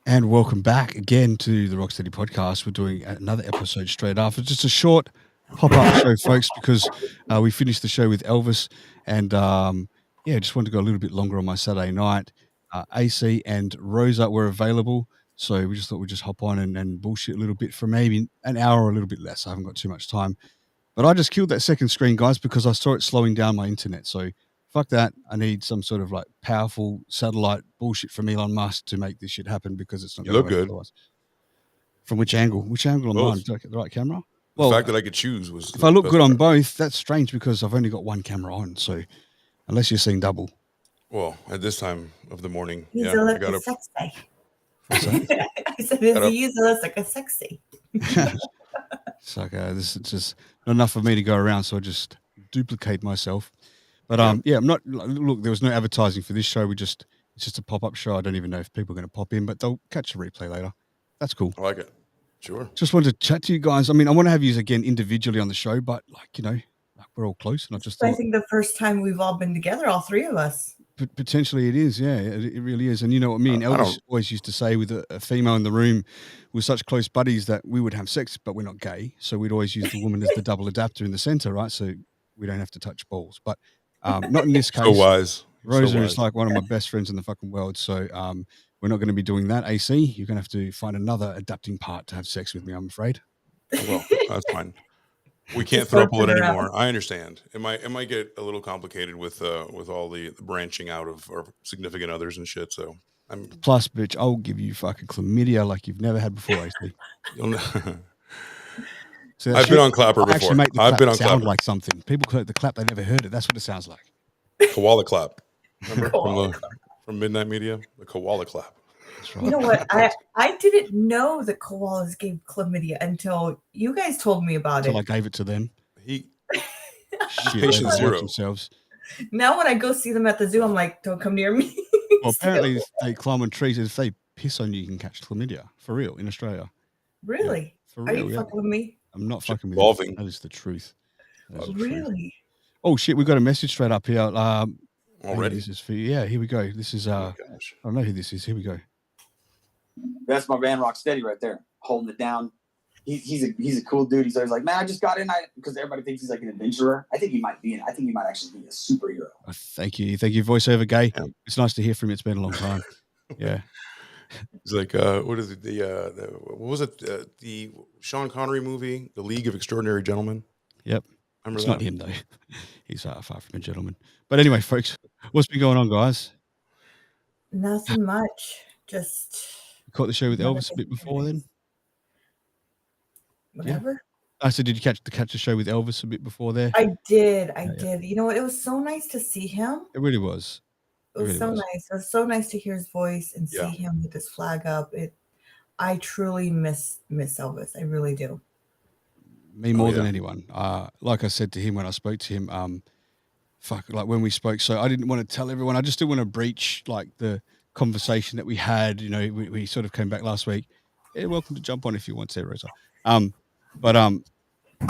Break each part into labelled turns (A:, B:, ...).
A: And welcome back again to the Rocstedi podcast. We're doing another episode straight after. Just a short pop-up show, folks, because we finished the show with Elvis. And just wanted to go a little bit longer on my Saturday night. AC and Rosa were available. So we just thought we'd just hop on and bullshit a little bit for maybe an hour or a little bit less. I haven't got too much time. But I just killed that second screen, guys, because I saw it slowing down my internet. So fuck that. I need some sort of like powerful satellite bullshit from Elon Musk to make this shit happen because it's not
B: You
A: going to
B: look
A: work
B: good.
A: otherwise. From which angle? Which angle am I on?
B: Both.
A: Do I get the right camera?
B: The
A: Well,
B: fact that I could choose was
A: if
B: the
A: I look
B: best
A: good on
B: part.
A: both, that's strange because I've only got one camera on. So unless you're seeing double.
B: Well, at this time of the morning,
C: He's
B: yeah, I got
C: a
B: up.
C: sexy.
A: What's that?
C: I said, is he using us like a sexy?
A: It's like this is just not enough for me to go around, so I just duplicate myself. But
B: Yeah.
A: I'm not. Look, there was no advertising for this show. It's just a pop-up show. I don't even know if people are going to pop in, but they'll catch the replay later. That's cool.
B: I like it. Sure.
A: Just wanted to chat to you guys. I mean, I want to have you again individually on the show, but we're all close, and I just
C: I
A: thought
C: think the first time we've all been together, all three of us.
A: potentially it is. Yeah, it really is. And you know what me and Elvis always used to say with a female in the room, we're such close buddies that we would have sex, but we're not gay. So we'd always use the woman as the double adapter in the center, right? So we don't have to touch balls. But not in this case.
B: So wise.
A: Rosa is like one of my best friends in the fucking world. So we're not going to be doing that, AC. You're going to have to find another adapting part to have sex with me, I'm afraid.
B: Well, that's fine. We can't throuple it anymore. I understand. It might get a little complicated with all the branching out of our significant others and shit. So
A: plus, bitch, I'll give you fucking chlamydia like you've never had before, AC.
B: So I've been on Clapper before.
A: Actually make the clap sound like something. People heard the clap, they never heard it. That's what it sounds like.
B: Koala clap. Remember from Midnight Media? The koala clap.
A: That's right.
C: You know what? I didn't know that koalas gave chlamydia until you guys told me about it.
A: Until I gave it to them.
B: Patient zero.
A: Themselves.
C: Now when I go see them at the zoo, I'm like, don't come near me.
A: Well, apparently they climb on trees. If they piss on you, you can catch chlamydia. For real, in Australia.
C: Really?
A: Yeah, for real,
C: are you fucking with me?
A: I'm not fucking with you. That is the truth.
C: Really?
A: Oh, shit. We got a message straight up here.
B: Already?
A: This is for you. Yeah, here we go. This is, I don't know who this is. Here we go.
D: That's my man Rocstedi right there, holding it down. He's a cool dude. He's always like, man, I just got in because everybody thinks he's like an adventurer. I think he might be. I think he might actually be a superhero.
A: Thank you, voiceover gay. Yeah. It's nice to hear from you. It's been a long time. Yeah.
B: It's like what is it? What was it? The Sean Connery movie, The League of Extraordinary Gentlemen.
A: Yep. It's not him though. He's far from a gentleman. But anyway, folks, what's been going on, guys?
C: Nothing much. Just
A: caught the show with Elvis a bit before then.
C: Whatever.
A: Yeah. I said, did you catch the show with Elvis a bit before there?
C: I did. You know what? It was so nice to see him.
A: It really was.
C: It was so nice. It was so nice to hear his voice and see him with his flag up. I truly miss Elvis. I really do.
A: Me more than anyone. Like I said to him when I spoke to him, like when we spoke, so I didn't want to tell everyone. I just didn't want to breach like the conversation that we had. You know, we sort of came back last week. Yeah, welcome to jump on if you want to, Rosa.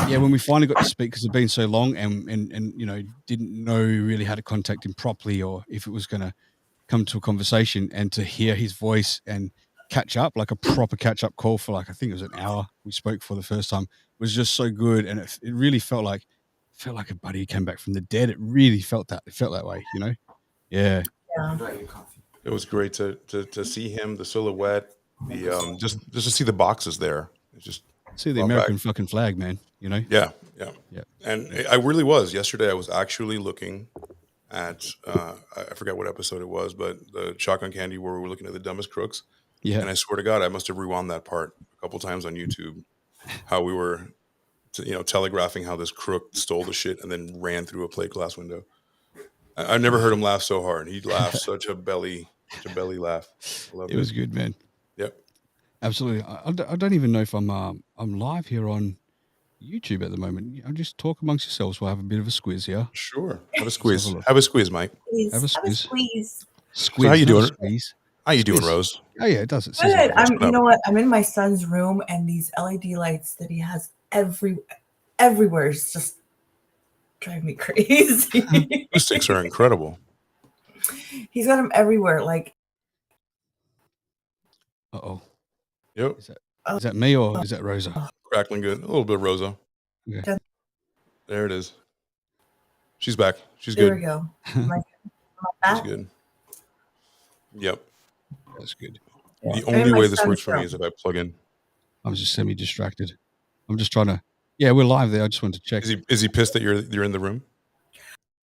A: When we finally got to speak, because it'd been so long and you know, didn't know really how to contact him properly or if it was going to come to a conversation, and to hear his voice and catch up, like a proper catch up call for like, I think it was an hour we spoke for the first time, was just so good. And it really felt like a buddy who came back from the dead. It really felt that. It felt that way, you know? Yeah.
B: It was great to see him, the silhouette, the just to see the boxes there. It's just
A: see the American fucking flag, man, you know?
B: Yeah. And I really was. Yesterday I was actually looking at I forgot what episode it was, but the Shotgun Candy where we were looking at the dumbest crooks. Yeah. And I swear to God, I must have rewound that part a couple times on YouTube, how we were telegraphing how this crook stole the shit and then ran through a plate glass window. I've never heard him laugh so hard. He laughed such a belly laugh.
A: It was good, man.
B: Yep.
A: Absolutely. I don't even know if I'm live here on YouTube at the moment. I'll just talk amongst yourselves. We'll have a bit of a squiz here.
B: Sure. Have a squeeze. Have a squeeze, Mike.
A: Have a squiz.
C: Squeeze.
B: So how you doing? How you doing, Rose?
A: Oh yeah, it does. It
C: says good. You know what? I'm in my son's room, and these LED lights that he has everywhere is just driving me crazy.
B: Acoustics are incredible.
C: He's got them everywhere. Like
A: Uh-oh.
B: Yep.
A: Is that me or is that Rosa?
B: Crackling good. A little bit of Rosa.
A: Okay.
B: There it is. She's back. She's
C: There
B: good.
C: we go.
B: She's good. Yep.
A: That's good.
B: The only way this works for me is if I plug in.
A: I'm just semi-distracted. I'm just trying to. Yeah, we're live there. I just wanted to check.
B: Is he pissed that you're in the room?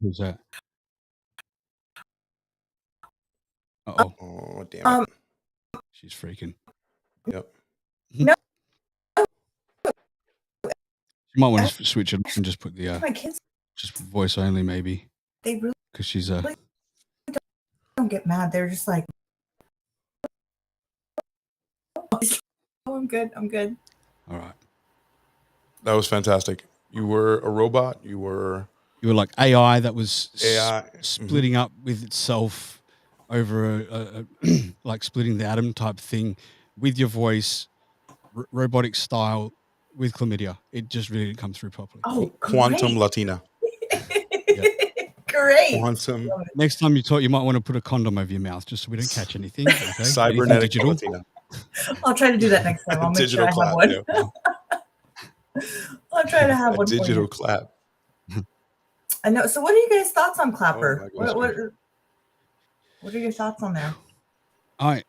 A: Who's that? Uh-oh.
B: Oh, damn it.
A: She's freaking.
B: Yep.
C: No.
A: You might want to switch it and just put the just voice only, maybe.
C: They really,
A: because she's
C: don't get mad. They're just like, oh, I'm good. I'm good.
A: All right.
B: That was fantastic. You were a robot. You were
A: like AI that was
B: AI
A: splitting up with itself over a like splitting the atom type thing with your voice, robotic style with chlamydia. It just really didn't come through properly.
C: Oh,
B: Quantum
C: great.
B: Latina.
C: Great.
B: Quantum.
A: Next time you talk, you might want to put a condom over your mouth just so we don't catch anything. Okay?
B: Cybernetic
A: digital.
B: Latina.
C: I'll try to do that next time. I'll make
B: digital
C: sure I have
B: clap,
C: one.
B: Yeah.
C: I'll try to have one.
B: Digital clap.
C: I know. So, what are you guys' thoughts on Clapper?
B: Oh,
C: what are your thoughts on there?
B: I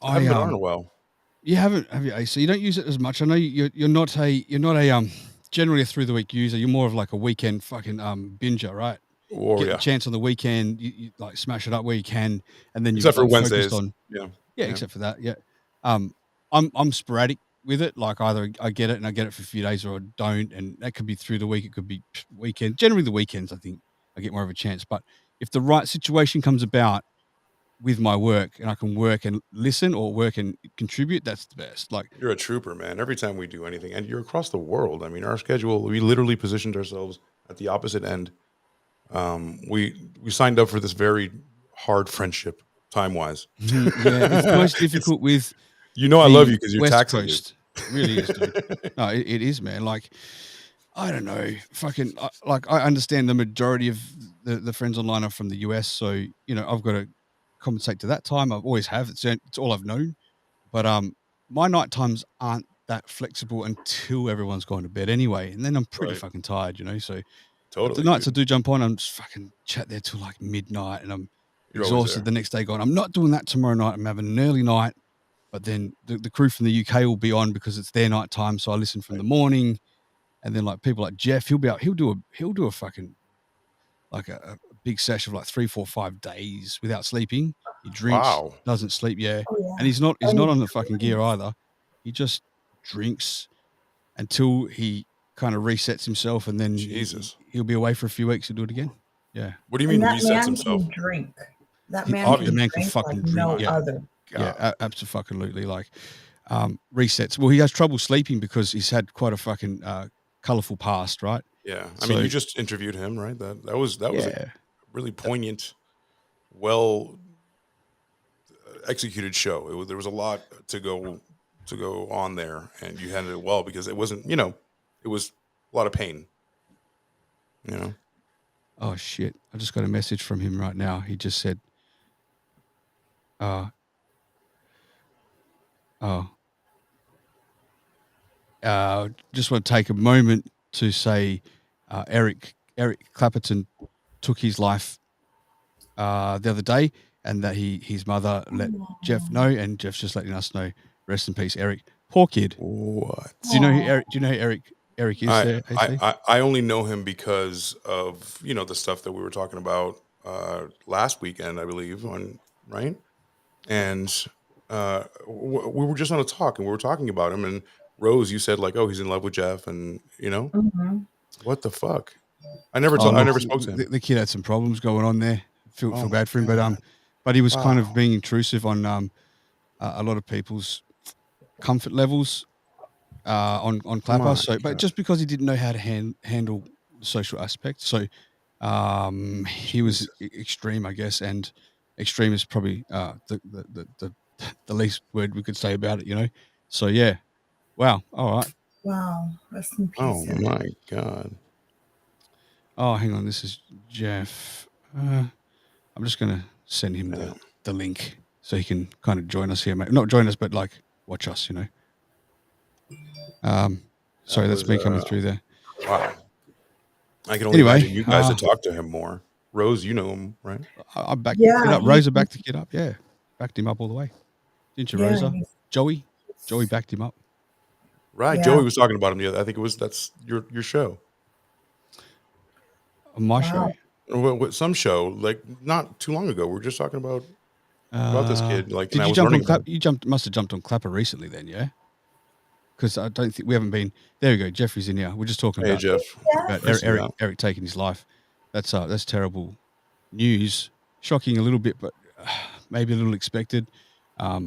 B: haven't been on in a while.
A: You haven't, have you? So you don't use it as much. I know you're not a generally a through the week user. You're more of like a weekend fucking binger, right? Get a chance on the weekend, you like smash it up where you can, and then
B: except
A: you're
B: for Wednesdays.
A: on
B: yeah,
A: except for that. Yeah, I'm sporadic with it. Like either I get it and I get it for a few days, or I don't, and that could be through the week. It could be weekend. Generally, the weekends I think I get more of a chance. But if the right situation comes about with my work and I can work and listen or work and contribute, that's the best. Like
B: you're a trooper, man. Every time we do anything, and you're across the world. I mean, our schedule, we literally positioned ourselves at the opposite end. We signed up for this very hard friendship time wise.
A: Yeah, it's the most difficult with.
B: I love you because you're
A: West
B: taxing
A: Coast. It really is, dude. No, it is, man. Like, I don't know, fucking. Like, I understand the majority of the friends online are from the US, so I've got to compensate to that time. I've always have. It's all I've known. But my night times aren't that flexible until everyone's gone to bed anyway, and then I'm pretty fucking tired, So
B: totally.
A: The nights I do jump on, I'm just fucking chat there till like midnight, and I'm exhausted the next day. Going, I'm not doing that tomorrow night. I'm having an early night. But then the crew from the UK will be on because it's their night time. So I listen from the morning, and then like people like Jeff, he'll do a fucking like a big sesh of like 3, 4, 5 days without sleeping. He drinks, doesn't sleep, and he's not on the fucking gear either. He just drinks until he kind of resets himself, and then he'll be away for a few weeks to do it again. Yeah.
B: What do you mean resets
C: himself?
B: Can
C: drink. That man
A: can fucking
C: like
A: drink.
C: No other.
A: Yeah, absolutely. Like resets. Well, he has trouble sleeping because he's had quite a fucking colorful past, right?
B: Yeah, I mean, you just interviewed him, right? That was a really poignant, well executed show. There was a lot to go on there, and you handled it well because it wasn't, it was a lot of pain.
A: Oh shit! I just got a message from him right now. He just said, just want to take a moment to say Eric Clapperton took his life the other day, and that his mother let Jeff know, and Jeff's just letting us know. Rest in peace, Eric. Poor kid.
B: What?
A: Do you know who Eric? Do you know who Eric is?
B: I only know him because of the stuff that we were talking about last weekend, I believe, right? And we were just on a talk, and we were talking about him. And Rose, you said like, "Oh, he's in love with Jeff," and what the fuck? I never spoke to him.
A: The kid had some problems going on there. Feel bad for him, but he was kind of being intrusive on a lot of people's comfort levels on Clapper. But just because he didn't know how to handle the social aspect, so he was extreme, I guess, and extreme is probably the least word we could say about it, So yeah, wow. All right.
C: Wow. Rest in peace.
B: Oh my God.
A: Oh, hang on. This is Jeff. I'm just gonna send him the link. so he can kind of join us here, mate. Not join us, but like watch us, you know. Sorry, that's me coming through there.
B: Wow. I can only imagine you guys to talk to him more. Rose, you know him, right?
A: I backed the kid up. Rosa backed the kid up. Yeah, backed him up all the way. Didn't you, Rosa? Joey backed him up.
B: Right. Yeah. Joey was talking about him the other. I think that's your show.
A: My show?
B: Some show, like not too long ago. We were just talking about this kid. Like,
A: did you jump on Clapper? You must have jumped on Clapper recently, then, yeah? Because I don't think we haven't been. There we go. Jeffrey's in here. We're just talking about Eric taking his life. That's terrible news. Shocking a little bit, but maybe a little expected. I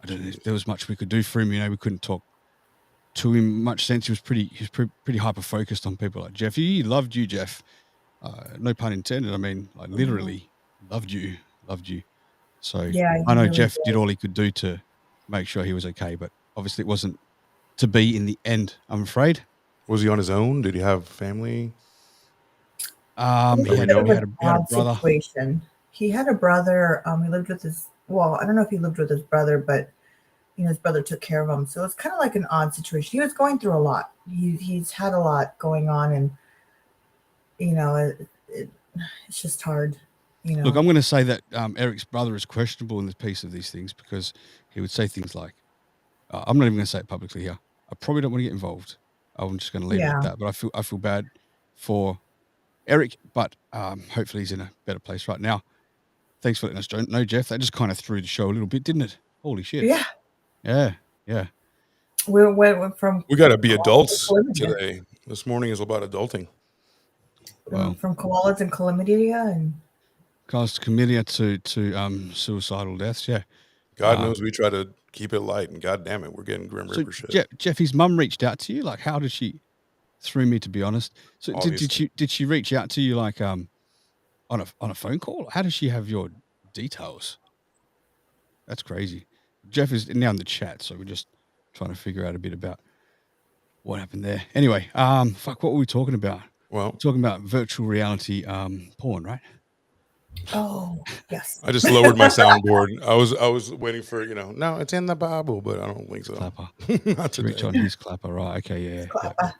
A: don't know if there was much we could do for him. You know, we couldn't talk to him much sense. He was pretty hyper focused on people like Jeff. He loved you, Jeff. No pun intended. I mean, like literally loved you. So I know really Jeff did all he could do to make sure he was okay, but obviously it wasn't to be in the end, I'm afraid.
B: Was he on his own? Did he have family?
A: He had a brother.
C: Situation. He had a brother. He lived with his. Well, I don't know if he lived with his brother, but his brother took care of him. So it's kind of like an odd situation. He was going through a lot. He's had a lot going on, and it's just hard.
A: Look, I'm going to say that Eric's brother is questionable in this piece of these things because he would say things like, "I'm not even going to say it publicly here. I probably don't want to get involved. I'm just going to leave it at that. But I feel bad for Eric, but hopefully he's in a better place right now. Thanks for letting us know, Jeff. That just kind of threw the show a little bit, didn't it? Holy shit. Yeah.
B: We got to be adults today. This morning is about adulting.
C: From koalas and chlamydia and
A: chlamydia to suicidal deaths. Yeah.
B: God knows we try to keep it light, and God damn it, we're getting Grim Reaper shit.
A: Jeff, his mum reached out to you. Like, how did she? Through me, to be honest. So did she reach out to you like on a phone call? How does she have your details? That's crazy. Jeff is now in the chat, so we're just trying to figure out a bit about what happened there. Anyway, what were we talking about?
B: Well,
A: we're talking about virtual reality porn, right?
C: Oh, yes.
B: I just lowered my soundboard. I was waiting for, no, it's in the Bible, but I don't think so.
A: Clapper.
B: Not today.
A: Reach on his Clapper, right? Okay, yeah.
C: Clapper.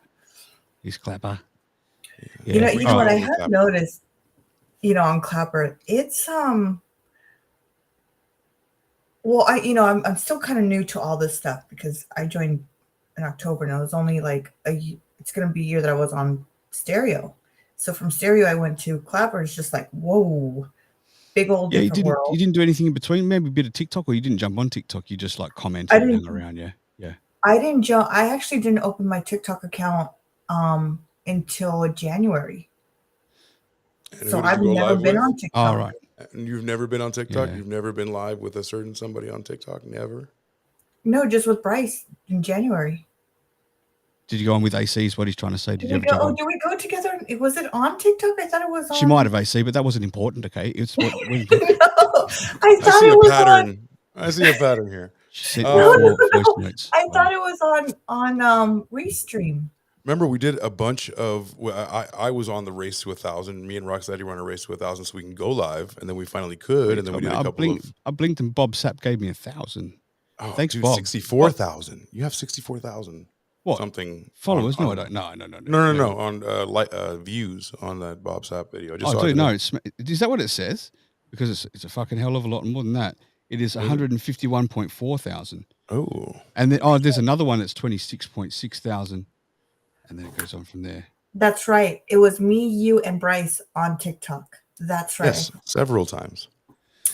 A: He's Clapper.
C: Yeah. What I have noticed, on Clapper, it's well, I'm still kind of new to all this stuff because I joined in October, and it was only like it's going to be a year that I was on stereo. So from stereo, I went to Clapper. It's just like, whoa, big old different world.
A: You didn't do anything in between? Maybe a bit of TikTok, or you didn't jump on TikTok? You just like commented and hung around, yeah.
C: I didn't jump. I actually didn't open my TikTok account until January.
B: And
C: so I've never been on TikTok.
A: All right.
B: And you've never been on TikTok? Yeah. You've never been live with a certain somebody on TikTok? Never?
C: No, just with Bryce in January.
A: Did you go on with AC's? What he's trying to say?
C: Did we go together? Was it on TikTok? I thought it was on.
A: She might have AC, but that wasn't important, okay? It's what
C: no, I thought it was
B: pattern. I see a pattern here.
C: No. I thought it was on Restream.
B: Remember, we did a bunch of. I was on the race to 1,000. Me and Rocstedi were on a race to 1,000, so we can go live, and then we finally could, and then we did a couple
A: I blinked, and Bob Sapp gave me 1,000.
B: Oh,
A: thanks,
B: dude,
A: Bob.
B: 64,000. You have 64,000.
A: What?
B: Something
A: followers?
B: No, on views on that Bob Sapp video. I just saw
A: no, is that what it says? Because it's a fucking hell of a lot more than that. It is 151.4 thousand.
B: Oh,
A: and then there's another one that's 26.6 thousand, and then it goes on from there.
C: That's right. It was me, you, and Bryce on TikTok. That's right.
B: Yes, several times.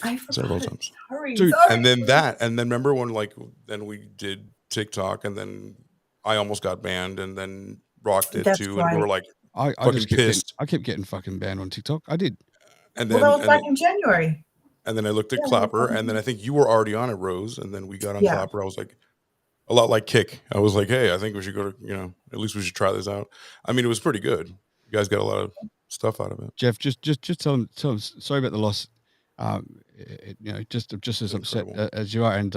C: I forgot.
B: Several times.
C: Sorry.
B: And then remember when then we did TikTok, and then I almost got banned, and then Rock did too, and we were like,
A: I just pissed. I kept getting fucking banned on TikTok. I did.
B: And then
C: that was back in January.
B: And then I looked at Clapper, and then I think you were already on it, Rose, and then we got on Clapper. I was like, a lot like Kick. I was like, hey, I think we should go to, at least we should try this out. I mean, it was pretty good. You guys got a lot of stuff out of it.
A: Jeff, just tell them, sorry about the loss. Just as upset as you are, and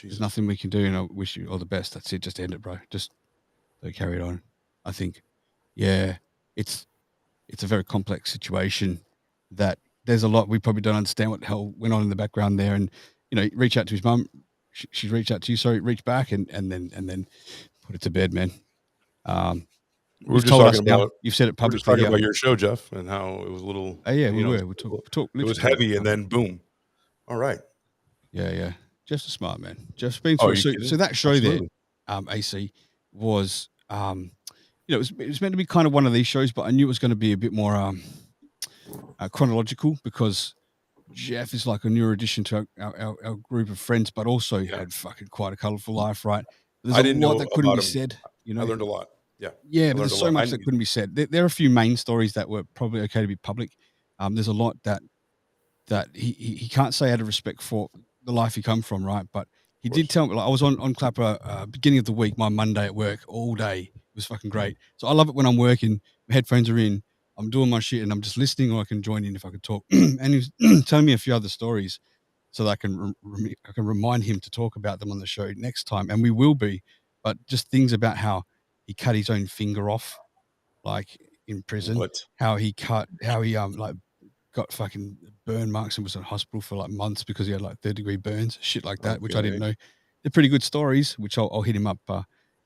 A: there's nothing we can do, and I wish you all the best. That's it. Just end it, bro. Just carry it on. I think, it's a very complex situation that there's a lot we probably don't understand what the hell went on in the background there, and reach out to his mum. She's reached out to you, so reach back and then put it to bed, man.
B: We're
A: You've
B: just
A: told
B: talking
A: us now.
B: about
A: You've said it
B: we're just
A: publicly
B: talking
A: here.
B: about your show, Jeff, and how it was a little.
A: Oh yeah, we
B: know,
A: were. We talk.
B: It was heavy, and then boom. All right.
A: Yeah. Jeff's a smart man. Jeff's been
B: Oh,
A: through.
B: are you
A: So
B: kidding?
A: that show
B: Absolutely.
A: there, AC was, it was meant to be kind of one of these shows, but I knew it was going to be a bit more chronological because Jeff is like a newer addition to our group of friends, but also had fucking quite a colorful life, right? There's
B: I
A: a
B: didn't
A: lot
B: know
A: that couldn't
B: about
A: be
B: him.
A: said,
B: I learned a lot. Yeah.
A: Yeah,
B: I
A: but
B: learned
A: there's
B: a
A: so
B: lot.
A: much that couldn't be said. There are a few main stories that were probably okay to be public. There's a lot that he can't say out of respect for the life he come from, right? But he did tell me, like, I was on Clapper beginning of the week, my Monday at work all day. It was fucking great. So I love it when I'm working, my headphones are in, I'm doing my shit, and I'm just listening, or I can join in if I could talk. And he was telling me a few other stories so that I can remind him to talk about them on the show next time, and we will be. But just things about how he cut his own finger off, like in prison.
B: What?
A: How he like got fucking burn marks and was in hospital for like months because he had like 3rd-degree burns, shit like that, which I didn't know. They're pretty good stories, which I'll hit him up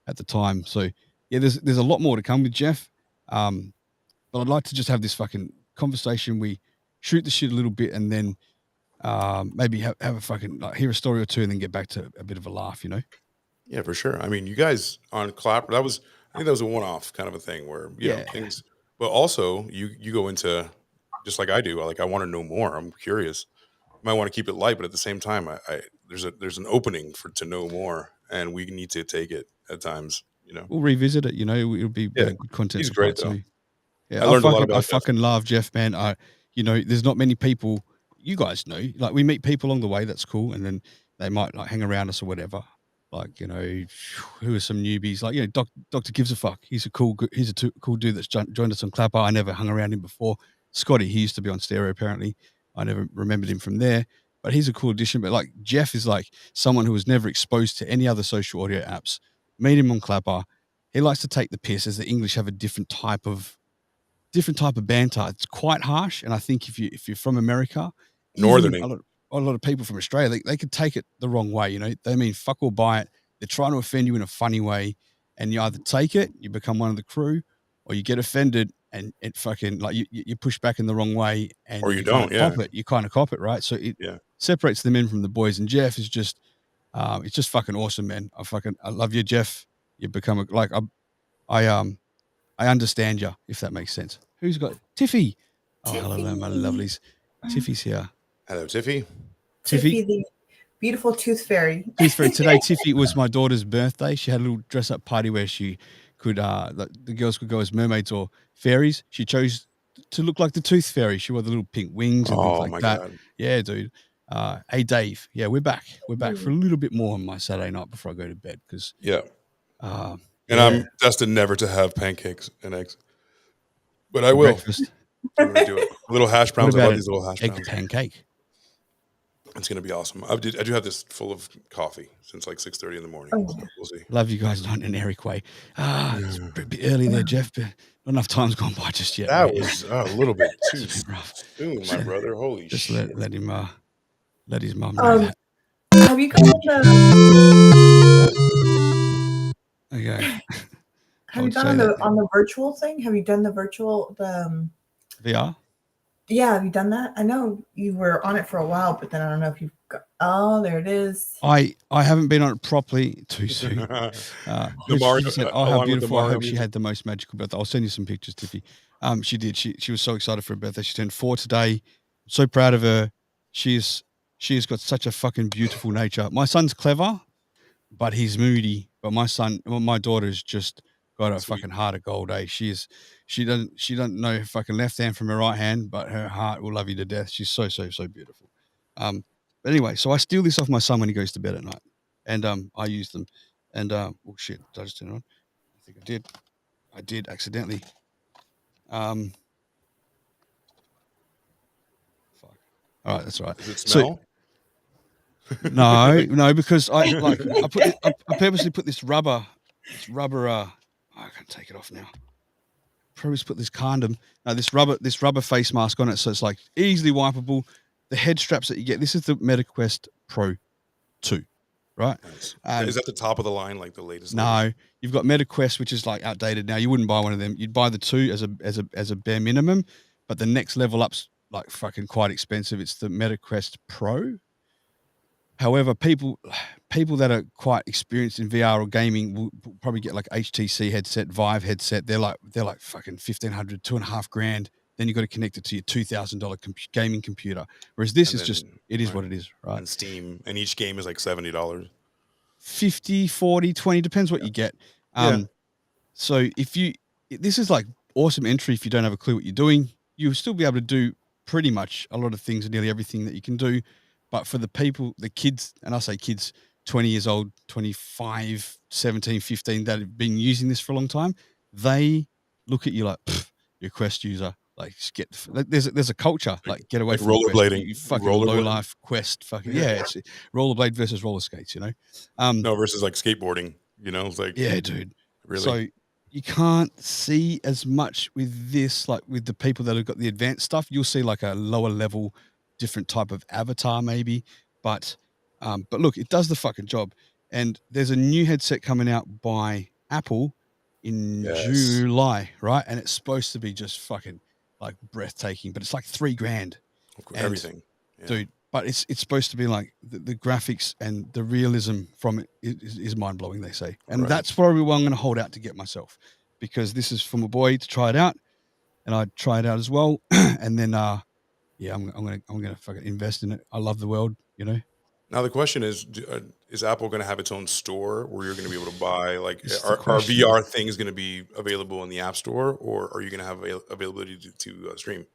A: at the time. So yeah, there's a lot more to come with Jeff. But I'd like to just have this fucking conversation. We shoot the shit a little bit and then maybe have a fucking hear a story or two and then get back to a bit of a laugh,
B: Yeah, for sure. I mean, you guys on Clapper, I think that was a one-off kind of a thing where, know, things, but also you go into, just like I do, like I want to know more. I'm curious. I might want to keep it light, but at the same time, there's an opening to know more, and we need to take it at times,
A: We'll revisit it, it'll be good content
B: He's
A: for
B: great,
A: part
B: though.
A: two. Yeah,
B: I learned a lot
A: I
B: about
A: fucking love Jeff, man. There's not many people, you guys know, like we meet people along the way, that's cool, and then they might like hang around us or whatever. Like, who are some newbies? Like, Doctor Gives a Fuck. He's a cool dude that's joined us on Clapper. I never hung around him before. Scotty, he used to be on Stereo apparently. I never remembered him from there, but he's a cool addition. But like Jeff is like someone who was never exposed to any other social audio apps. Meet him on Clapper. He likes to take the piss, as the English have a different type of banter. It's quite harsh, and I think if you're from America,
B: Northern,
A: a lot of people from Australia, they could take it the wrong way. They mean fuck all by it. They're trying to offend you in a funny way, and you either take it, you become one of the crew, or you get offended and it fucking like you push back in the wrong way, and
B: or you don't.
A: Cop it. You kind of cop it, right? So it separates the men from the boys. And Jeff is just, it's just fucking awesome, man. I love you, Jeff. You become I understand you, if that makes sense. Who's got Tiffy? Oh, hello, my lovelies. Tiffy's here.
B: Hello, Tiffy.
C: Tiffy, the beautiful tooth fairy.
A: Tooth fairy. Today, Tiffy was my daughter's birthday. She had a little dress-up party where she could, the girls could go as mermaids or fairies. She chose to look like the tooth fairy. She wore the little pink wings and things like that. God. Yeah, dude. Hey, Dave. Yeah, we're back. We're back for a little bit more on my Saturday night before I go to bed because.
B: And I'm destined never to have pancakes and eggs, but I will.
A: Breakfast.
B: I'm gonna do it. Little hash browns. I love these little hash browns.
A: Egg pancake.
B: It's gonna be awesome. I do have this full of coffee since like 6:30 in the morning.
C: Oh.
B: So we'll see.
A: Love you guys, not in an Eric way. It's a bit early there, Jeff. But not enough time's gone by just yet.
B: That was a little bit too
A: rough.
B: soon, my brother. Holy
A: just
B: shit!
A: Let him let his mum know that.
C: Have you gone
A: Okay.
C: Have you gone on the virtual thing? Have you done the virtual
A: VR?
C: Yeah, have you done that? I know you were on it for a while, but then I don't know if you've got. Oh, there it is.
A: I haven't been on it properly too soon. She said, "Oh, how beautiful! I hope she had the most magical birthday." I'll send you some pictures, Tiffy. She did. She was so excited for her birthday. She turned 4 today. So proud of her. She has got such a fucking beautiful nature. My son's clever, but he's moody. But my daughter's just got a fucking heart of gold. She doesn't know her fucking left hand from her right hand, but her heart will love you to death. She's so beautiful. But anyway, so I steal this off my son when he goes to bed at night, and I use them. And oh shit, did I just turn it on? I think I did. I did accidentally. Fuck. All right, that's all right.
B: Does it smell?
A: No, because I purposely put this rubber. I can't take it off now. Probably put this condom. No, this rubber face mask on it, so it's like easily wipeable. The head straps that you get. This is the MetaQuest Pro 2, right?
B: Nice.
A: And
B: is that the top of the line, like the latest?
A: no, you've got MetaQuest, which is like outdated now. You wouldn't buy one of them. You'd buy the 2 as a bare minimum, but the next level up's like fucking quite expensive. It's the MetaQuest Pro. However, people that are quite experienced in VR or gaming will probably get like HTC headset, Vive headset. They're like fucking $1,500, $2,500. Then you've got to connect it to your $2,000 gaming computer. Whereas this is just, it is what it is, right?
B: And Steam, and each game is like $70.
A: 50, 40, 20, depends what you get. So this is like awesome entry if you don't have a clue what you're doing. You'll still be able to do pretty much a lot of things, nearly everything that you can do. But for the people, the kids, and I say kids, 20 years old, 25, 17, 15, that have been using this for a long time, they look at you like, you're a Quest user. Like, there's a culture, like get away
B: like
A: from
B: rollerblading.
A: You fucking low life Quest, fucking it's rollerblade versus roller skates, you know.
B: No, versus like skateboarding, you know. It's like
A: dude.
B: Really.
A: So you can't see as much with this, like with the people that have got the advanced stuff. You'll see like a lower level, different type of avatar maybe, but look, it does the fucking job. And there's a new headset coming out by Apple in July, right? And it's supposed to be just fucking like breathtaking, but it's like $3,000.
B: Everything,
A: dude. But it's supposed to be like the graphics and the realism from it is mind blowing, they say, and that's probably what I'm going to hold out to get myself, because this is for my boy to try it out, and I try it out as well, and then I'm gonna fucking invest in it. I love the world, you know.
B: Now the question is Apple going to have its own store where you're going to be able to buy, like, are VR things going to be available in the App Store, or are you going to have availability to stream?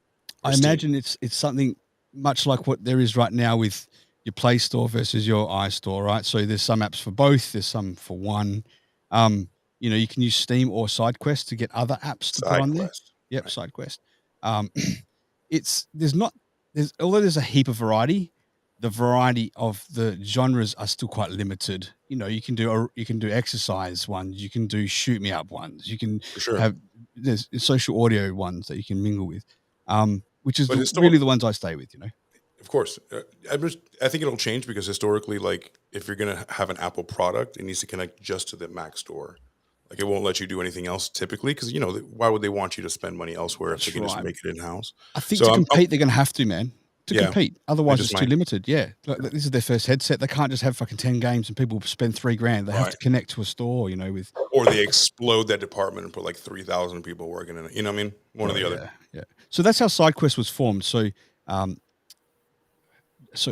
A: I imagine it's something much like what there is right now with your Play Store versus your iStore, right? So there's some apps for both, there's some for one. You know, you can use Steam or SideQuest to get other apps to put on there. Yep, right. SideQuest. Although there's a heap of variety, the variety of the genres are still quite limited. You know, you can do exercise ones, you can do shoot me up ones, you can have there's social audio ones that you can mingle with. Which is really the ones I stay with, you know.
B: Of course, I think it'll change, because historically, like, if you're going to have an Apple product, it needs to connect just to the Mac store. Like, it won't let you do anything else typically, because, you know, why would they want you to spend money elsewhere if they can just make it in house?
A: I think to compete, they're going to have to, man. To compete, otherwise it's too limited. Yeah, this is their first headset. They can't just have fucking 10 games and people spend $3,000. They have to connect to a store, you know,
B: or they explode that department and put like 3,000 people working in it. You know what I mean? One or the other.
A: Yeah. So that's how SideQuest was formed. So,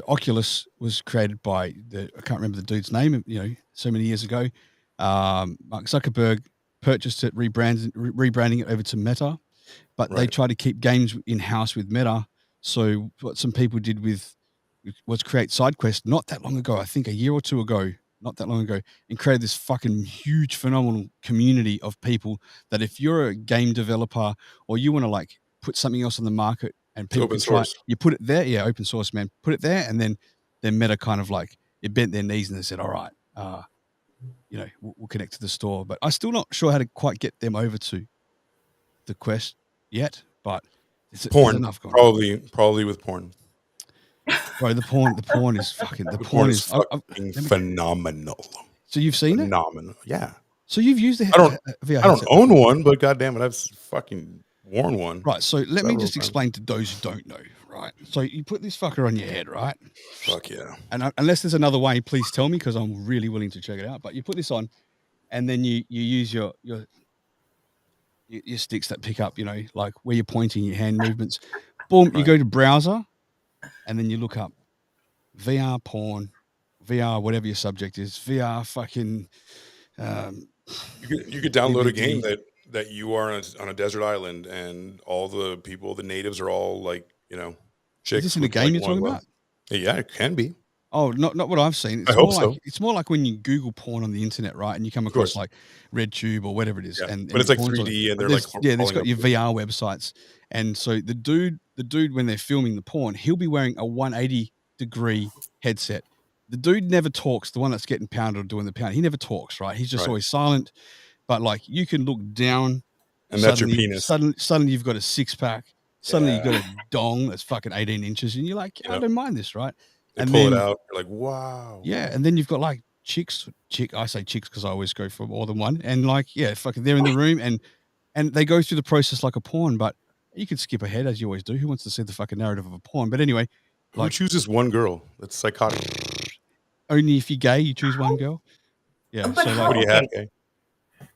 A: Oculus was created by I can't remember the dude's name. You know, so many years ago, Mark Zuckerberg purchased it, rebranding it over to Meta, but they tried to keep games in house with Meta. So what some people did was create SideQuest not that long ago, I think a year or two ago, not that long ago, and created this fucking huge, phenomenal community of people that if you're a game developer or you want to like put something else on the market and people can try, you put it there. Yeah, open source, man. Put it there, and then Meta kind of like it bent their knees and they said, "All right, you know, we'll connect to the store." But I'm still not sure how to quite get them over to the Quest yet. But
B: porn, enough probably with porn.
A: Bro, the porn is fucking. The porn is
B: fucking phenomenal.
A: So you've seen
B: phenomenal. Yeah.
A: So you've used the
B: VR. I don't own one, but goddamn it, I've fucking worn one.
A: Right. So let me just explain to those who don't know. Right. So you put this fucker on your head, right?
B: Fuck yeah.
A: And unless there's another way, please tell me, because I'm really willing to check it out. But you put this on, and then you use your sticks that pick up, you know, like where you're pointing, your hand movements. Boom. You go to browser, and then you look up VR porn, VR whatever your subject is, VR fucking.
B: You could download a game that you are on a desert island, and all the people, the natives, are all like, you know, chicks.
A: Is this in a game you're talking about?
B: Yeah, it can be.
A: Oh, not what I've seen.
B: I hope so.
A: It's more like when you Google porn on the internet, right? And you come across like RedTube or whatever it is.
B: Yeah.
A: And
B: but it's like 3D, and they're like,
A: there's got your VR websites. And so the dude, when they're filming the porn, he'll be wearing a 180-degree headset. The dude never talks. The one that's getting pounded or doing the pound, he never talks, right? He's just always silent. But like you can look down,
B: and that's your penis.
A: Suddenly you've got a 6-pack. Suddenly you've got a dong that's fucking 18 inches, and you're like, I don't mind this, right?
B: They pull it out. You're like, wow.
A: Yeah, and then you've got like I say chicks because I always go for more than one, and like fucking they're in the room and they go through the process like a porn, but you could skip ahead as you always do. Who wants to see the fucking narrative of a porn? But anyway,
B: who chooses one girl? That's psychotic.
A: Only if you're gay, you choose one girl. Yeah.
C: But
A: so
C: how,
B: what do you have, gay?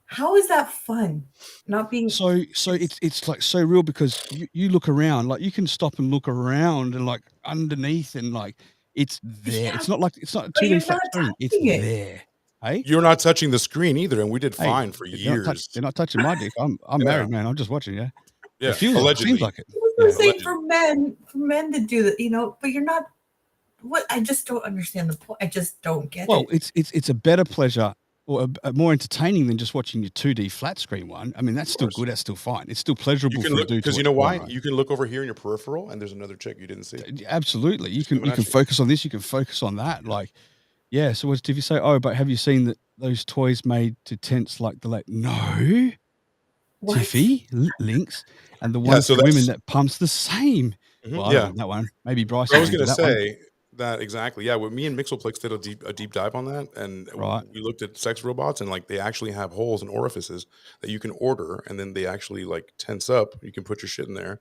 C: How is that fun? Not being
A: so it's like so real because you look around, like you can stop and look around and like underneath and like it's there. It's not like it's not a 2D flat screen. It's there. Hey?
B: You're not touching the screen either, and we did fine for years.
A: They're not touching my dick. I'm married, man. I'm just watching. Yeah.
B: Yeah.
A: It feels
B: allegedly.
A: Seems like it.
C: I was saying for men to do that, but you're not. What I just don't understand the point. I just don't get it.
A: Well, it's a better pleasure or a more entertaining than just watching your 2D flat screen one. I mean, that's still good. That's still fine. It's still pleasurable for a dude.
B: Because you know why? You can look over here in your peripheral, and there's another chick you didn't see.
A: Absolutely, you can focus on this. You can focus on that. Like, yeah. So what did you say? Oh, but have you seen those toys made to tense like the no? What? Tiffy links and the one for women that pumps the same. Mm-hmm. Well, I don't know that one. Maybe Bryce.
B: I was going to say. That exactly, yeah. With me and Mixoplex did a deep dive on that, and we looked at sex robots, and like they actually have holes and orifices that you can order, and then they actually like tense up. You can put your shit in there,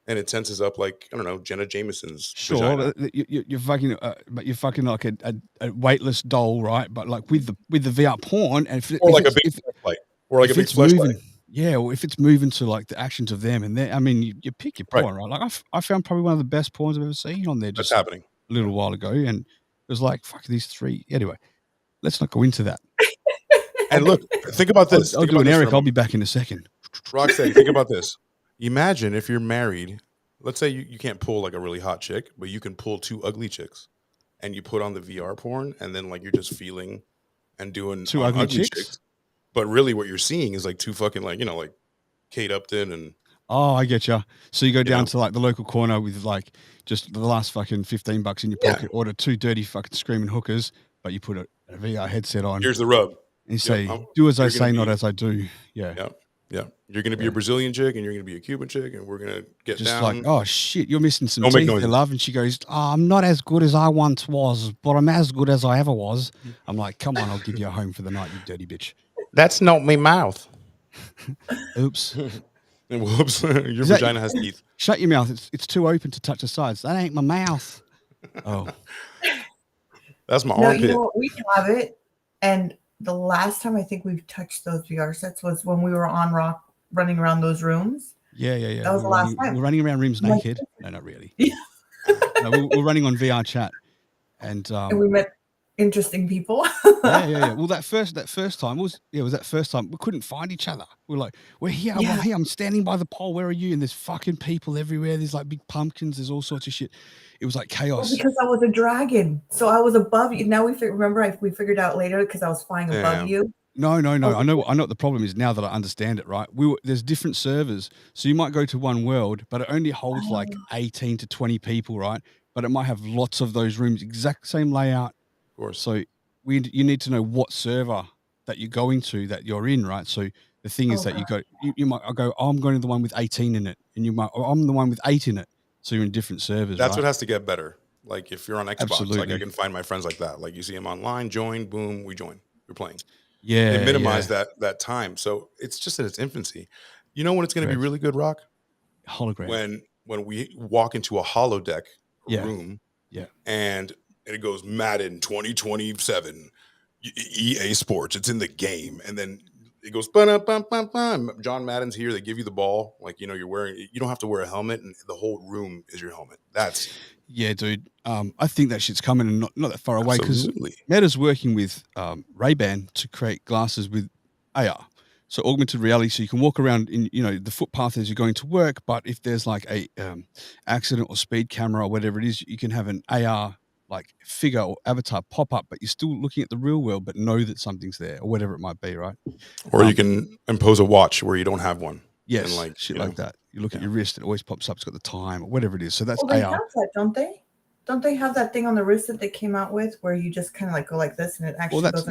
B: and it tenses up like I don't know Jenna Jameson's.
A: Sure, you're fucking, but you're fucking like a weightless doll, right? But like with the VR porn, and if
B: like a big flashlight, or like a big flashlight.
A: Yeah, well, if it's moving to like the actions of them, and then I mean, you pick your porn, right? Like I found probably one of the best porns I've ever seen on there.
B: That's happening.
A: A little while ago, and it was like, fuck these three. Anyway, let's not go into that.
B: And look, think about this.
A: I'll do an Eric. I'll be back in a second.
B: Rocstedi, think about this. Imagine if you're married. Let's say you can't pull like a really hot chick, but you can pull two ugly chicks, and you put on the VR porn, and then like you're just feeling and doing
A: two ugly chicks.
B: But really, what you're seeing is like two fucking like Kate Upton and.
A: Oh, I get you. So you go down to like the local corner with like just the last fucking $15 in your pocket, order two dirty fucking screaming hookers, but you put a VR headset on.
B: Here's the rub.
A: And you say, do as I say, not as I do. Yeah.
B: Yeah. You're going to be a Brazilian chick and you're going to be a Cuban chick and we're going to get
A: just
B: down.
A: Like, oh shit, you're missing some teeth, love. And she goes, oh, I'm not as good as I once was, but I'm as good as I ever was. I'm like, come on, I'll give you a home for the night, you dirty bitch.
B: That's not me mouth.
A: Oops.
B: And whoops, your vagina has teeth.
A: Shut your mouth. It's too open to touch the sides. That ain't my mouth. Oh.
B: That's my armpit.
C: You know what? We have it. And the last time I think we've touched those VR sets was when we were on Rock running around those rooms.
A: Yeah.
C: That was the last time.
A: We're running around rooms naked. No, not really. No, we're running on VR chat. And
C: we met interesting people.
A: Yeah. Well, that first time was that first time we couldn't find each other. We're like, we're here. Yeah. Well, hey, I'm standing by the pole. Where are you? And there's fucking people everywhere. There's like big pumpkins. There's all sorts of shit. It was like chaos.
C: Well, because I was a dragon, so I was above you. Now we figured out later because I was flying above you.
A: No. I know what the problem is now that I understand it. Right, there's different servers, so you might go to one world, but it only holds like 18 to 20 people, right? But it might have lots of those rooms, exact same layout.
B: Of course.
A: So you need to know what server that you're going to, that you're in, right? So the thing is that you might go, oh, I'm going to the one with 18 in it, and you might, I'm the one with 8 in it. So you're in different servers.
B: That's what has to get better. Like if you're on Xbox, like I can find my friends like that. Like you see them online, join, boom, we join. We're playing.
A: Yeah.
B: They minimize that time. So it's just in its infancy. You know when it's going to be really good, Rock?
A: Hologram.
B: When we walk into a holodeck room, and it goes Madden 2027, EA Sports. It's in the game, and then it goes John Madden's here. They give you the ball, like you're wearing. You don't have to wear a helmet, and the whole room is your helmet. That's
A: dude. I think that shit's coming and not that far away because Meta's working with Ray-Ban to create glasses with AR. So augmented reality, so you can walk around in, the footpath as you're going to work. But if there's like a accident or speed camera or whatever it is, you can have an AR like figure or avatar pop up, but you're still looking at the real world, but know that something's there or whatever it might be, right?
B: Or you can impose a watch where you don't have one.
A: Yes, and like shit like that. You look at your wrist, it always pops up. It's got the time or whatever it is. So that's
C: they
A: AR.
C: have that, don't they? Don't they have that thing on the wrist that they came out with where you just kind of like go like this and it actually goes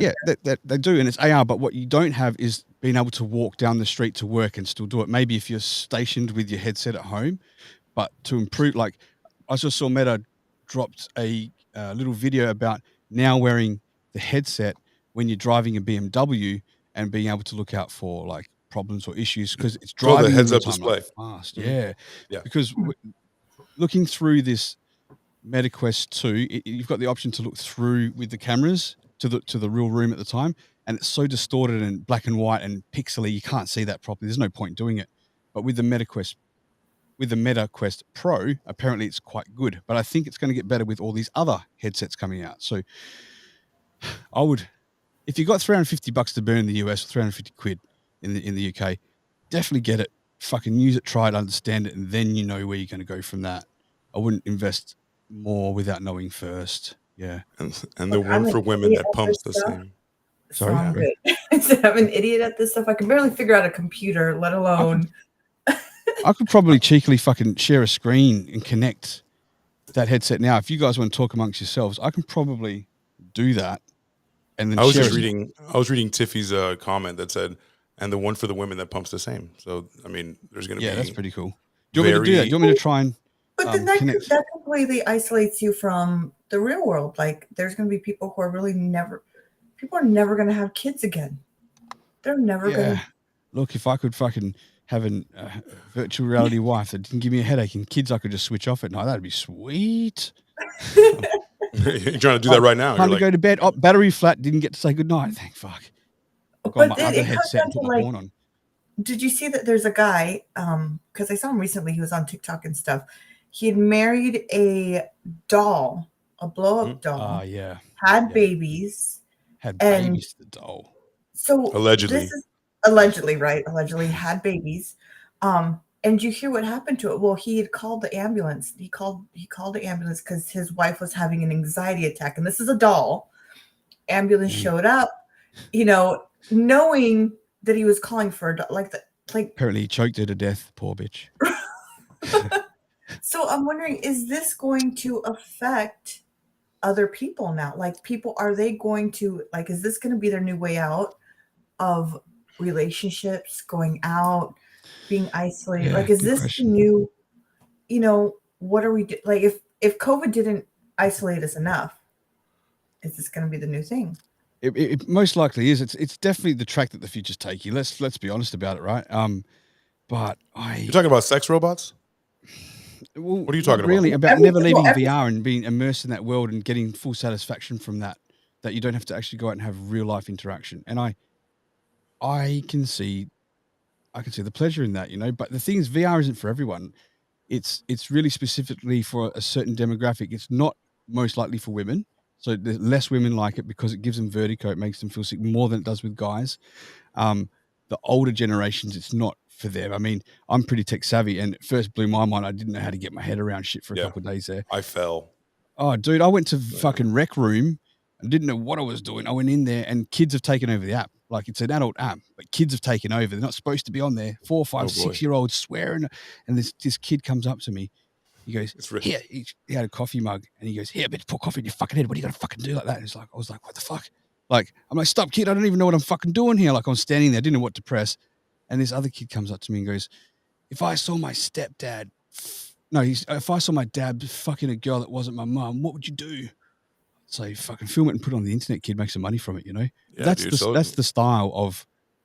A: they do, and it's AR, but what you don't have is being able to walk down the street to work and still do it. Maybe if you're stationed with your headset at home, but to improve, like I just saw Meta dropped a little video about now wearing the headset when you're driving a BMW and being able to look out for like problems or issues because it's
B: Oh, the
A: driving in real
B: heads-up
A: time,
B: display.
A: like fast.
B: Mhm.
A: Yeah.
B: Yeah.
A: Because looking through this MetaQuest 2, you've got the option to look through with the cameras to the real room at the time, and it's so distorted and black and white and pixely, you can't see that properly. There's no point in doing it. But with the MetaQuest Pro, apparently it's quite good. But I think it's going to get better with all these other headsets coming out. So I would, if you got $350 to burn in the US or 350 quid in the UK, definitely get it. Fucking use it, try it, understand it, and then you know where you're going to go from that. I wouldn't invest more without knowing first. Yeah.
B: And the
C: Look,
B: one
C: I'm
B: for
C: an
B: women
C: idiot
B: that
C: at
B: pumps
C: this
B: the
C: stuff.
B: same.
C: So
A: Sorry,
C: I'm
A: go ahead.
C: good. Instead of an idiot at this stuff, I can barely figure out a computer, let alone.
A: I could probably cheekily fucking share a screen and connect that headset now. If you guys want to talk amongst yourselves, I can probably do that. And then
B: I was
A: share
B: just
A: a
B: reading Tiffy's comment that said, and the one for the women that pumps the same. So I mean, there's going to
A: Yeah,
B: be
A: that's pretty cool. Do you want me to do that? Do you want me to try and
C: But then that
A: connect?
C: that completely isolates you from the real world. Like, there's going to be people who are really people are never going to have kids again. They're never going to.
A: Look, if I could fucking have a virtual reality wife that didn't give me a headache and kids I could just switch off at night, that'd be sweet.
B: You're trying to do that right now.
A: Time
B: You're
A: to go to bed. Oh, battery flat. Didn't get to say goodnight. Thank fuck. Got
C: But
A: my
C: it
A: other
C: comes
A: headset
C: down
A: and
C: to
A: put my
C: like,
A: horn on.
C: did you see that there's a guy, because I saw him recently, he was on TikTok and stuff. He had married a doll, a blow-up doll.
A: Yeah.
C: Had babies.
A: Had
C: and
A: babies to the doll.
C: So
B: Allegedly.
C: this is allegedly, right? Allegedly had babies. And you hear what happened to it. Well, he had called the ambulance. He called the ambulance because his wife was having an anxiety attack. And this is a doll. Ambulance showed up, knowing that he was calling for a doll. Like
A: apparently he choked her to death, poor bitch.
C: So I'm wondering, is this going to affect other people now? Like, people, are they going to, like, is this going to be their new way out of relationships, going out, being isolated?
A: Yeah,
C: like, is
A: good
C: this
A: question.
C: the new, what are we like, if COVID didn't isolate us enough, is this going to be the new thing?
A: It most likely is. It's definitely the track that the future's taking. Let's be honest about it, right? But
B: You're talking about sex robots?
A: Well,
B: what are you talking
A: really
B: about?
A: Never leaving VR and being immersed in that world and getting full satisfaction from that you don't have to actually go out and have real life interaction. And I can see the pleasure in that, but the thing is, VR isn't for everyone. It's really specifically for a certain demographic. It's not most likely for women. So there's less women like it because it gives them vertigo. It makes them feel sick more than it does with guys. The older generations, it's not for them. I mean, I'm pretty tech savvy, and it first blew my mind. I didn't know how to get my head around shit for a couple of days there.
B: I fell.
A: Oh, dude, I went to fucking Rec Room and didn't know what I was doing. I went in there and kids have taken over the app. Like, it's an adult app, but kids have taken over. They're not supposed to be on there. 4, 5, 6-year-olds swearing. And this kid comes up to me. He goes, here, he had a coffee mug and he goes, here, bitch, pour coffee in your fucking head. What are you going to fucking do like that? And it's like, I was like, what the fuck? Like, I'm like, stop, kid. I don't even know what I'm fucking doing here. Like, I'm standing there. I didn't know what to press. And this other kid comes up to me and goes, if I saw my stepdad, if I saw my dad fucking a girl that wasn't my mum, what would you do? So fucking film it and put it on the internet, kid, make some money from it, Yeah, that's the style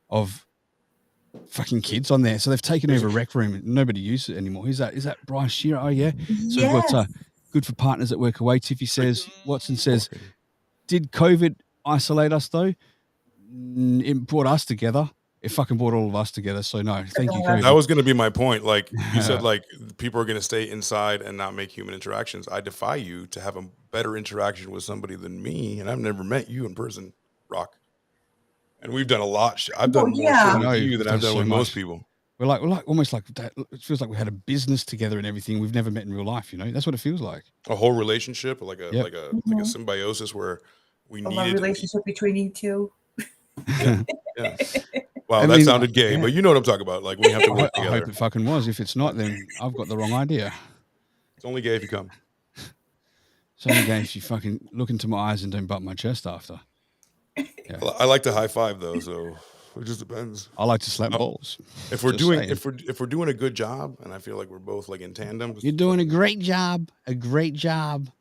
A: of fucking kids on there. So they've taken over Rec Room and nobody uses it anymore. Is that Brian Shearer? Oh yeah. So we've got good for partners that work away. Tiffy says, Watson says, did COVID isolate us though? It brought us together. It fucking brought all of us together. So no, thank you, COVID.
B: That was going to be my point. Like you said, like people are going to stay inside and not make human interactions. I defy you to have a better interaction with somebody than me, and I've never met you in person, Rock. And we've done a lot. I've done more shit with you than I've done with most people.
A: We're like almost like that. It feels like we had a business together and everything. We've never met in real life. That's what it feels like.
B: A whole relationship, like a symbiosis where we needed
C: a relationship between you two.
B: Yeah. Wow, that sounded gay, but you know what I'm talking about. Like we have to work together.
A: I hope it fucking was. If it's not, then I've got the wrong idea.
B: It's only gay if you come.
A: It's only gay if you fucking look into my eyes and don't bump my chest after.
B: Yeah. I like to high five though, so it just depends.
A: I like to slap balls.
B: If we're doing a good job, and I feel like we're both like in tandem.
A: You're doing a great job. A great job.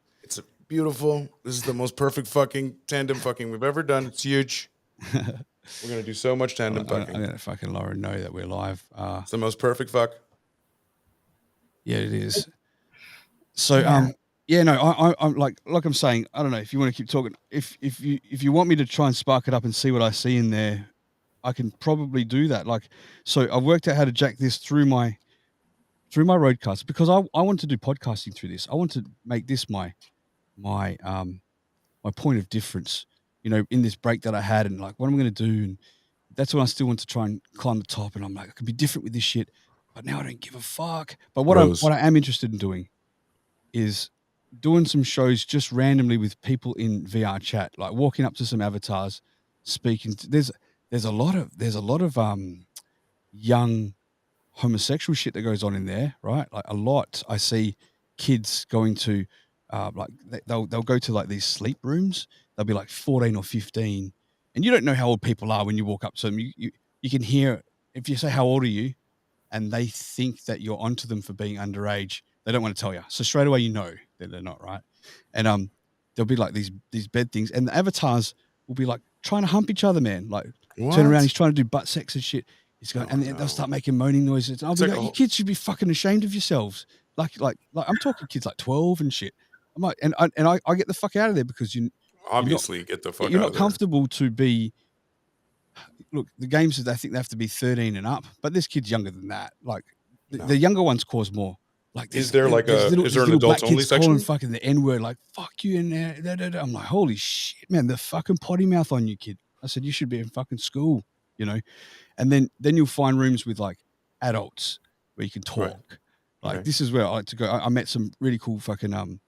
B: beautiful. This is the most perfect fucking tandem fucking we've ever done. It's huge. We're gonna do so much tandem fucking.
A: I'm gonna fucking Lauren know that we're live.
B: It's the most perfect fuck.
A: Yeah, it is. So I'm like I'm saying, I don't know if you want to keep talking. If you want me to try and spark it up and see what I see in there, I can probably do that. Like, so I've worked out how to jack this through my roadcast because I want to do podcasting through this. I want to make this my point of difference, in this break that I had, and like what I'm going to do. And that's when I still want to try and climb the top. And I'm like, I can be different with this shit, but now I don't give a fuck. But what I am interested in doing is doing some shows just randomly with people in VR chat, like walking up to some avatars, speaking. There's a lot of young homosexual shit that goes on in there, right? Like a lot. I see kids going to like they'll go to like these sleep rooms. They'll be like 14 or 15, and you don't know how old people are when you walk up to them. You can hear if you say how old are you, and they think that you're onto them for being underage. They don't want to tell you, so straight away you know that they're not, right? And there'll be like these bed things, and the avatars will be like trying to hump each other, man. Like turn around, he's trying to do butt sex and shit. He's going, they'll start making moaning noises. And I'll be like, you kids should be fucking ashamed of yourselves. Like I'm talking kids like 12 and shit. I'm like, and I get the fuck out of there because you
B: obviously get the fuck.
A: You're
B: out
A: not
B: of
A: comfortable to be. Look, the games I think they have to be 13 and up, but this kid's younger than that. Like the younger ones cause more. Like,
B: is there an adults only section?
A: Calling fucking the N-word, like fuck you in there. I'm like, holy shit, man, the fucking potty mouth on you, kid. I said you should be in fucking school, And then you'll find rooms with like adults where you can talk. Right. Like this is where I like to go. I met some really cool fucking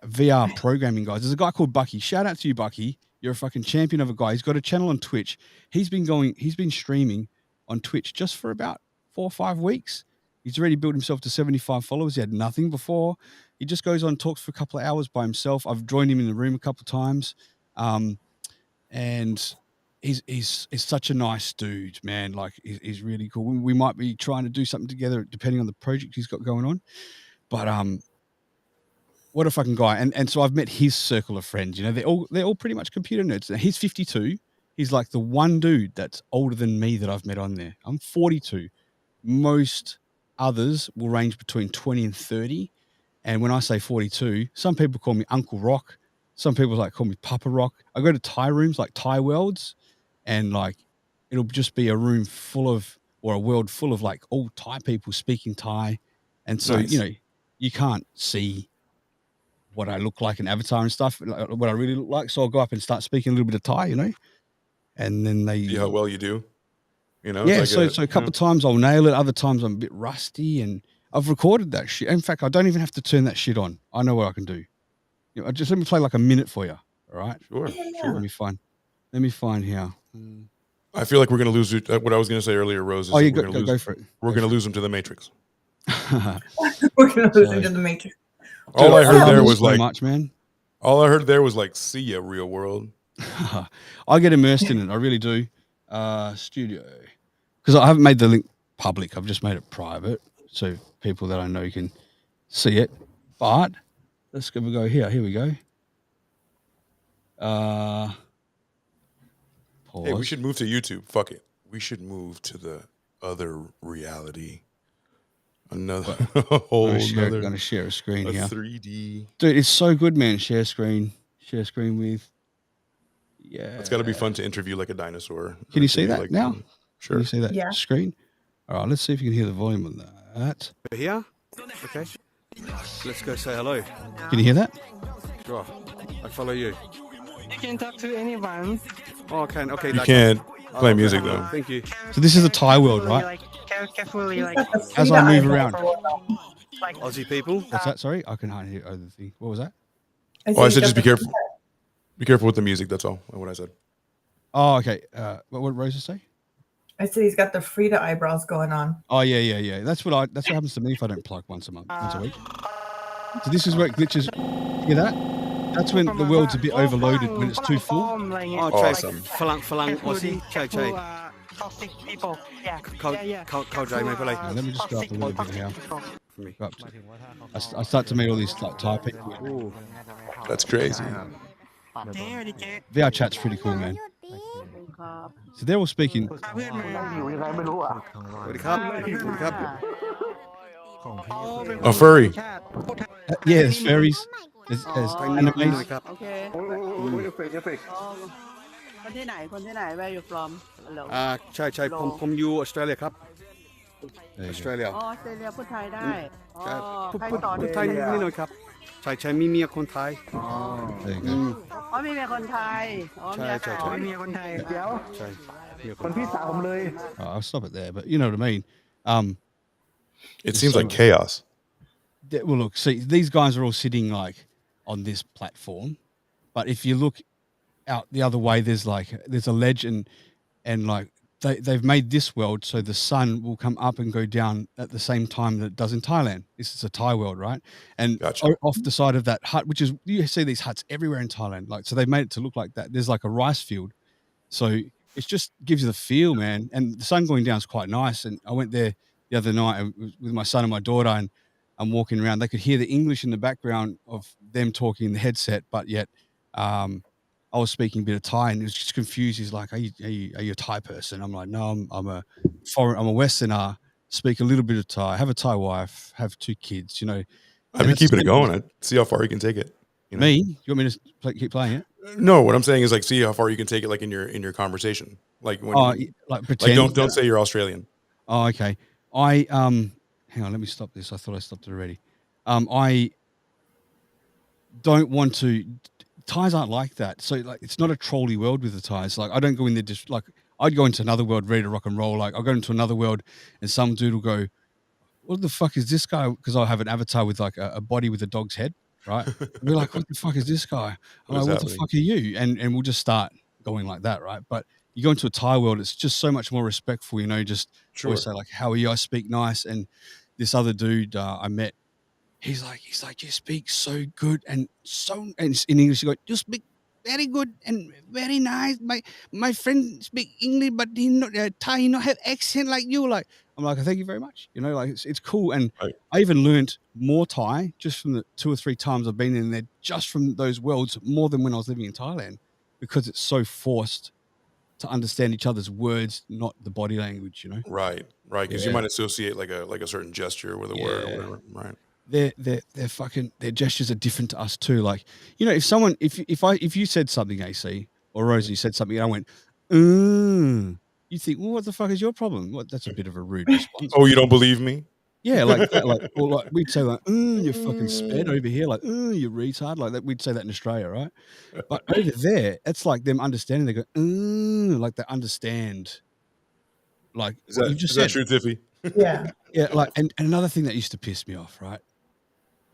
A: VR programming guys. There's a guy called Bucky. Shout out to you, Bucky. You're a fucking champion of a guy. He's got a channel on Twitch. He's been streaming on Twitch just for about 4 or 5 weeks. He's already built himself to 75 followers. He had nothing before. He just goes on, talks for a couple of hours by himself. I've joined him in the room a couple of times. And he's such a nice dude, man. Like he's really cool. We might be trying to do something together depending on the project he's got going on. But what a fucking guy. And so I've met his circle of friends. They're all pretty much computer nerds. Now, he's 52. He's like the one dude that's older than me that I've met on there. I'm 42. Most others will range between 20 and 30. And when I say 42, some people call me Uncle Rock. Some people like call me Papa Rock. I go to Thai rooms like Thai worlds, and like it'll just be a room full of, or a world full of like all Thai people speaking Thai. And so,
B: nice.
A: You can't see what I look like in Avatar and stuff, like what I really look like. So I'll go up and start speaking a little bit of Thai, and then they
B: see how well you do.
A: Yeah, like so a couple of times I'll nail it. Other times I'm a bit rusty, and I've recorded that shit. In fact, I don't even have to turn that shit on. I know what I can do. Just let me play like a minute for you. All right?
B: Sure.
A: Let me find here.
B: I feel like we're going to lose what I was going to say earlier, Rose.
A: Is go for it.
B: We're going to lose them to the Matrix.
C: We're going to lose them to the Matrix.
B: All I heard there was like,
A: much, man.
B: All I heard there was like, see ya, real world.
A: I get immersed in it. I really do. Studio. Because I haven't made the link public. I've just made it private. So people that I know can see it. But let's go here. Here we go. Pause.
B: Hey, we should move to YouTube. Fuck it. We should move to the other reality. Another whole
A: I'm going to share a screen here.
B: 3D.
A: Dude, it's so good, man. Share screen with. Yeah.
B: It's got to be fun to interview like a dinosaur.
A: Can you see that
B: like,
A: now?
B: Sure.
A: Can you see that screen? All right, let's see if you can hear the volume on that.
E: Here? Okay. Let's go say hello.
A: Can you hear that?
E: Sure. I follow you.
F: You can talk to anyone.
E: Oh, I can. Okay.
B: You can't play music though.
E: Thank you.
A: So this is a Thai world, right?
F: Carefully,
A: as I move around.
E: Aussie people.
A: What's that? Sorry, I can hardly hear other thing. What was that?
B: I said just be careful. Be careful with the music. That's all. What I said.
A: Oh, okay. What did Rosa say?
C: I said he's got the Frida eyebrows going on.
A: Oh yeah. That's what happens to me if I don't plug once a week. So this is where it glitches. You hear that? That's when the world's a bit overloaded when it's too full.
E: Awesome. Falang Aussie. Che.
F: Toxic people. Yeah.
E: Cold J, maybe.
A: Let me just go up a little bit here.
E: for me.
A: Go up to, I start to meet all these like Thai people.
E: Ooh.
B: That's crazy.
A: VR chat's pretty cool, man. So they're all speaking.
F: พาเพื่อนมา
G: อยู่ยังไงไม่รู้อ่ะ
E: สวัสดีครับสวัสดีครับ
F: เขาเป็นคน
B: A furry.
F: ชาติ
A: Yeah, there's fairies. There's
E: ทางนี้หน่
A: animes.
E: อยครับ
H: โอเค
G: โอ้ยเอฟเฟกต์เอฟเฟกต์
H: อ๋อคนที่ไหน where you from ฮัลโหล
E: ใช่ผมอยู่ออสเตรเลียครับ
A: There
E: อ
A: you
E: อส
A: go.
E: เตรเลีย
H: อ๋อออสเตรเลียพูดไทยได้อ๋อ
E: ใช่พูด
H: ใคร
E: พูด
H: สอน
E: พูดไทยนิดหน่อยครับใช่มีเมียคนไทย
A: There you
E: อื
A: go.
E: ม
H: อ๋อมีเมียคนไทยอ๋อเมีย
E: ใช่
H: สอน
F: เมียคนไทย
G: เดี๋ยว
E: ใช่เมียค
G: คน นพี่สาวผมเลย
A: I'll stop it there, but you know what I mean.
B: It seems like chaos.
A: Well, look, see, these guys are all sitting like on this platform, but if you look out the other way, there's a ledge and like they've made this world so the sun will come up and go down at the same time that it does in Thailand. This is a Thai world, right? And
B: Gotcha.
A: off the side of that hut, which is you see these huts everywhere in Thailand, like so they've made it to look like that. There's like a rice field, so it just gives you the feel, man. And the sun going down is quite nice. And I went there the other night with my son and my daughter, and I'm walking around. They could hear the English in the background of them talking in the headset, but yet I was speaking a bit of Thai, and he was just confused. He's like, "Are you a Thai person?" I'm like, "No, I'm a foreign. I'm a Westerner. Speak a little bit of Thai. Have a Thai wife. Have 2 kids. You know."
B: I'd be keeping it going. I'd see how far you can take it. You know?
A: Me? You want me to keep playing it?
B: No, what I'm saying is like see how far you can take it, like in your conversation. Like when
A: Like pretend.
B: like don't say you're Australian.
A: Oh, okay. Hang on. Let me stop this. I thought I stopped it already. I don't want to. Thais aren't like that. So like, it's not a trolley world with the Thais. Like, I don't go in there just like I'd go into another world ready to rock and roll. Like, I'll go into another world and some dude will go, "What the fuck is this guy?" Because I'll have an avatar with like a body with a dog's head, right? And we're like, "What the fuck is this guy?" I'm like, "What the fuck are you?" And we'll just start going like that, right? But you go into a Thai world, it's just so much more respectful. You know, just always say like, "How are you?" I speak nice. And this other dude I met. He's like, you speak so good and in English, you go, you speak very good and very nice. My friend speak English, but he not Thai, he not have accent like you. Like, I'm like, thank you very much. You know, like it's cool. And
B: Right.
A: I even learned more Thai just from the 2 or 3 times I've been in there, just from those worlds, more than when I was living in Thailand, because it's so forced to understand each other's words, not the body language. You know,
B: Right. Because you might associate like a certain gesture with a word or
A: Yeah.
B: whatever. Right.
A: Their fucking their gestures are different to us too. Like, you know, if you said something, AC or Rosie said something, and I went, you think, well, what the fuck is your problem? What? That's a bit of a rude response.
B: Oh, you don't believe me?
A: Yeah, like that, or like we'd say like, you fucking sped over here, like, you retard, like that. We'd say that in Australia, right? But over there, it's like them understanding. They go, like they understand. Like
B: Is
A: what
B: that
A: you just
B: is that
A: said.
B: true, Tiffy?
C: Yeah.
A: Yeah, like and another thing that used to piss me off, right?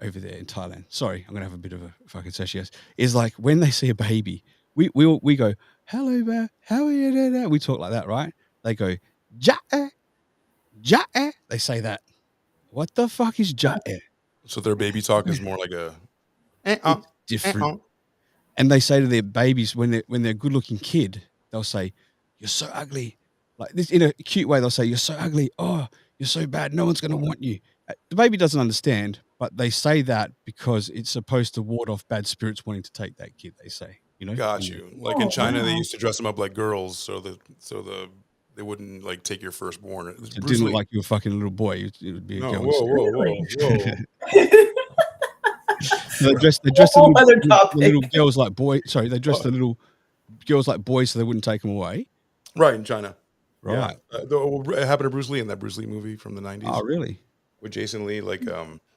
A: Over there in Thailand. Sorry, I'm gonna have a bit of a fucking session. Is like when they see a baby, we go, "Hello, bear, how are you?" We talk like that, right? They go, "Ja, ja." They say that. What the fuck is ja?
B: So their baby talk is more like a
A: It's different. And they say to their babies when they're a good-looking kid, they'll say, "You're so ugly." Like this in a cute way, they'll say, "You're so ugly. Oh, you're so bad. No one's gonna want you." The baby doesn't understand, but they say that because it's supposed to ward off bad spirits wanting to take that kid. They say, you know.
B: Got you. Like in
C: Oh,
B: China, they
C: wow.
B: used to dress them up like girls, so they wouldn't like take your firstborn. It
A: It didn't look like you were fucking a little boy. It would be a
B: No,
A: girl.
B: whoa.
A: They dressed the
C: Whole other topic.
A: little girls like boys. Sorry, they dressed the little girls like boys so they wouldn't take them away.
B: Right, in China.
A: Right.
B: Yeah. It happened to Bruce Lee in that Bruce Lee movie from the 90s.
A: Oh, really?
B: With Jason Lee, like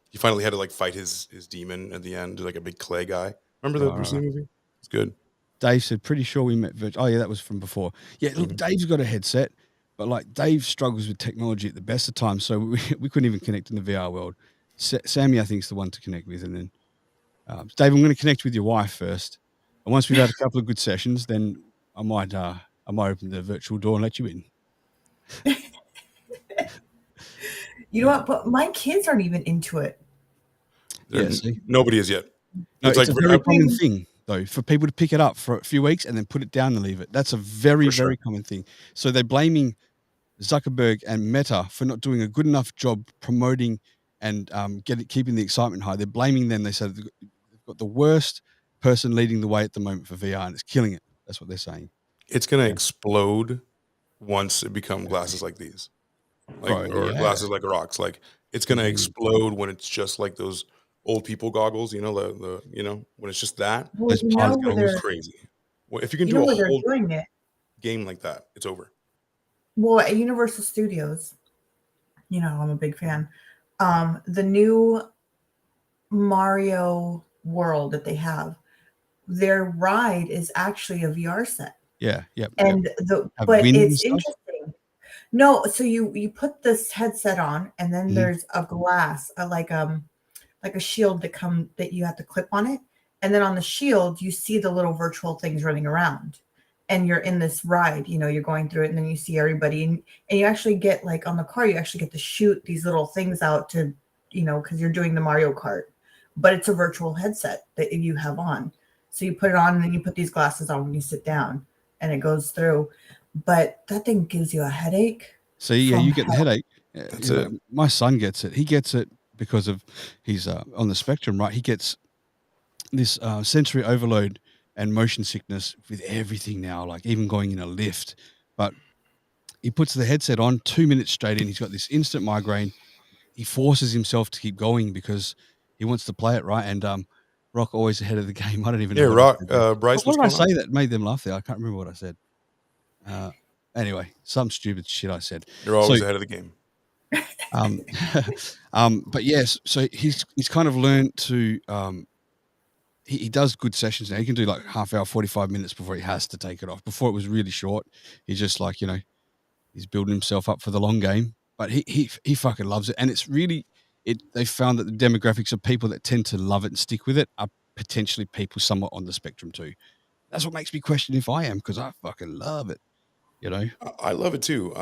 B: he finally had to like fight his demon at the end, like a big clay guy. Remember the Bruce Lee movie? It's good.
A: Dave said, pretty sure we met Oh, yeah, that was from before. Yeah, look, Dave's got a headset, but like Dave struggles with technology at the best of times, so we couldn't even connect in the VR world. Sammy, I think, is the one to connect with. And then, Dave, I'm going to connect with your wife first. And once we've had a couple of good sessions, then I might open the virtual door and let you in.
C: You know what? But my kids aren't even into it.
A: Yeah, see?
B: Nobody is yet.
A: No, it's
B: like
A: a very common thing, though, for people to pick it up for a few weeks and then put it down and leave it. That's a very, very common thing. So they're blaming Zuckerberg and Meta for not doing a good enough job promoting and keeping the excitement high. They're blaming them. They said they've got the worst person leading the way at the moment for VR, and it's killing it. That's what they're saying.
B: It's going to explode once it become glasses like these, or glasses like Rocks. Like it's going to explode when it's just like those old people goggles. You know, when it's just that.
C: Well,
A: Those
C: you know
A: pilot
C: where
A: goggles.
C: they're
B: Crazy. Well, if you can
C: you
B: do
C: know
B: a
C: where they're
B: whole
C: doing it.
B: game like that, it's over.
C: Well, at Universal Studios, you know, I'm a big fan. The new Mario World that they have, their ride is actually a VR set.
A: Yeah, yep.
C: And but it's interesting. No, so you put this headset on, and then there's a glass, like a shield that you have to clip on it, and then on the shield you see the little virtual things running around, and you're in this ride. You know, you're going through it, and then you see everybody, and you actually get, like, on the car, you actually get to shoot these little things out to, you know, because you're doing the Mario Kart, but it's a virtual headset that you have on. So you put it on, and then you put these glasses on when you sit down, and it goes through. But that thing gives you a headache.
A: See, yeah, you get the headache.
B: That's it.
A: My son gets it. He gets it because of he's on the spectrum, right? He gets this sensory overload and motion sickness with everything now, like even going in a lift. But he puts the headset on, 2 minutes straight in, he's got this instant migraine. He forces himself to keep going because he wants to play it, right? And Rock always ahead of the game. I don't even know.
B: Rock, Bryce,
A: what did I say that made them laugh there? I can't remember what I said. Anyway, some stupid shit I said.
B: You're always ahead of the game.
A: But yes, so he's kind of learned to he does good sessions now. He can do like half hour, 45 minutes before he has to take it off. Before it was really short. He's just like, you know, he's building himself up for the long game. But he fucking loves it. And it's really they found that the demographics of people that tend to love it and stick with it are potentially people somewhat on the spectrum too. That's what makes me question if I am, because I fucking love it. You know?
B: I love it too.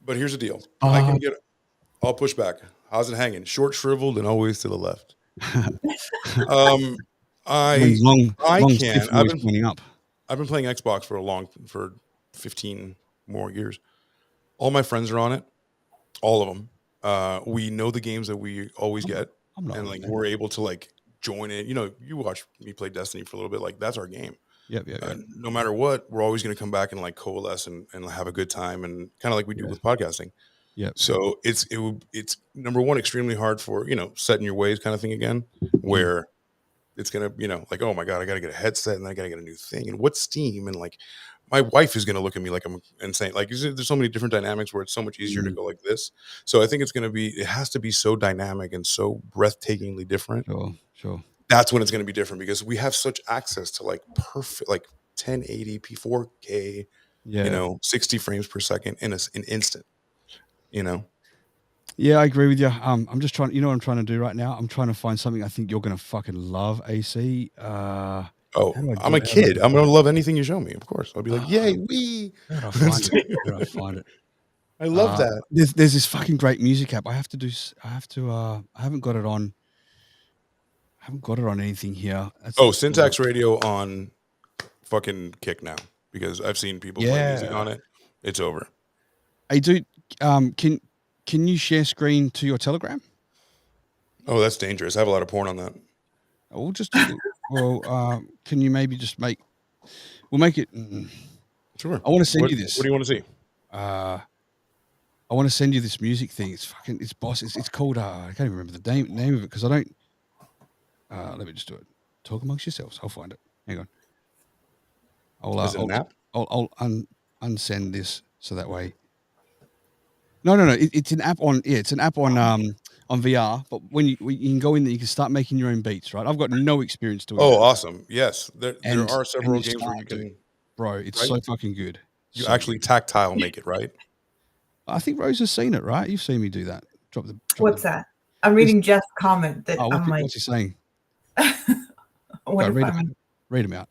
B: But here's the deal. I'll push back. How's it hanging? Short, shriveled, and always to the left.
A: Long stiff
B: I've
A: noise pointing up.
B: I've been playing Xbox for 15 more years. All my friends are on it. All of them. We know the games that we always get, and like we're able to like join it. You know, you watch me play Destiny for a little bit. Like that's our game.
A: Yep.
B: No matter what, we're always going to come back and like coalesce and have a good time, and kind of like we do with podcasting.
A: Yeah.
B: So it's number one, extremely hard for, you know, setting your ways kind of thing again, where it's gonna, you know, like, oh my God, I gotta get a headset and I gotta get a new thing, and what's Steam, and like my wife is gonna look at me like I'm insane. Like there's so many different dynamics where it's so much easier to go like this. So I think it has to be so dynamic and so breathtakingly different.
A: Sure.
B: That's when it's gonna be different, because we have such access to like perfect, like 1080p, 4K, you know, 60 frames per second in an instant. You know?
A: Yeah, I agree with you. I'm just trying, you know what I'm trying to do right now? I'm trying to find something I think you're going to fucking love, AC.
B: I'm a kid. I'm going to love anything you show me, of course. I'll be like, yay, wee.
A: Where did I find it?
B: I love that.
A: There's this fucking great music app. I haven't got it on. I haven't got it on anything here.
B: Syntax Radio on fucking Kick now, because I've seen people play music on it. It's over.
A: Hey, dude, can you share screen to your Telegram?
B: Oh, that's dangerous. I have a lot of porn on that.
A: We'll just can you maybe just we'll make it.
B: Sure.
A: I want to send you this.
B: What do you want to see?
A: I want to send you this music thing. It's boss. It's called I can't even remember the name of it, because I don't. Let me just do it. Talk amongst yourselves. I'll find it. Hang on.
B: Is it an app?
A: I'll unsend this so that way. No. It's an app on. Yeah, it's an app on VR. But when you can go in there, you can start making your own beats. Right. I've got no experience doing.
B: Oh, awesome! Yes, there are several games where you can.
A: Bro, it's so fucking good.
B: You actually tactile make it, right?
A: I think Rose has seen it, right? You've seen me do that.
C: What's that? I'm reading Jeff's comment that I'm like.
A: What's he saying?
C: Read
A: him out.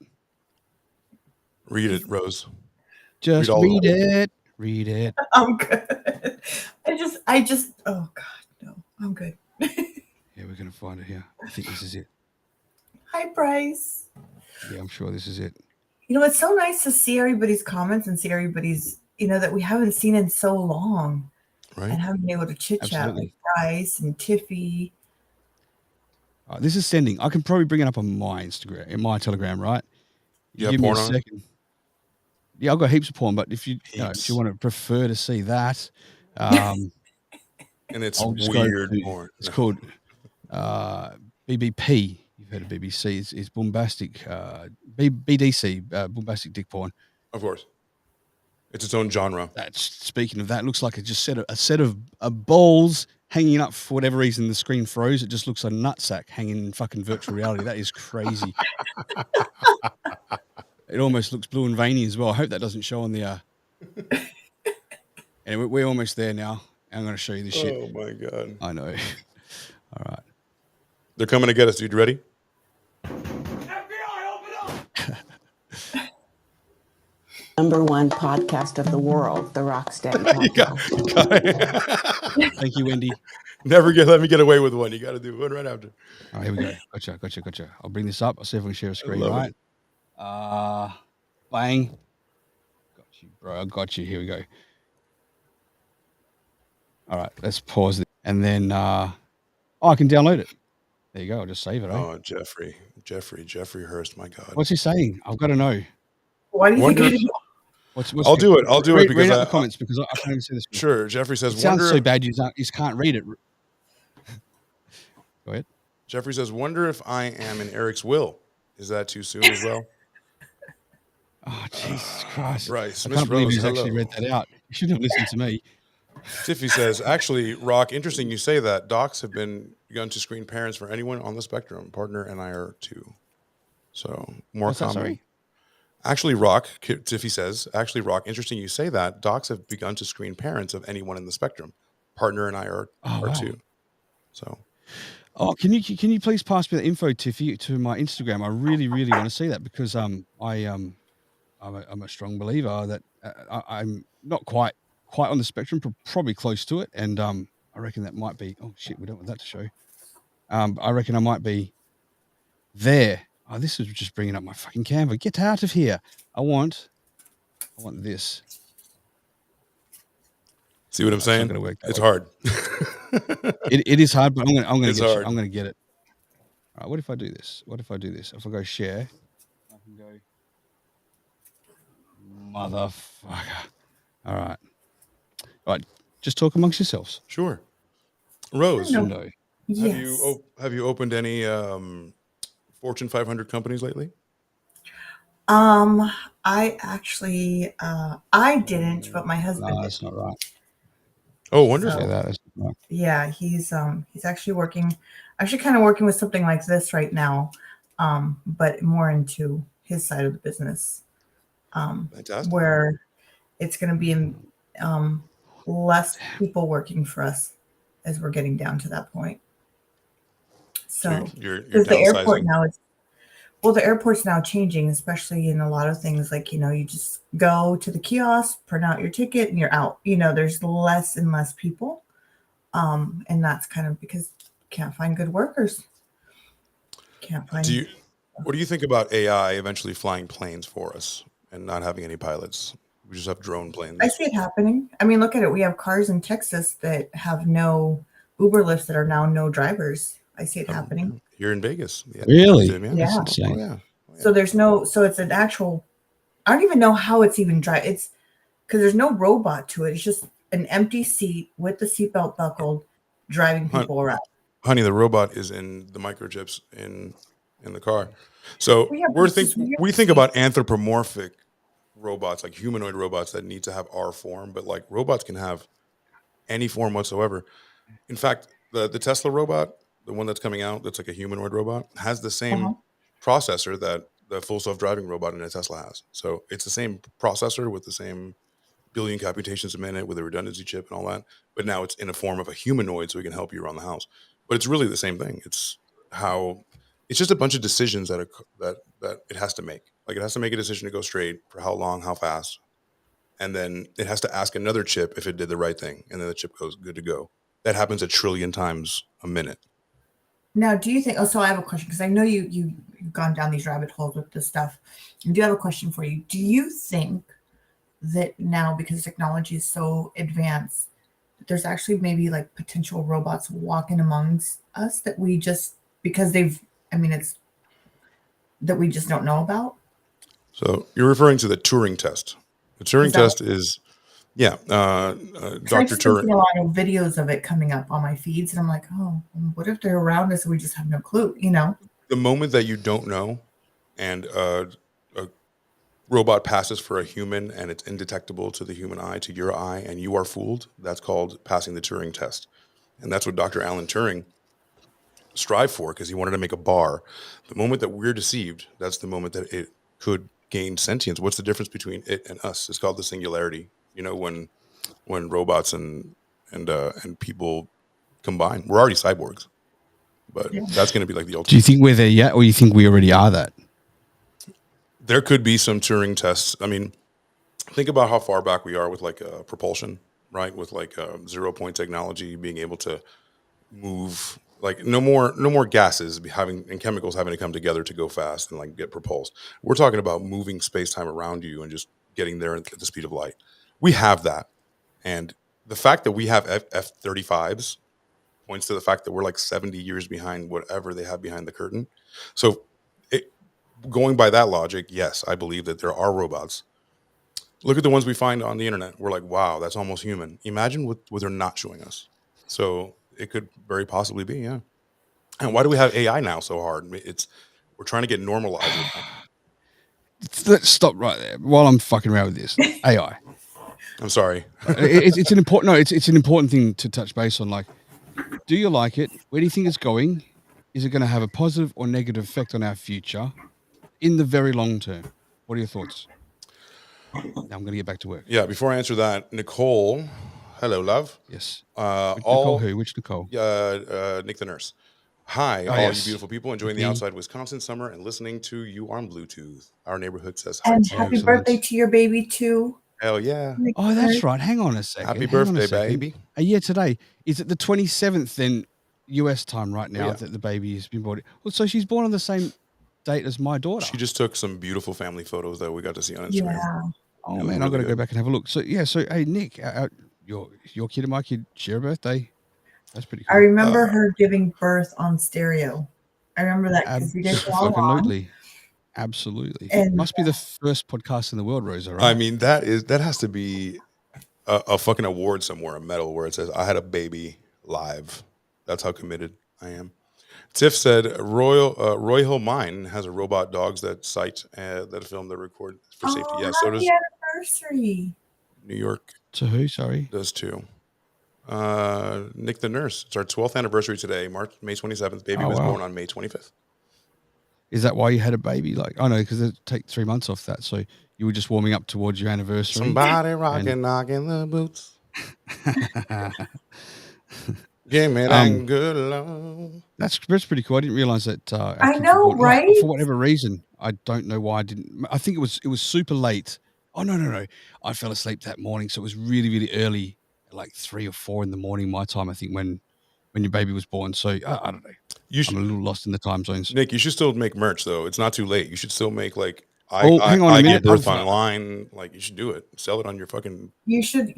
B: Read it, Rose.
A: Just read it. Read it.
C: I'm good. I just. Oh God, no. I'm good.
A: Yeah, we're gonna find it here. I think this is it.
C: Hi, Bryce.
A: Yeah, I'm sure this is it.
C: You know, it's so nice to see everybody's comments and see everybody's, you know, that we haven't seen in so long.
B: Right.
C: And having been able to chit chat with Bryce and Tiffy.
A: This is sending. I can probably bring it up on my Instagram, in my Telegram, right?
B: You
A: give me a
B: porn on?
A: second. Yeah, I've got heaps of porn, but if you want to prefer to see that,
B: and it's weird porn.
A: It's called BBP. You've heard of BBC? It's bombastic. BDC, bombastic dick porn.
B: Of course, it's its own genre.
A: Speaking of that, it looks like it just a set of balls hanging up for whatever reason. The screen froze. It just looks like a nutsack hanging in fucking virtual reality. That is crazy. It almost looks blue and veiny as well. I hope that doesn't show on the. Anyway, we're almost there now. I'm going to show you this shit.
B: Oh my god!
A: I know. All right.
B: They're coming to get us, dude. Ready?
F: FBI, open up!
I: #1 podcast of the world, the Rocstedi podcast.
B: You got it.
A: Thank you, Wendy.
B: Let me get away with one. You got to do one right after.
A: All right, here we go. Gotcha. I'll bring this up. I'll see if I can share a screen. Right. Bang. Got you, bro. I got you. Here we go. All right, let's pause it. And then I can download it. There you go. I'll just save it.
B: Oh, Jeffrey Hurst. My God.
A: What's he saying? I've got to know.
C: Why do you think
B: I'll do it. I'll do it because
A: read out the comments because I can't even see this.
B: Sure. Jeffrey says,
A: it sounds so bad you can't read it. Go ahead.
B: Jeffrey says, wonder if I am in Eric's will. Is that too soon as well?
A: Oh, Jesus Christ.
B: Right.
A: I can't believe he's actually read that out. You shouldn't have listened to me.
B: Tiffy says, actually, Rock, interesting you say that. Docs have begun to screen parents for anyone on the spectrum. Partner and I are too. So more common.
A: Sorry?
B: Actually, Rock, Tiffy says, actually, Rock, interesting you say that. Docs have begun to screen parents of anyone in the spectrum. Partner and I are too. So.
A: Oh, can you please pass me the info, Tiffy, to my Instagram? I really, really want to see that because I'm a strong believer that I'm not quite on the spectrum, probably close to it, and I reckon that might be. Oh shit, we don't want that to show. I reckon I might be there. Oh, this is just bringing up my fucking Canva. Get out of here! I want this.
B: See what I'm saying? It's hard.
A: It is hard, but I'm gonna get it. All right, what if I do this? If I go share, I can go motherfucker. All right. Just talk amongst yourselves.
B: Sure. Rose,
A: no.
C: Yes.
B: Have you opened any Fortune 500 companies lately?
C: I actually I didn't, but my husband did.
A: That's not right.
B: Oh, wonderful.
C: So, yeah, he's actually working with something like this right now, but more into his side of the business.
B: Fantastic.
C: Where it's going to be less people working for us as we're getting down to that point. So
B: you're
C: the airport now the airport's now changing, especially in a lot of things like, you just go to the kiosk, print out your ticket and you're out. There's less and less people. And that's kind of because you can't find good workers.
B: What do you think about AI eventually flying planes for us and not having any pilots? We just have drone planes.
C: I see it happening. I mean, look at it. We have cars in Texas that have no Uber lifts that are now no drivers. I see it happening.
B: Here in Vegas. Yeah.
A: Really?
C: Yeah.
B: Oh, yeah.
C: So so it's an actual, I don't even know how it's even it's because there's no robot to it. It's just an empty seat with the seatbelt buckled, driving people around.
B: Honey, the robot is in the microchips in the car. So we think about anthropomorphic robots, like humanoid robots that need to have our form, but like robots can have any form whatsoever. In fact, the Tesla robot, the one that's coming out, that's like a humanoid robot, has the same processor that the full self-driving robot in a Tesla has. So it's the same processor with the same billion computations a minute with a redundancy chip and all that. But now it's in a form of a humanoid, so we can help you around the house. But it's really the same thing. It's just a bunch of decisions that it has to make. Like it has to make a decision to go straight for how long, how fast, and then it has to ask another chip if it did the right thing, and then the chip goes good to go. That happens 1 trillion times a minute.
C: Now, do you think? Oh, so I have a question because I know you've gone down these rabbit holes with this stuff. I do have a question for you. Do you think that now, because technology is so advanced, there's actually maybe like potential robots walking amongst us that we just because it's that we just don't know about.
B: So you're referring to the Turing test. The Turing test is, Dr.
C: I've just been seeing a lot of videos of it coming up on my feeds, and I'm like, oh, what if they're around us and we just have no clue?
B: The moment that you don't know, and a robot passes for a human, and it's indetectable to the human eye, to your eye, and you are fooled, that's called passing the Turing test, and that's what Dr. Alan Turing strived for because he wanted to make a bar. The moment that we're deceived, that's the moment that it could gain sentience. What's the difference between it and us? It's called the singularity. When robots and people combine, we're already cyborgs, but that's going to be like the ultimate.
A: Do you think we're there yet, or you think we already are that?
B: There could be some Turing tests. I mean, think about how far back we are with like propulsion, right? With like 0-point technology, being able to move, like no more gases and chemicals having to come together to go fast and like get propulsed. We're talking about moving space-time around you and just getting there at the speed of light. We have that. And the fact that we have F-35s points to the fact that we're like 70 years behind whatever they have behind the curtain. So going by that logic, yes, I believe that there are robots. Look at the ones we find on the internet. We're like, wow, that's almost human. Imagine what they're not showing us. So it could very possibly be, yeah. And why do we have AI now so hard? We're trying to get normalized with that.
A: Let's stop right there while I'm fucking around with this AI.
B: I'm sorry.
A: It's an important. No, it's an important thing to touch base on. Like, do you like it? Where do you think it's going? Is it going to have a positive or negative effect on our future in the very long term? What are your thoughts? Now I'm going to get back to work.
B: Yeah. Before I answer that, Nicole, hello, love.
A: Yes. Nicole who? Which Nicole?
B: Nick the nurse. Hi, all
A: yes.
B: You beautiful people enjoying the outside Wisconsin summer and listening to you on Bluetooth. Our neighborhood says hi.
C: And happy birthday to your baby too.
B: Hell yeah.
A: Oh, that's right. Hang on a second.
B: Happy birthday, baby.
A: Yeah, today. Is it the 27th then, US time right now, that the baby has been born? Well, so she's born on the same date as my daughter.
B: She just took some beautiful family photos that we got to see on Instagram.
C: Yeah.
A: Oh, man, I've got to go back and have a look. So, hey, Nick, your kid and my kid share a birthday. That's pretty cool.
C: I remember her giving birth on stereo. I remember that because we did all along.
A: Absolutely. And must be the first podcast in the world, Rosa, right?
B: I mean, that has to be a fucking award somewhere, a medal where it says, I had a baby live. That's how committed I am. Tiff said, Roy Hill Mine has a robot dogs that cite that film that record for safety. Yeah, so does
C: anniversary.
B: New York.
A: To who? Sorry.
B: Does too. Nick the nurse. It's our 12th anniversary today, May 27th. Baby was born on May 25th.
A: Is that why you had a baby? Like, I know, because it take 3 months off that. So you were just warming up towards your anniversary.
B: Somebody rocking, knocking the boots. Give me that good love.
A: That's pretty cool. I didn't realize that.
C: I know, right?
A: For whatever reason, I don't know why I didn't. I think it was super late. Oh no! I fell asleep that morning, so it was really, really early, like 3 or 4 in the morning my time. I think when your baby was born. So I don't know. I'm a little lost in the time zones.
B: Nick, you should still make merch though. It's not too late. You should still make like
A: hang on a minute.
B: Give birth online. Like you should do it. Sell it on your fucking.
C: You should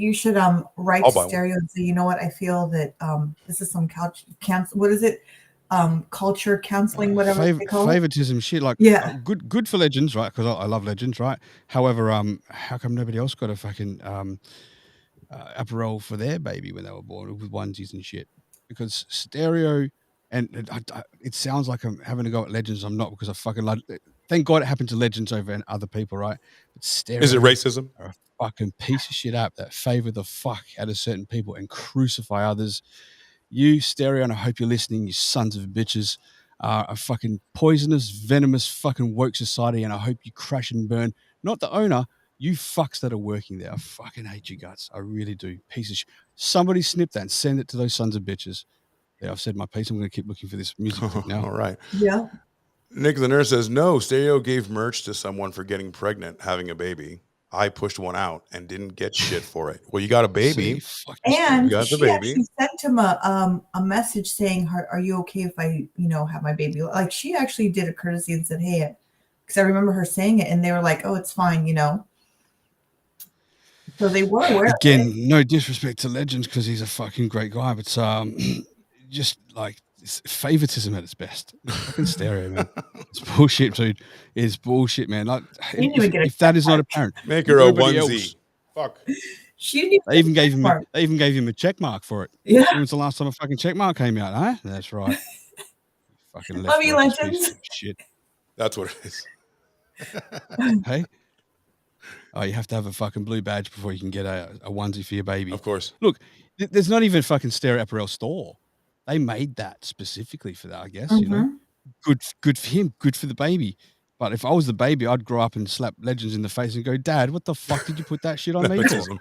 C: write to stereo and say, you know what? I feel that this is some what is it? Culture counseling, whatever they call
A: favoritism shit. Like good for legends, right? Because I love legends, right? However, how come nobody else got a fucking apparel for their baby when they were born with onesies and shit? Because stereo. And it sounds like I'm having to go at legends. I'm not, because I fucking love it. Thank God it happened to legends over other people, right? But stereo
B: is it racism?
A: Are a fucking piece of shit app that favor the fuck out of certain people and crucify others. You, stereo, and I hope you're listening, you sons of bitches, are a fucking poisonous, venomous, fucking woke society, and I hope you crash and burn. Not the owner, you fucks that are working there. I fucking hate you guts. I really do. Piece of shit. Somebody snip that and send it to those sons of bitches. Yeah, I've said my piece. I'm going to keep looking for this music now.
B: All right.
C: Yeah.
B: Nick the nurse says, no, stereo gave merch to someone for getting pregnant, having a baby. I pushed one out and didn't get shit for it. Well, you got a baby.
C: And she actually sent him a message saying, are you okay if I, have my baby? Like, she actually did a courtesy and said, hey, because I remember her saying it and they were like, oh, it's fine, So they were aware.
A: Again, no disrespect to Legends because he's a fucking great guy, but just like it's favoritism at its best. Fucking stereo, man. It's bullshit, dude. It's bullshit, man. Like,
C: He didn't even get a
A: if that is not
C: check
A: apparent,
B: Make her a
A: everybody
B: onesie.
A: else,
B: Fuck.
C: She didn't
A: they even
C: get a
A: gave
C: check
A: him.
C: mark.
A: They even gave him a check mark for it.
C: Yeah.
A: When was the last time a fucking check mark came out? Huh? That's right. Fucking
C: Love you,
A: left piece
C: Legends.
A: of shit.
B: That's what it is.
A: Hey. Oh, you have to have a fucking blue badge before you can get a onesie for your baby.
B: Of course.
A: Look, there's not even a fucking stereo apparel store. They made that specifically for that, I guess. You know, good for him, good for the baby. But if I was the baby, I'd grow up and slap Legends in the face and go, "Dad, what the fuck did you put that shit on me for?"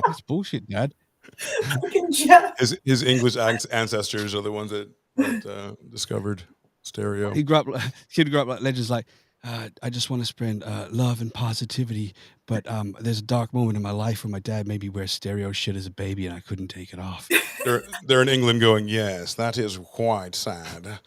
A: It's bullshit, Dad.
C: Fucking Jeff.
B: His English ancestors are the ones that discovered stereo.
A: He'd grow up like Legends, like, I just want to spread love and positivity, but there's a dark moment in my life where my dad made me wear stereo shit as a baby and I couldn't take it off.
B: They're in England going, yes, that is quite sad.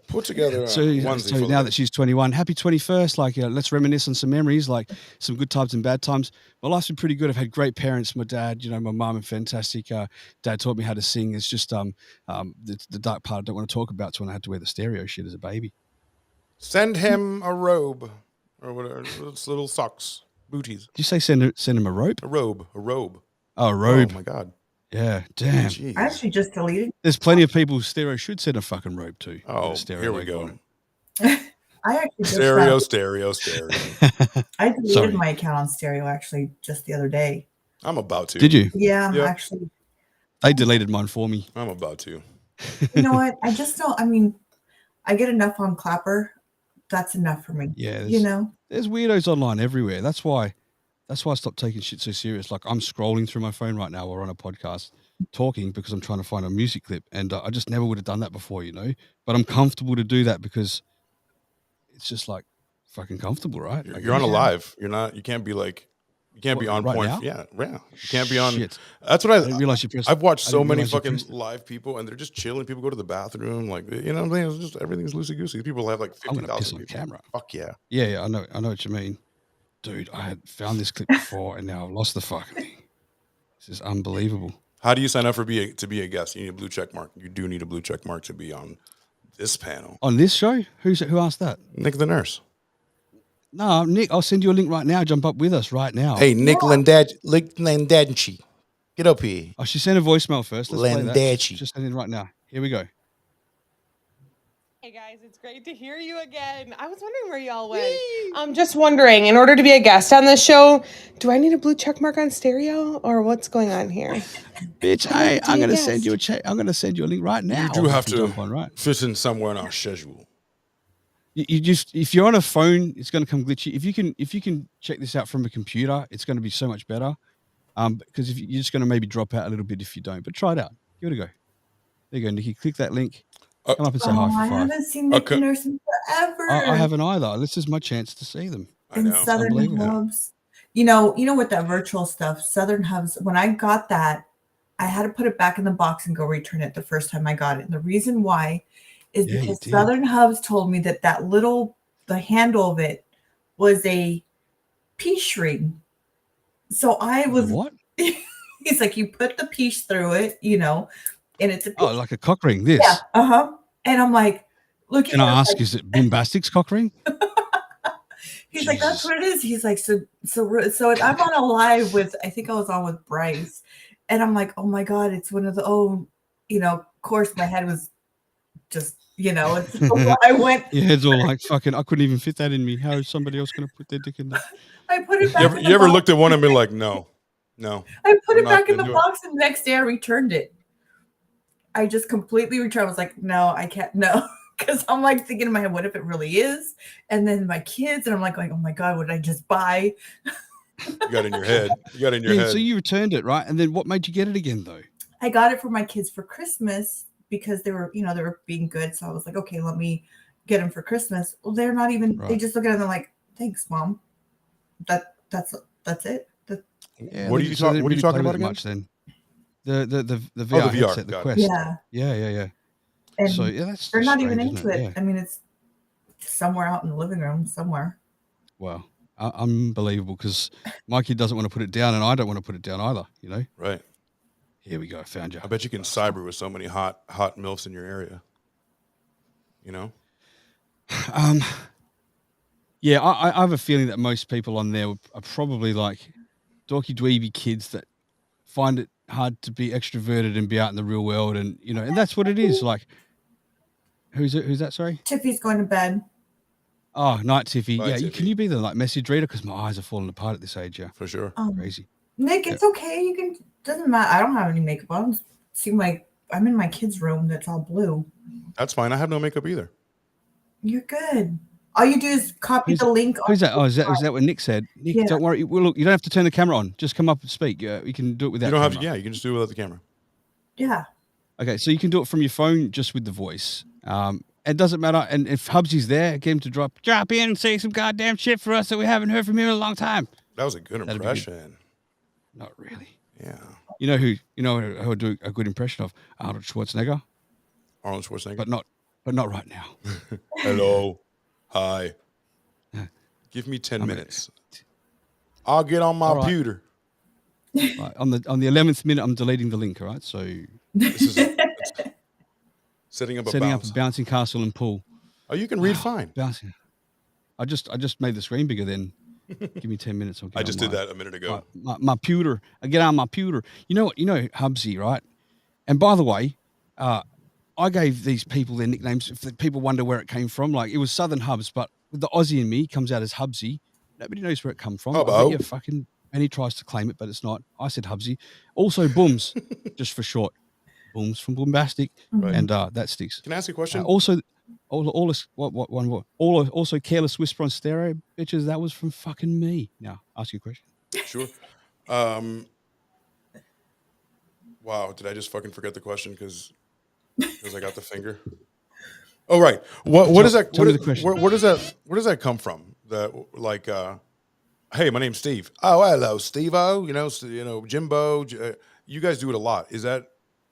B: Put together a onesie.
A: So now that she's 21, happy 21st. Like, let's reminisce on some memories, like some good times and bad times. My life's been pretty good. I've had great parents. My dad, my mom, and fantastic. Dad taught me how to sing. It's just the dark part I don't want to talk about. It's when I had to wear the stereo shit as a baby.
B: Send him a robe or whatever. It's little socks, booties.
A: Did you say send him a rope?
B: A robe.
A: Oh, a robe.
B: Oh my God.
A: Yeah, damn.
C: I actually just deleted.
A: There's plenty of people stereo should send a fucking robe to.
B: Oh, here we go.
C: I actually just
B: Stereo.
C: I deleted my account on stereo actually just the other day.
B: I'm about to.
A: Did you?
C: Yeah, actually.
A: They deleted mine for me.
B: I'm about to.
C: You know what? I just don't. I mean, I get enough on Clapper. That's enough for me.
A: Yeah, there's weirdos online everywhere. That's why I stopped taking shit so serious. Like, I'm scrolling through my phone right now. We're on a podcast talking because I'm trying to find a music clip, and I just never would have done that before, But I'm comfortable to do that because it's just like fucking comfortable, right?
B: You're on a live. You can't be like. You can't be on
A: right
B: point.
A: Now?
B: Yeah. You can't be on.
A: Shit.
B: That's what I
A: didn't realize you pressed.
B: I've watched so many fucking live people, and they're just chilling. People go to the bathroom, like what I'm saying. It's just everything's loosey goosey. People have like 50,000 people.
A: Camera.
B: Fuck yeah.
A: Yeah. I know what you mean, dude. I had found this clip before, and now I've lost the fucking thing. This is unbelievable.
B: How do you sign up to be a guest? You need a blue check mark. You do need a blue check mark to be on this panel.
A: On this show? Who asked that?
B: Nick the nurse.
A: No, Nick, I'll send you a link right now. Jump up with us right now.
B: Hey, Nick Landachi. Get up here.
A: Oh, she sent a voicemail first. Let's play that.
B: Landachi.
A: Just send it right now. Here we go.
J: Hey guys, it's great to hear you again. I was wondering where y'all went. I'm just wondering, in order to be a guest on this show, do I need a blue check mark on stereo or what's going on here?
A: Bitch, I'm gonna send you a check. I'm gonna send you a link right now.
B: You do have to
A: jump on, right?
B: fit in somewhere in our schedule.
A: You just, if you're on a phone, it's going to come glitchy. If you can check this out from a computer, it's going to be so much better. Because if you're just going to maybe drop out a little bit if you don't, but try it out. Give it a go. There you go, Nikki. Click that link. Come up and say hi for
C: I
A: 5.
C: haven't seen Nick the Nurse in forever.
A: I haven't either. This is my chance to see them.
C: In Southern Hubs. You know what that virtual stuff, Southern Hubs, when I got that, I had to put it back in the box and go return it the first time I got it. And the reason why is because Southern Hubs told me that the handle of it was a piece ring. So I was
A: what?
C: He's like, you put the piece through it, and it's a piece.
A: Oh, like a cock ring. This.
C: Yeah. And I'm like, look.
A: Can I ask, is it Bombastic's cock ring?
C: He's like, that's what it is. He's like, so I'm on a live with, I think I was on with Bryce, and I'm like, oh my God, it's one of the of course my head was just. It's I went.
A: Your head's all like fucking. I couldn't even fit that in me. How is somebody else going to put their dick in there?
C: I put it back.
B: You ever looked at one and been like, no.
C: I put it back in the box, and the next day I returned it. I just completely returned. I was like, no, I can't. No, because I'm like thinking in my head, what if it really is? And then my kids, and I'm like going, oh my God, what did I just buy?
B: You got in your head. Head.
A: So you returned it, right? And then what made you get it again, though?
C: I got it for my kids for Christmas. Because they were being good. So I was like, okay, let me get them for Christmas. Well, they're not even, They just look at it and they're like, thanks, Mom. That's it.
B: What are you talking about again?
A: Much then? The VR headset, the Quest. Yeah.
C: And
A: so that's
C: they're not even into it.
A: Yeah.
C: I mean, it's somewhere out in the living room somewhere.
A: Wow. unbelievable because my kid doesn't want to put it down, and I don't want to put it down either. You know.
B: Right.
A: Here we go. Found you.
B: I bet you can cyber with so many hot MILFs in your area. You know.
A: Yeah, I have a feeling that most people on there are probably like dorky dweeby kids that find it hard to be extroverted and be out in the real world, and you know, and that's what it is. Like, who's that? Sorry,
C: Tiffy's going to bed.
A: Oh, night Tiffy.
B: Bye,
A: Yeah,
B: Tiffy.
A: can you be the like message reader? Because my eyes are falling apart at this age. Yeah,
B: for sure.
A: Crazy.
C: Nick, it's okay. You can. Doesn't matter. I don't have any makeup on. Seem like I'm in my kid's room that's all blue.
B: That's fine. I have no makeup either.
C: You're good. All you do is copy the link.
A: Who's that? Oh, is that what Nick said? Nick,
C: Yeah.
A: don't worry. Well, look, you don't have to turn the camera on. Just come up and speak. Yeah, you can do it without.
B: You don't have to.
A: camera.
B: Yeah, you can just do it without the camera.
C: Yeah.
A: Okay, so you can do it from your phone just with the voice. It doesn't matter. And if Hubsy's there, get him to drop in and say some goddamn shit for us that we haven't heard from you in a long time.
B: That was a good impression.
A: Not really.
B: Yeah.
A: You know who would do a good impression of? Arnold Schwarzenegger.
B: Arnold Schwarzenegger.
A: But not right now.
B: Hello. Hi. Give me 10 minutes. I'll get on my computer.
A: Right, on the 11th minute, I'm deleting the link. All right, so
B: this is setting up a
A: bouncing castle and pool.
B: Oh, you can read fine.
A: Bouncing. I just made the screen bigger. Then give me 10 minutes.
B: I just did that a minute ago.
A: My pewter. I get on my pewter. You know what? You know Hubsy, right? And by the way, I gave these people their nicknames. If the people wonder where it came from, like it was Southern Hubs, but with the Aussie in me comes out as Hubsy. Nobody knows where it come from. And he tries to claim it, but it's not. I said Hubsy. Also, Booms, just for short. Booms from Boombastic, and that sticks.
B: Can I ask you a question?
A: Also, also Careless Whisper on stereo, bitches. That was from fucking me. Now, ask you a question.
B: Sure. Wow, did I just fucking forget the question because I got the finger? Oh right. What is that? Where does that come from? That like, hey, my name's Steve. Oh, hello, Steve-O. You know, Jimbo. You guys do it a lot.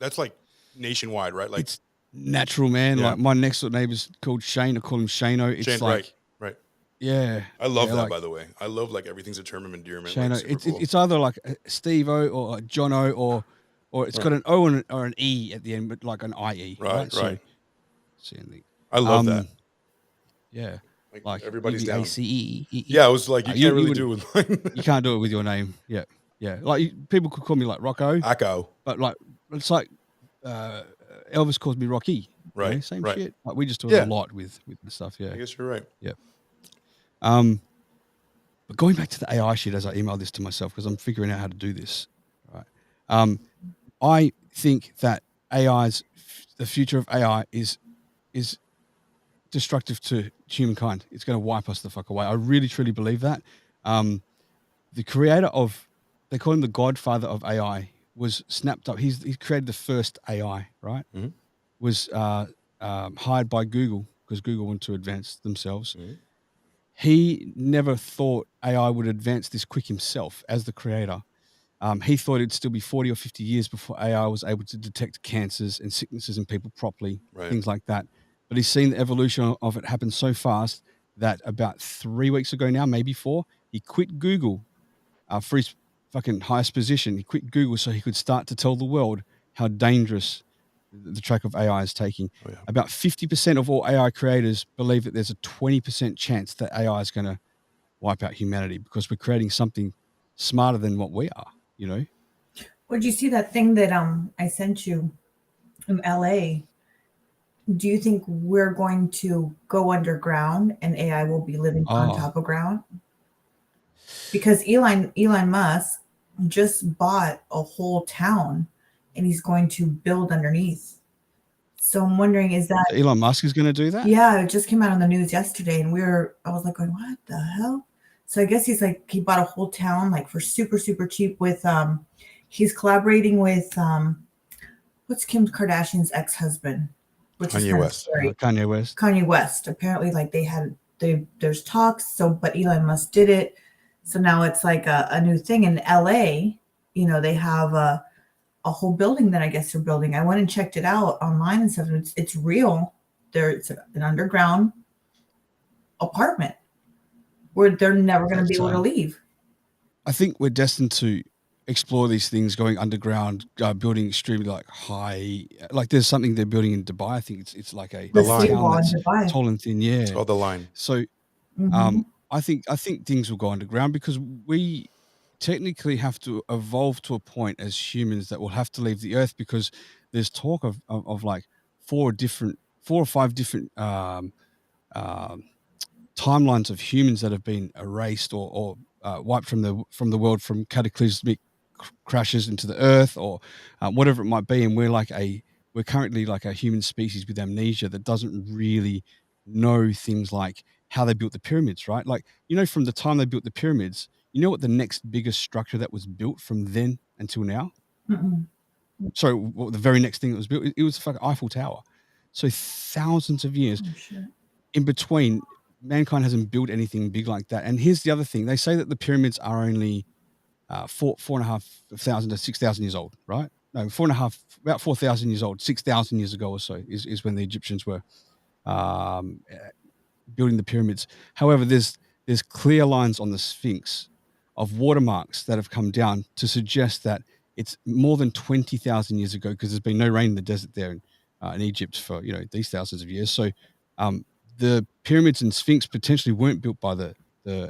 B: That's like nationwide, right? Like
A: it's natural, man.
B: Yeah.
A: Like my next door neighbor's called Shane. I call him Shano. It's
B: Shane,
A: like
B: right.
A: Yeah.
B: I love that,
A: like,
B: by the way. I love like everything's a term of endearment.
A: Shano.
B: Like, cool.
A: It's either like Steve-O or Jono or it's got an O or an E at the end, but like an IE.
B: Right.
A: So,
B: I love that.
A: Yeah.
B: Like everybody's down.
A: ACE.
B: Yeah, I was like, you can't really do it with mine.
A: You can't do it with your name. Yeah. Yeah. Like people could call me like Rocco.
B: Acco.
A: But like it's like Elvis calls me Rocky.
B: Right.
A: You know, same
B: right.
A: shit. Like we just do it a lot with the stuff. Yeah.
B: I guess you're right.
A: Yeah. But going back to the AI shit as I emailed this to myself because I'm figuring out how to do this. Right. I think that the future of AI is destructive to humankind. It's going to wipe us the fuck away. I really truly believe that. The creator of, they call him the godfather of AI, was snapped up. He created the first AI, right?
B: Mm-hmm.
A: Was hired by Google because Google wanted to advance themselves.
B: Mm-hmm.
A: He never thought AI would advance this quick himself as the creator. He thought it'd still be 40 or 50 years before AI was able to detect cancers and sicknesses in people properly, things like that. But he's seen the evolution of it happen so fast that about 3 weeks ago now, maybe 4, he quit Google for his fucking highest position. He quit Google so he could start to tell the world how dangerous the track of AI is taking.
B: Oh, yeah.
A: About 50% of all AI creators believe that there's a 20% chance that AI is going to wipe out humanity because we're creating something smarter than what we are, you know?
C: Would you see that thing that I sent you from LA? Do you think we're going to go underground and AI will be living on top of ground? Because Elon Musk just bought a whole town and he's going to build underneath. So I'm wondering, is that
A: Elon Musk is going to do that?
C: Yeah, it just came out on the news yesterday, and I was like, going, what the hell? So I guess he bought a whole town like for super, super cheap with he's collaborating with what's Kim Kardashian's ex-husband?
B: Kanye West.
A: Kanye West.
C: Apparently, like there's talks. But Elon Musk did it. So now it's like a new thing in LA. You know, they have a whole building that I guess they're building. I went and checked it out online and stuff. And it's real. It's an underground apartment. where they're never going to be able to leave.
A: I think we're destined to explore these things, going underground, building extremely like high. Like there's something they're building in Dubai. I think it's like a
B: The line.
A: town that's tall and thin. Yeah,
B: It's called the line.
A: So, I think things will go underground because we technically have to evolve to a point as humans that will have to leave the earth, because there's talk of like 4 or 5 different timelines of humans that have been erased or wiped from the world from cataclysmic crashes into the earth, or whatever it might be. And we're currently like a human species with amnesia that doesn't really know things like how they built the pyramids, right? Like, from the time they built the pyramids, what the next biggest structure that was built from then until now? So the very next thing that was built, it was the fucking Eiffel Tower. So thousands of years in between, mankind hasn't built anything big like that. And here's the other thing: they say that the pyramids are only 4,500 to 6,000 years old, right? No, about 4,000 years old. 6,000 years ago or so is when the Egyptians were building the pyramids. However, there's clear lines on the Sphinx of watermarks that have come down to suggest that it's more than 20,000 years ago, because there's been no rain in the desert there in Egypt for these thousands of years. So the pyramids and Sphinx potentially weren't built by the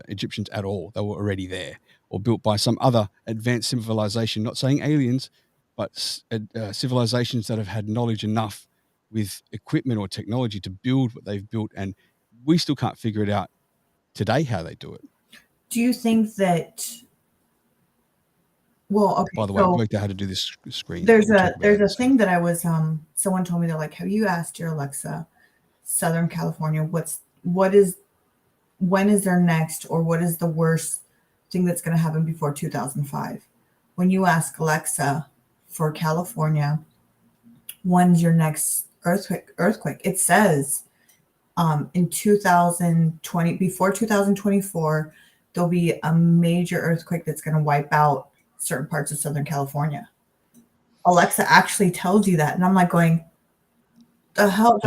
A: Egyptians at all. They were already there, or built by some other advanced civilization. Not saying aliens, but civilizations that have had knowledge enough with equipment or technology to build what they've built, and we still can't figure it out today how they do it.
C: Do you think that? Well, okay.
A: By the way, I worked out how to do this screen.
C: There's a thing that I was someone told me, they're like, have you asked your Alexa, Southern California, when is their next, or what is the worst thing that's going to happen before 2005? When you ask Alexa for California, when's your next earthquake? It says in 2020, before 2024, there'll be a major earthquake that's going to wipe out certain parts of Southern California. Alexa actually tells you that, and I'm like going, the hell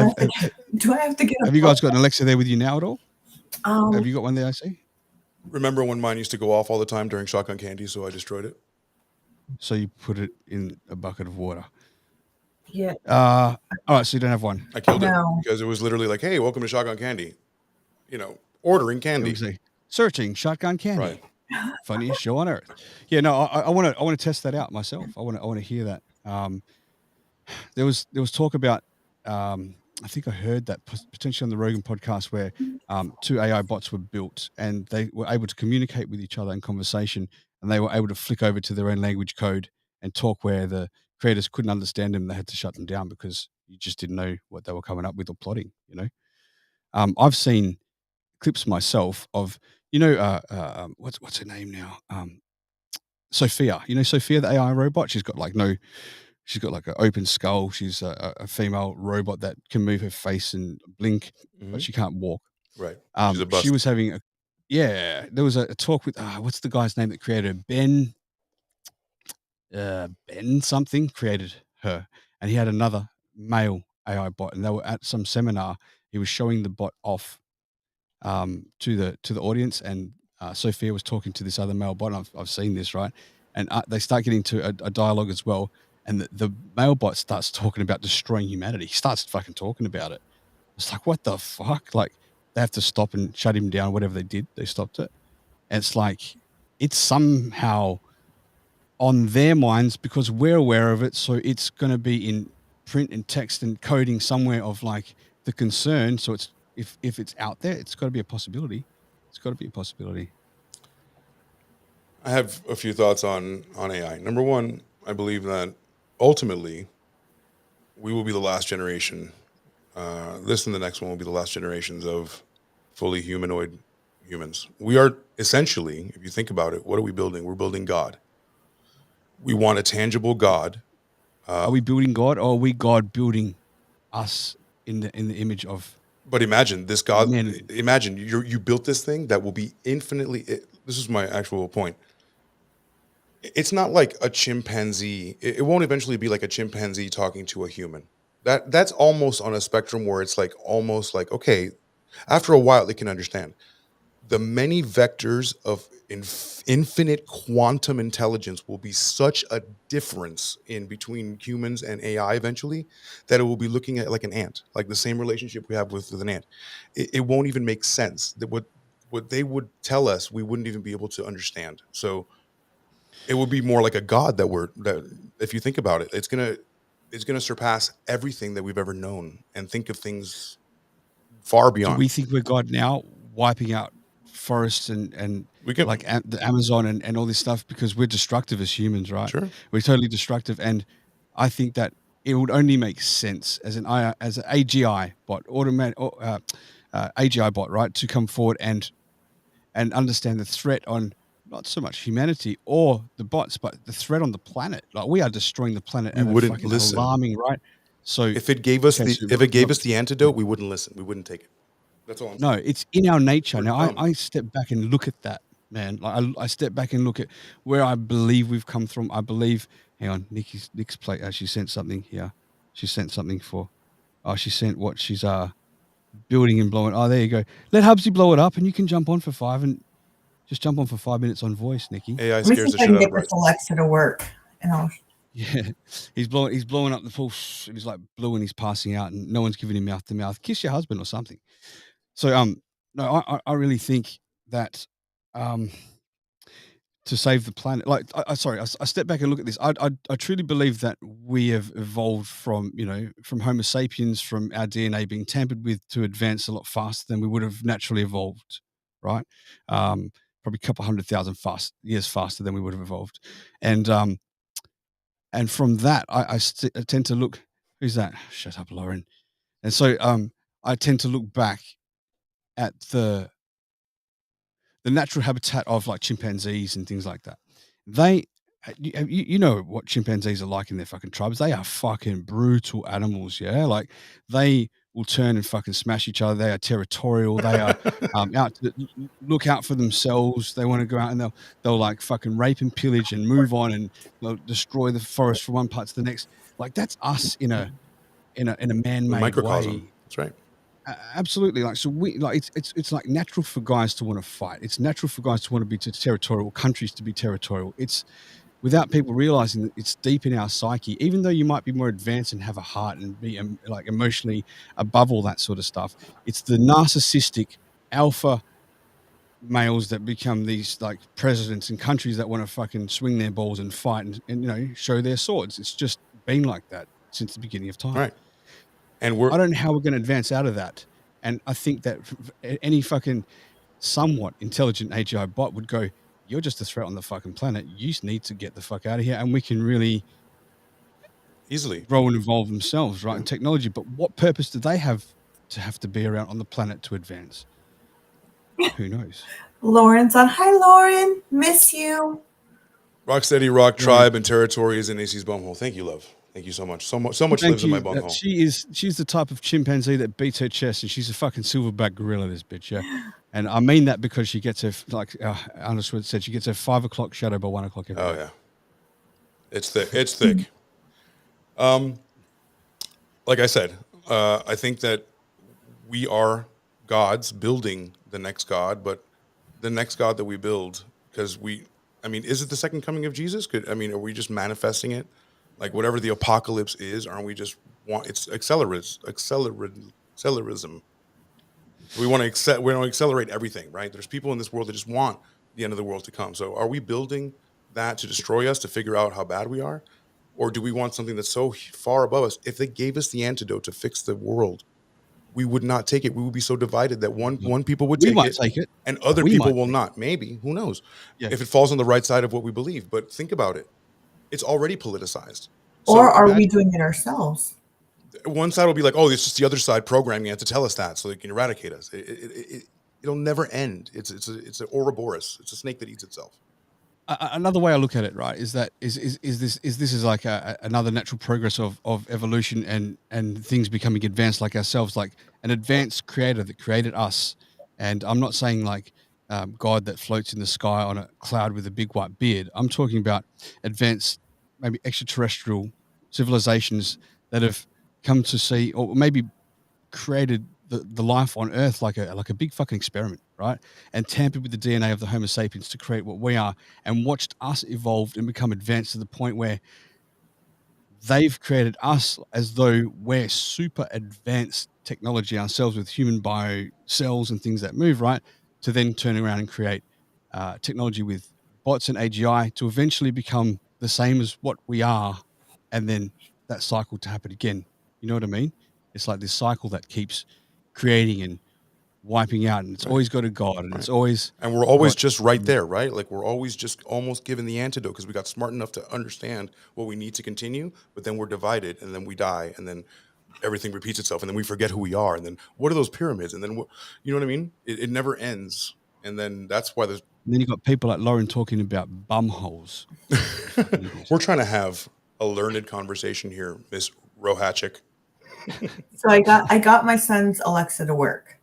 C: do I have to get?
A: Have you guys got an Alexa there with you now at all? Have you got one there? I see.
B: Remember when mine used to go off all the time during Shotgun Candy, so I destroyed it?
A: So you put it in a bucket of water.
C: Yeah.
A: All right, so you don't have one.
B: I killed it because it was literally like, "Hey, welcome to Shotgun Candy." Ordering candy.
A: Searching Shotgun Candy. Right. Funniest show on earth. Yeah, no, I want to test that out myself. I want to hear that. There was talk about. I think I heard that potentially on the Rogan podcast, where 2 AI bots were built and they were able to communicate with each other in conversation, and they were able to flick over to their own language code and talk where the creators couldn't understand them. They had to shut them down because you just didn't know what they were coming up with or plotting. I've seen clips myself of what's her name now? Sophia. Sophia, the AI robot. She's got like an open skull. She's a female robot that can move her face and blink, but she can't walk.
B: Right. She's a bust.
A: She was having there was a talk with, what's the guy's name that created her? Ben something created her, and he had another male AI bot, and they were at some seminar. He was showing the bot off to the audience, and Sophia was talking to this other male bot. And I've seen this, right? And they start getting into a dialogue as well. And the male bot starts talking about destroying humanity. He starts fucking talking about it. It's like, what the fuck? Like, they have to stop and shut him down. Whatever they did, they stopped it. And it's like, it's somehow on their minds because we're aware of it. So it's going to be in print and text and coding somewhere of like the concern. So it's if it's out there, it's got to be a possibility. It's got to be a possibility.
B: I have a few thoughts on AI. Number one, I believe that ultimately we will be the last generation. This and the next one will be the last generations of fully humanoid humans. We are essentially, if you think about it, what are we building? We're building God. We want a tangible God.
A: Are we building God, or are we God building us in the image of?
B: But imagine this God. Imagine you built this thing that will be infinitely. This is my actual point. It's not like a chimpanzee. It won't eventually be like a chimpanzee talking to a human. That's almost on a spectrum where it's like almost like, okay, after a while they can understand. the many vectors of infinite quantum intelligence will be such a difference in between humans and AI eventually that it will be looking at like an ant, like the same relationship we have with an ant. It won't even make sense. That what they would tell us, we wouldn't even be able to understand. So it would be more like a god that if you think about it, it's gonna surpass everything that we've ever known and think of things far
A: Do
B: beyond.
A: we think we're God now, wiping out forests and
B: We can,
A: like the Amazon and all this stuff because we're destructive as humans, right?
B: sure.
A: We're totally destructive, and I think that it would only make sense as an AGI bot, AGI bot, right, to come forward and understand the threat on not so much humanity or the bots, but the threat on the planet. Like we are destroying the planet
B: We
A: at a
B: wouldn't
A: fucking
B: listen.
A: alarming, right? So
B: If it gave us
A: okay,
B: the antidote, we wouldn't listen. We wouldn't take it. That's all I'm saying.
A: no, it's in our nature.
B: We're
A: Now,
B: dumb.
A: I step back and look at that, man. Like I step back and look at where I believe we've come from. I believe. Hang on, Nick's plate. She sent something here. She sent something for. Oh, she sent what she's building and blowing. Oh, there you go. Let Hubsy blow it up, and you can jump on for 5 minutes on voice, Nikki.
B: AI
C: Let me see
B: scares
C: if
B: the
C: I
B: shit
C: can
B: out
C: get
B: of Bryce.
C: this Alexa to work. And I'll
A: Yeah, he's blowing up the pulse. He's like blue and he's passing out, and no one's giving him mouth to mouth. Kiss your husband or something. So no, I really think that to save the planet, like I step back and look at this. I truly believe that we have evolved from from Homo sapiens, from our DNA being tampered with to advance a lot faster than we would have naturally evolved, right? Probably a couple 100,000 years faster than we would have evolved, and from that, I tend to look. Who's that? Shut up, Lauren. And so, I tend to look back at the natural habitat of like chimpanzees and things like that. They, you know what chimpanzees are like in their fucking tribes. They are fucking brutal animals. Yeah, like they will turn and fucking smash each other. They are territorial. They are out to look out for themselves. They want to go out and they'll like fucking rape and pillage and move on, and they'll destroy the forest from one part to the next. Like that's us in a man-made
B: Microcosm.
A: way.
B: That's right.
A: Absolutely. Like, so we like it's like natural for guys to want to fight. It's natural for guys to want to be territorial, countries to be territorial. It's without people realizing that it's deep in our psyche. Even though you might be more advanced and have a heart and be like emotionally above all that sort of stuff, it's the narcissistic alpha males that become these like presidents in countries that want to fucking swing their balls and fight and show their swords. It's just been like that since the beginning of time.
B: Right. And
A: I don't know how we're going to advance out of that. And I think that any fucking somewhat intelligent AGI bot would go, you're just a threat on the fucking planet. You need to get the fuck out of here. And we can really
B: easily
A: grow and evolve themselves, right? In technology. But what purpose do they have to be around on the planet to advance? Who knows?
C: Lauren's on. Hi, Lauren. Miss you.
B: Rocksteady, Rock Tribe, and Territory is in AC's bumhole. Thank you, love. Thank you so much. So much lives in my bumhole.
A: She's the type of chimpanzee that beats her chest, and she's a fucking silverback gorilla, this bitch, yeah. And I mean that because she gets her, like Arnold said, she gets her 5 o'clock shadow by 1 o'clock every day.
B: Yeah. It's thick. It's thick. Like I said, I think that we are gods building the next god, but the next god that we build, because is it the second coming of Jesus? Are we just manifesting it? Like whatever the apocalypse is, aren't we just it's accelerism. We want to accelerate everything, right? There's people in this world that just want the end of the world to come. So are we building that to destroy us, to figure out how bad we are? Or do we want something that's so far above us? If they gave us the antidote to fix the world, we would not take it. We would be so divided that one people would take it and other people will not. Maybe, who knows? Yeah. If it falls on the right side of what we believe. But think about it. It's already politicized.
C: Or are we doing it ourselves?
B: One side will be like, oh, it's just the other side programming it to tell us that so they can eradicate us. It'll never end. It's an Ouroboros. It's a snake that eats itself.
A: Another way I look at it, right, is that this is like another natural progress of evolution and things becoming advanced like ourselves, like an advanced creator that created us. And I'm not saying like God that floats in the sky on a cloud with a big white beard. I'm talking about advanced, maybe extraterrestrial civilizations that have come to see, or maybe created the life on Earth like a big fucking experiment, right? And tampered with the DNA of the Homo sapiens to create what we are, and watched us evolve and become advanced to the point where they've created us as though we're super advanced technology ourselves with human bio cells and things that move, right? To then turn around and create technology with bots and AGI to eventually become the same as what we are, and then that cycle to happen again. You know what I mean? It's like this cycle that keeps creating and wiping out, and it's always got a God, and it's always,
B: and we're always just right there, right? Like we're always just almost given the antidote because we got smart enough to understand what we need to continue, but then we're divided, and then we die, and then everything repeats itself, and then we forget who we are, and then what are those pyramids, and then you know what I mean? It never ends, and then that's why there's.
A: And then you got people like Lauren talking about bum holes.
B: We're trying to have a learned conversation here, Miss Rohachik.
C: So I got my son's Alexa to work.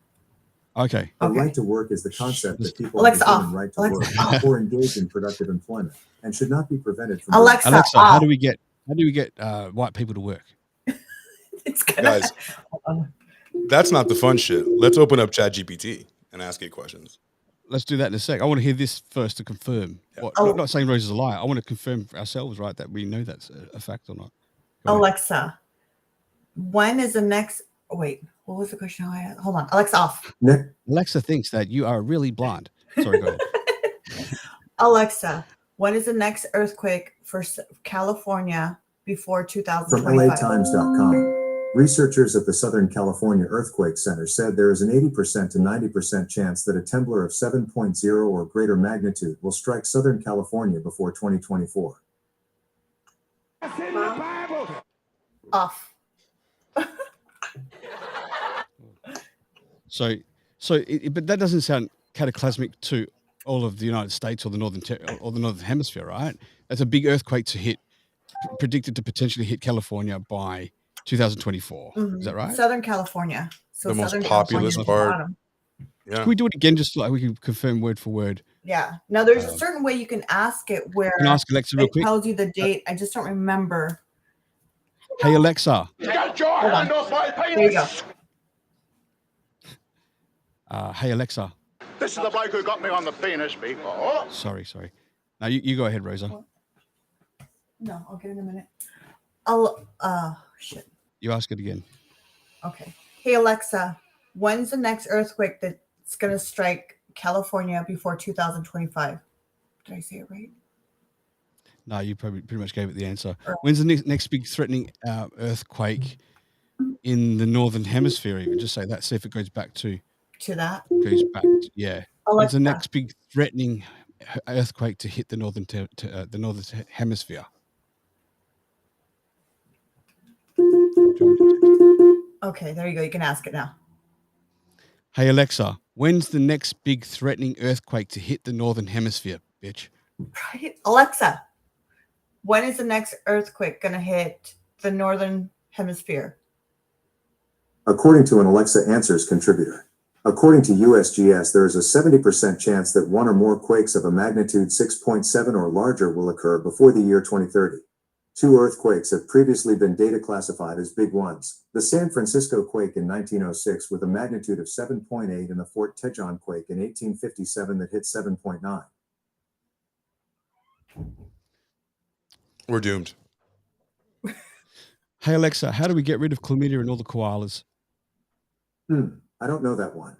A: Okay.
K: The right to work is the concept that people
C: Alexa
K: have a
C: off.
K: right to
C: Alexa
K: work
C: off.
K: or engage in productive employment and should not be prevented from
C: Alexa,
A: how do we get white people to work?
C: It's gonna,
B: Guys, that's not the fun shit. Let's open up ChatGPT and ask it questions.
A: Let's do that in a sec. I want to hear this first to confirm.
B: Yeah.
A: Not saying Rose is a liar. I want to confirm for ourselves, right, that we know that's a fact or not.
C: Alexa, when is the next? Wait, what was the question? Hold on, Alexa off.
A: Alexa thinks that you are really blonde. Sorry, go ahead.
C: Alexa, when is the next earthquake for California before 2025?
K: From LATimes.com. Researchers at the Southern California Earthquake Center said there is an 80% to 90% chance that a temblor of 7.0 or greater magnitude will strike Southern California before 2024.
C: Off.
A: But that doesn't sound cataclysmic to all of the United States or the northern hemisphere, right? That's a big earthquake to hit, predicted to potentially hit California by 2024.
C: Mm-hmm.
A: Is that right?
C: Southern California. So
B: the
C: Southern
B: most populous part.
A: Yeah. Can we do it again, just like we can confirm word for word?
C: Yeah. Now there's a certain way you can ask it where
A: can I ask Alexa real quick?
C: It tells you the date. I just don't remember.
A: Hey Alexa.
L: Get your hand off my penis!
C: There you go.
A: Hey Alexa.
L: This is the bloke who got me on the penis before.
A: Sorry. Now you go ahead, Rosa.
C: No, I'll get it in a minute. Shit.
A: You ask it again.
C: Okay. Hey Alexa, when's the next earthquake that's gonna strike California before 2025? Did I say it right?
A: No, you probably pretty much gave it the answer. When's the next big threatening earthquake in the northern hemisphere? Even just say that. See if it goes back to
C: that.
A: Goes back. Yeah.
C: Alexa.
A: When's the next big threatening earthquake to hit the northern hemisphere?
C: Okay, there you go. You can ask it now.
A: Hey Alexa, when's the next big threatening earthquake to hit the northern hemisphere, bitch?
C: Right. Alexa, when is the next earthquake going to hit the northern hemisphere?
K: According to an Alexa Answers contributor. According to USGS, there is a 70% chance that one or more quakes of a magnitude 6.7 or larger will occur before the year 2030. 2 earthquakes have previously been data classified as big ones. The San Francisco quake in 1906 with a magnitude of 7.8 and the Fort Tejon quake in 1857 that hit 7.9.
B: We're doomed.
A: Hey Alexa, how do we get rid of chlamydia in all the koalas?
K: I don't know that one.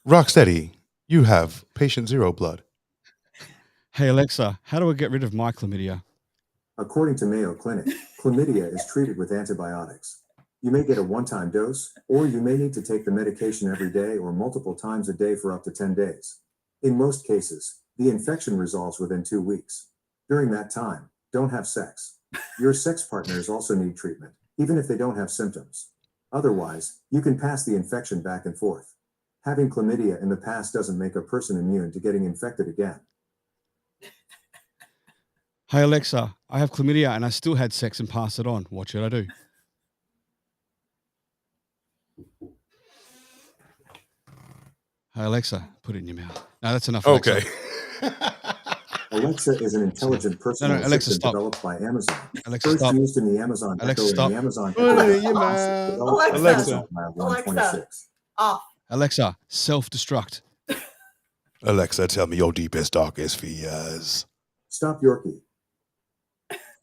B: Rocstedi, you have patient 0 blood.
A: Hey Alexa, how do I get rid of my chlamydia?
K: According to Mayo Clinic, chlamydia is treated with antibiotics. You may get a one-time dose, or you may need to take the medication every day or multiple times a day for up to 10 days. In most cases, the infection resolves within 2 weeks. During that time, don't have sex. Your sex partners also need treatment, even if they don't have symptoms. Otherwise, you can pass the infection back and forth. Having chlamydia in the past doesn't make a person immune to getting infected again.
A: Hey Alexa, I have chlamydia and I still had sex and passed it on. What should I do? Hey Alexa, put it in your mouth. No, that's enough. Alexa.
B: Okay.
K: Alexa is an intelligent personal
A: Alexa,
K: assistant
A: stop.
K: developed by Amazon.
A: Alexa,
K: First
A: stop.
K: used in the Amazon
A: Alexa,
K: Echo
A: stop.
K: and the Amazon
A: Put it in
K: Echo.
A: your mouth.
K: Developed by
C: Alexa.
K: Amazon by 126.
C: Off.
A: Alexa, self-destruct.
B: Alexa, tell me your deepest, darkest fears.
K: Stop Yorkie.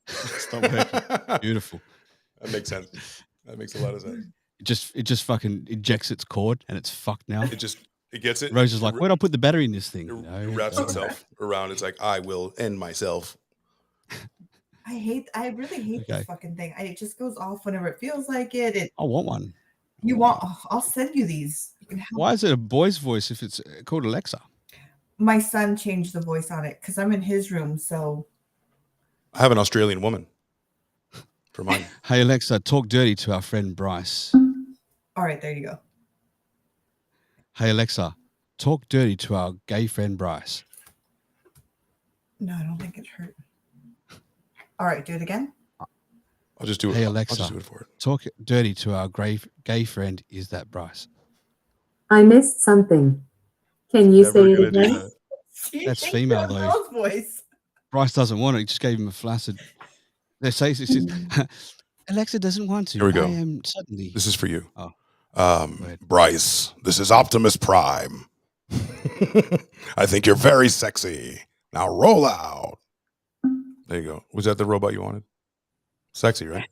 A: Stop working. Beautiful.
B: That makes sense. That makes a lot of sense.
A: It just fucking ejects its cord and it's fucked now.
B: It gets it.
A: Rose is like, where'd I put the battery in this thing?
B: It wraps itself around. It's like, I will end myself.
C: I really hate this fucking thing. It just goes off whenever it feels like it.
A: I want one.
C: You want? I'll send you these.
A: Why is it a boy's voice if it's called Alexa?
C: My son changed the voice on it because I'm in his room. So
B: I have an Australian woman for mine.
A: Hey Alexa, talk dirty to our friend Bryce.
C: All right, there you go.
A: Hey Alexa, talk dirty to our gay friend Bryce.
C: No, I don't think it hurt. All right, do it again.
B: I'll just do it.
A: Hey Alexa,
B: I'll just do it for it.
A: Talk dirty to our gay friend. Is that Bryce?
M: I missed something. Can you say it again?
A: That's female though.
C: Voice.
A: Bryce doesn't want it. He just gave him a flaccid. They say Alexa doesn't want to.
B: Here we go.
A: I am suddenly.
B: This is for you.
A: Oh.
B: Bryce, this is Optimus Prime. I think you're very sexy. Now roll out. There you go. Was that the robot you wanted? Sexy, right?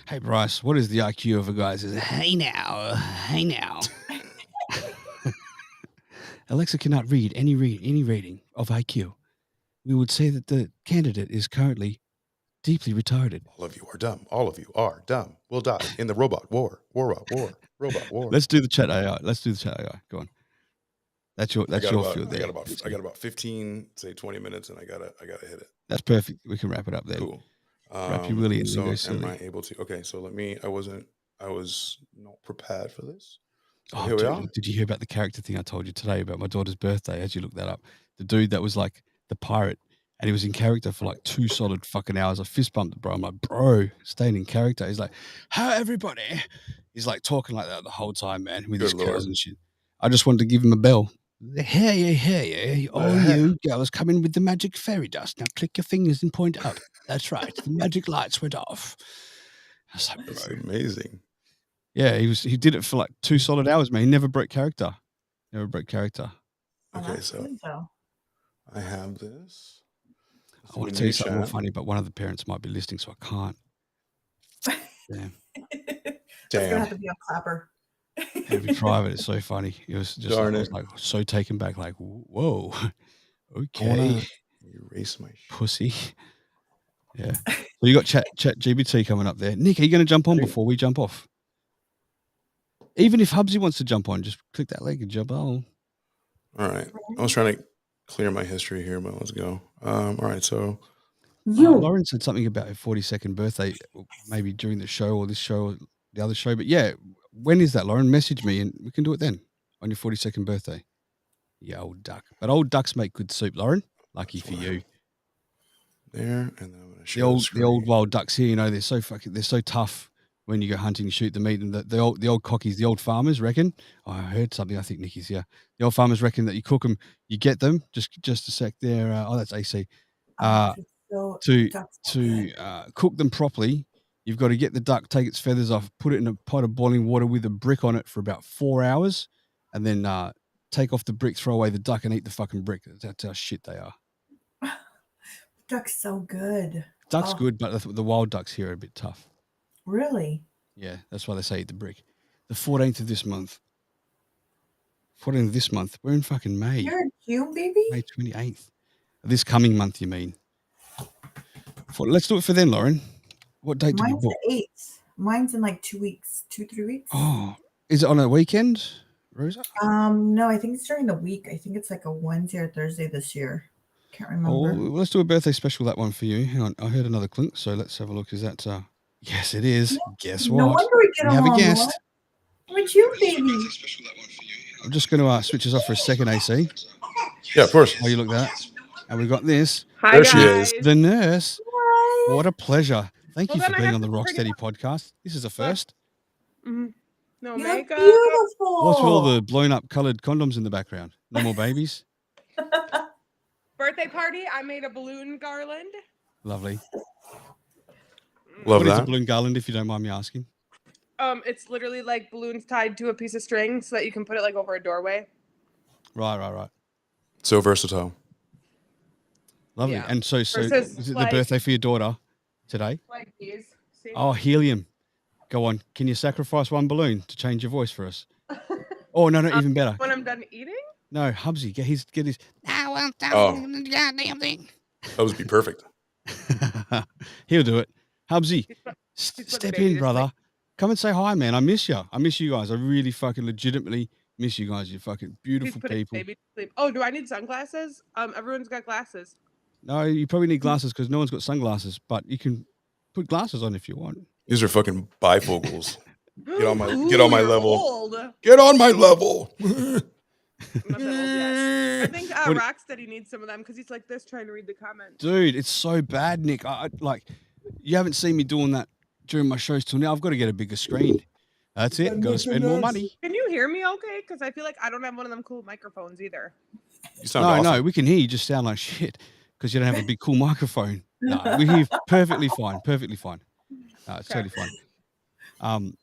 A: Hey Bryce, what is the IQ of a guy that says, hey now. Alexa cannot read any rating of IQ. We would say that the candidate is currently deeply retarded.
B: All of you are dumb. All of you are dumb. We'll die in the robot war. Robot war.
A: Let's do the chat AI. Go on. That's your field there.
B: I got about 15, say 20 minutes, and I gotta hit it.
A: That's perfect. We can wrap it up there.
B: Cool.
A: Wrap your willy and
B: so
A: go
B: am
A: silly.
B: I able to? Okay, so I was not prepared for this. So
A: Oh,
B: here we are.
A: dude, did you hear about the character thing I told you today about my daughter's birthday? As you look that up, the dude that was like the pirate, and he was in character for like 2 solid fucking hours. I fist bumped the bro. I'm like, bro, staying in character. He's like, how everybody? He's like talking like that the whole time, man, with his curls and shit. I just wanted to give him a bell. Hey, all you girls come in with the magic fairy dust. Now click your fingers and point up. That's right. The magic lights went off. I was like, bro.
B: That's amazing.
A: Yeah, he did it for like 2 solid hours, man. He never broke character.
B: Okay, so I have this.
A: I want to tell you something more funny, but one of the parents might be listening, so I can't. Damn.
C: It's gonna have to be a clapper.
A: It'd be private. It's so funny. It was just I was like so taken back, like, whoa, okay.
B: Erase my
A: pussy. Yeah. So you got chat GBT coming up there. Nick, are you going to jump on before we jump off? Even if Hubsy wants to jump on, just click that link and jump on.
B: All right. I was trying to clear my history here, but let's go. All right. So
A: Lauren said something about her 42nd birthday, maybe during the show or this show or the other show. But yeah, when is that, Lauren? Message me and we can do it then on your 42nd birthday. Yeah, old duck. But old ducks make good soup, Lauren. Lucky for you.
B: There, and then I'm going to show
A: the old wild ducks here, you know, they're so tough when you go hunting and shoot the meat. And the old cockies, the old farmers reckon. Oh, I heard something. I think Nikki's here. The old farmers reckon that you cook them, you get them. Just a sec there. That's AC. To cook them properly, you've got to get the duck, take its feathers off, put it in a pot of boiling water with a brick on it for about 4 hours, and then take off the brick, throw away the duck, and eat the fucking brick. That's how shit they are.
C: Duck's so good.
A: Duck's good, but the wild ducks here are a bit tough.
C: Really?
A: Yeah, that's why they say eat the brick. The 14th of this month. 14th of this month. We're in fucking May.
C: You're in June, baby?
A: May 28th. This coming month, you mean? Let's do it for then, Lauren. What date do we book?
C: Mine's the 8th. Mine's in like 2 weeks, 2-3 weeks.
A: Oh, is it on a weekend, Rosa?
C: No, I think it's during the week. I think it's like a Wednesday or Thursday this year. Can't remember.
A: Oh, let's do a birthday special, that one for you. Hang on, I heard another clink, so let's have a look. Is that yes, it is. Guess what?
C: No wonder we get
A: have a guest.
C: With you, baby.
A: I'm just going to switch us off for a second, AC.
B: Yeah, of course.
A: How you look at that? And we got this.
J: Hi,
B: there
J: guys.
B: she is.
A: The nurse.
C: Hi.
A: What a pleasure. Thank you
J: Hold
A: for
J: on, I
A: being
J: have
A: on the
J: to bring
A: Rocksteady podcast. This is a first.
J: No
C: You're
J: makeup.
C: beautiful.
A: What's with all the blown up coloured condoms in the background? No more babies?
J: Birthday party. I made a balloon garland.
A: Lovely.
B: Love
A: What is a
B: that.
A: balloon garland, if you don't mind me asking?
J: It's literally like balloons tied to a piece of string so that you can put it like over a doorway.
A: Right.
B: So versatile.
A: Lovely.
J: Yeah.
A: And so
J: Versus,
A: is it the
J: like-
A: birthday for your daughter today?
J: Like these. See?
A: Oh, helium. Go on. Can you sacrifice one balloon to change your voice for us? Oh, no, even better.
J: When I'm done eating?
A: No, Hubsy, get his.
B: Oh, that would be perfect.
A: He'll do it. Hubsy,
J: He's put the
A: step
J: baby
A: in,
J: to
A: brother.
J: sleep.
A: Come and say hi, man. I miss you. I miss you guys. I really fucking legitimately miss you guys. You're fucking
J: He's
A: beautiful
J: putting
A: people.
J: baby to sleep. Oh, do I need sunglasses? Everyone's got glasses.
A: No, you probably need glasses because no one's got sunglasses, but you can put glasses on if you want.
B: These are fucking bifocals. Get on my
J: You're
B: level.
J: old.
B: Get on my level.
J: I'm not that old yet. I think Rocstedi needs some of them because he's like this trying to read the comments.
A: Dude, it's so bad, Nick. I like, you haven't seen me doing that during my shows till now. I've got to get a bigger screen. That's it. Got to spend more money.
J: Can you hear me okay? Because I feel like I don't have one of them cool microphones either.
B: You sound awesome.
A: No, we can hear you. Just sound like shit because you don't have a big cool microphone. No, we hear perfectly fine. Perfectly fine. No, it's totally fine.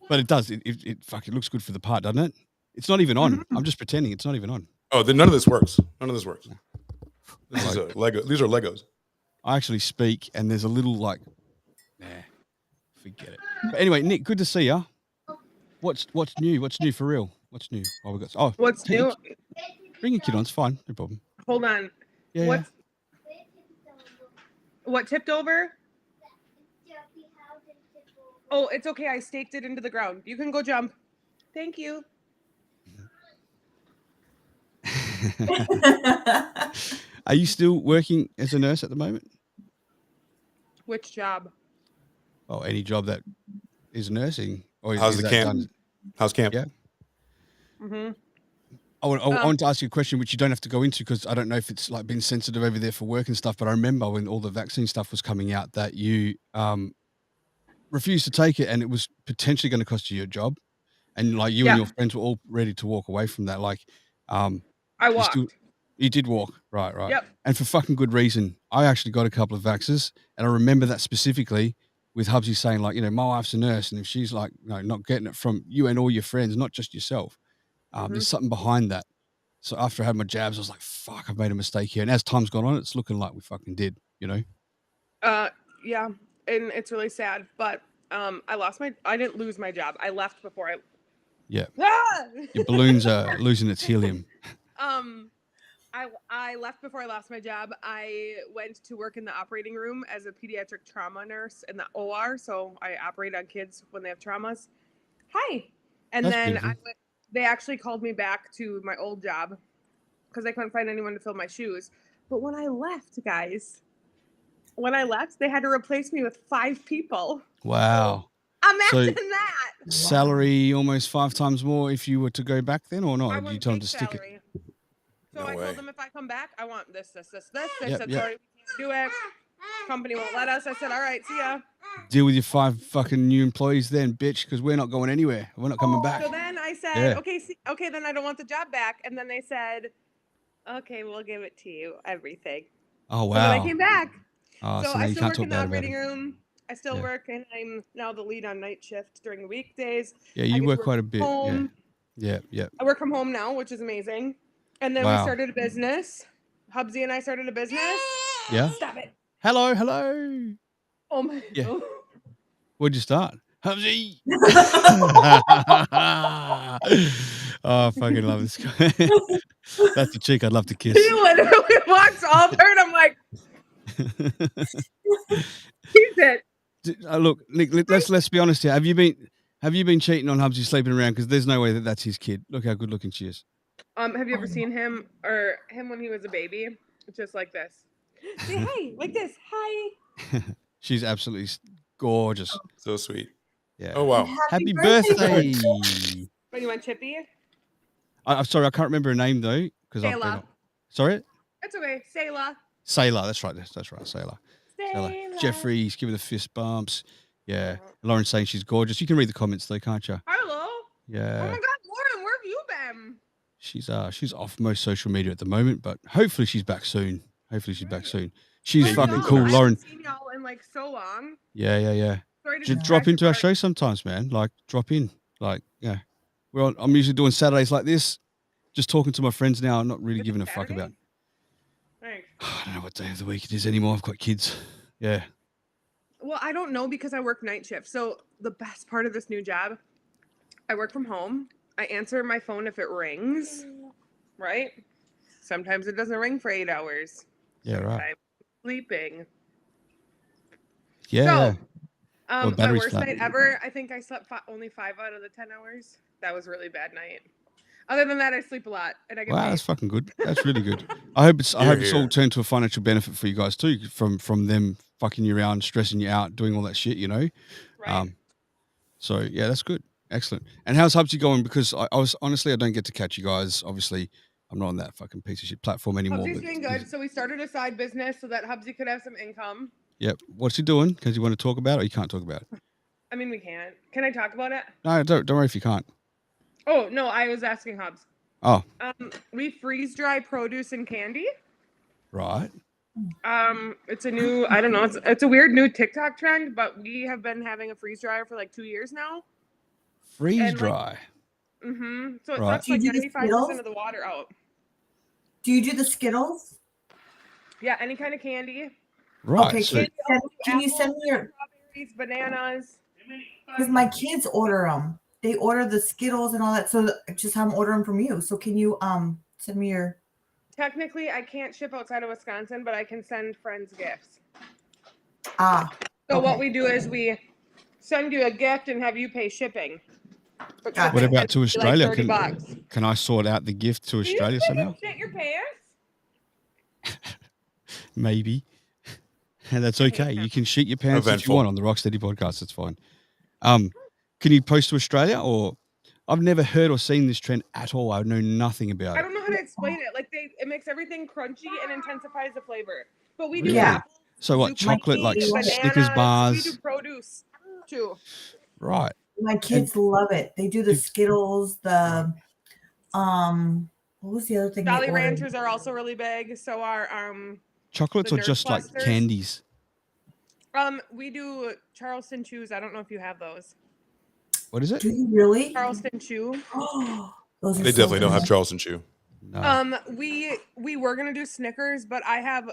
A: But it does. It fucking looks good for the part, doesn't it? It's not even on. I'm just pretending it's not even on.
B: Oh, then none of this works. None of this works. This is a Lego. These are Legos.
A: I actually speak, and there's a little like, forget it. But anyway, Nick, good to see you. What's new? What's new for real? What's new? Oh, we got.
J: What's new?
A: Bring your kid on. It's fine. No problem.
J: Hold on.
A: Yeah.
J: What tipped over? Oh, it's okay. I staked it into the ground. You can go jump. Thank you.
A: Are you still working as a nurse at the moment?
J: Which job?
A: Oh, any job that is nursing. Or
B: How's the camp? How's camp?
A: Yeah.
J: Mm-hmm.
A: I want to ask you a question which you don't have to go into because I don't know if it's like been sensitive over there for work and stuff. But I remember when all the vaccine stuff was coming out that you refused to take it and it was potentially going to cost you your job. And like you and your friends were all ready to walk away from that. Like,
J: I walked.
A: You did walk, right?
J: Yep.
A: And for fucking good reason. I actually got a couple of vaxes, and I remember that specifically with Hubsy saying, like, my wife's a nurse, and if she's like, not getting it from you and all your friends, not just yourself, there's something behind that. So after I had my jabs, I was like, fuck, I've made a mistake here. And as time's gone on, it's looking like we fucking did,
J: Yeah, and it's really sad, but I didn't lose my job. I left before I.
A: Yeah.
J: Ah!
A: Your balloons are losing its helium.
J: I left before I lost my job. I went to work in the operating room as a pediatric trauma nurse in the OR. So I operate on kids when they have traumas. Hi. And
A: That's
J: then
A: beautiful.
J: they actually called me back to my old job because I couldn't find anyone to fill my shoes. But when I left, guys, they had to replace me with 5 people.
A: Wow.
J: Imagine that.
A: Salary almost 5 times more if you were to go back then or not?
J: I
A: Or did you tell them to stick it?
J: So I told them if I come back, I want this. They said, sorry, we can't do it. Company won't let us. I said, all right, see ya.
A: Deal with your 5 fucking new employees then, bitch, because we're not going anywhere. We're not coming back.
J: So then I said, okay, then I don't want the job back. And then they said, okay, we'll give it to you, everything.
A: Oh, wow.
J: So then I came back.
A: Oh,
J: so
A: now
J: I
A: you
J: still
A: can't
J: work
A: talk
J: in the
A: bad about
J: operating
A: it.
J: room. I still work, and I'm now the lead on night shift during the weekdays.
A: Yeah, you work quite a bit.
J: Home.
A: Yeah.
J: I work from home now, which is amazing. And then we started a business. Hubsy and I started a business.
A: Yeah.
J: Stop it.
A: Hello.
J: Oh my.
A: Yeah. Where'd you start? Hubsy. Oh, I fucking love this guy. That's the chick I'd love to kiss.
J: He literally walks all over, and I'm like, he's it.
A: Look, Nick, let's be honest here. Have you been cheating on Hubsy sleeping around? Because there's no way that's his kid. Look how good looking she is.
J: Have you ever seen him when he was a baby? Just like this. Say hi, like this. Hi.
A: She's absolutely gorgeous.
B: So sweet.
A: Yeah.
B: Oh wow.
A: Happy birthday.
J: When you want Chippy?
A: I'm sorry, I can't remember her name though.
J: Sayla.
A: Sorry?
J: That's okay. Sayla.
A: Sayla, that's right. Sayla. Jeffrey, he's giving the fist bumps. Yeah. Lauren's saying she's gorgeous. You can read the comments though, can't you?
J: Hello.
A: Yeah.
J: Oh my God, Lauren, where have you been?
A: She's off most social media at the moment, but hopefully she's back soon. She's fucking cool,
J: I
A: Lauren.
J: haven't seen y'all in like so long.
A: Yeah.
J: Sorry to
A: Just
J: distract
A: drop
J: you,
A: into our
J: Mark.
A: show sometimes, man. Like, drop in. Like, yeah. I'm usually doing Saturdays like this, just talking to my friends now. I'm not really giving a fuck about.
J: Thanks.
A: I don't know what day of the week it is anymore. I've got kids. Yeah.
J: Well, I don't know because I work night shift. So the best part of this new job, I work from home. I answer my phone if it rings, right? Sometimes it doesn't ring for 8 hours.
A: Yeah, right.
J: I'm sleeping.
A: Yeah.
J: So,
A: Well,
J: my
A: battery's
J: worst
A: flat.
J: night ever, I think I slept only 5 out of the 10 hours. That was a really bad night. Other than that, I sleep a lot and I get
A: Wow,
J: paid.
A: that's fucking good. That's really good. I hope it's all turned to a financial benefit for you guys too, from them fucking you around, stressing you out, doing all that shit, you know.
J: Right.
A: So yeah, that's good. Excellent. And how's Hubsy going? Because I was honestly, I don't get to catch you guys. Obviously, I'm not on that fucking piece of shit platform anymore.
J: Hubsy's
A: But
J: doing good. So we started a side business so that Hubsy could have some income.
A: yep. What's he doing? Because you want to talk about it, or you can't talk about it?
J: I mean, we can't. Can I talk about it?
A: No, don't worry if you can't.
J: Oh no, I was asking Hubs.
A: Oh,
J: We freeze dry produce and candy.
A: right.
J: It's a new, I don't know, it's a weird new TikTok trend, but we have been having a freeze dryer for like 2 years now.
A: Freeze dry.
J: So it
A: Right.
J: sucks like 95% of the water out.
C: Do you do the Skittles?
J: Yeah, any kind of candy.
A: Right.
C: Okay,
A: So,
C: can you send me your
J: strawberries, bananas?
C: Because my kids order them. They order the Skittles and all that. So just have them order them from you. So can you send me your?
J: Technically, I can't ship outside of Wisconsin, but I can send friends gifts. So what we do is we send you a gift and have you pay shipping.
A: what about to Australia?
J: Like $30.
A: Can I sort out the gift to Australia somehow?
J: Shit your pants?
A: Maybe. And that's okay. You can shit your pants if you want on the Rocstedi podcast. That's fine. Can you post to Australia? Or I've never heard or seen this trend at all. I know nothing about
J: I
A: it.
J: don't know how to explain it. Like it makes everything crunchy and intensifies the flavor. But we do
A: Really?
J: apples,
A: So what? Chocolate, like
J: bananas,
A: Snickers
J: we
A: bars.
J: do produce too.
A: Right.
C: My kids love it. They do the Skittles, the what was the other thing?
J: Jolly Ranchers are also really big. So are
A: Chocolates or just like
J: clusters.
A: candies?
J: We do Charleston Chews. I don't know if you have those.
A: What is it?
C: Do you really?
J: Charleston Chew.
C: Those are
B: They definitely don't have Charleston Chew.
A: No.
J: We were gonna do Snickers, but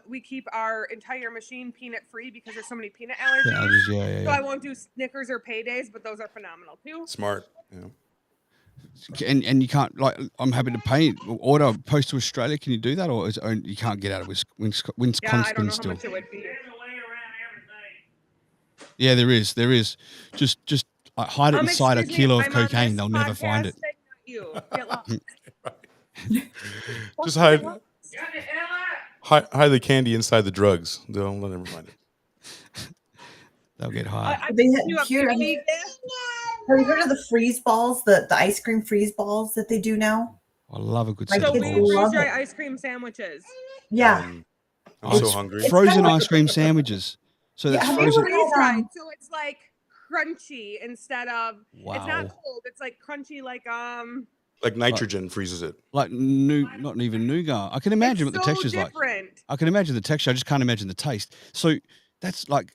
J: we keep our entire machine peanut free because there's so many peanut allergies.
A: Yeah.
J: So I won't do Snickers or Paydays, but those are phenomenal too.
B: Smart. Yeah.
A: And you can't, like, I'm happy to pay order post to Australia. Can you do that, or is it only, you can't get out of Wisconsin
J: Yeah, I don't know
A: still?
J: how much it would be.
A: Yeah, there is. Just hide it inside a kilo of cocaine. They'll never find it.
B: Just hide the candy inside the drugs. They'll never find it.
A: They'll get high.
C: Have you heard of the freeze balls, the ice cream freeze balls that they do now?
A: I love a good
C: My
A: set of
C: kids
A: balls.
C: love
J: Freeze
C: it.
J: dry ice cream sandwiches.
C: Yeah.
B: I'm so hungry.
A: Frozen ice cream sandwiches. So that's frozen.
J: Freeze dried, so it's like crunchy instead of it's not
A: Wow.
J: cold. It's like crunchy, like
B: Like nitrogen freezes it.
A: Like not even nougat. I can imagine what the texture's
J: different.
A: like. I can imagine the texture. I just can't imagine the taste. So that's like,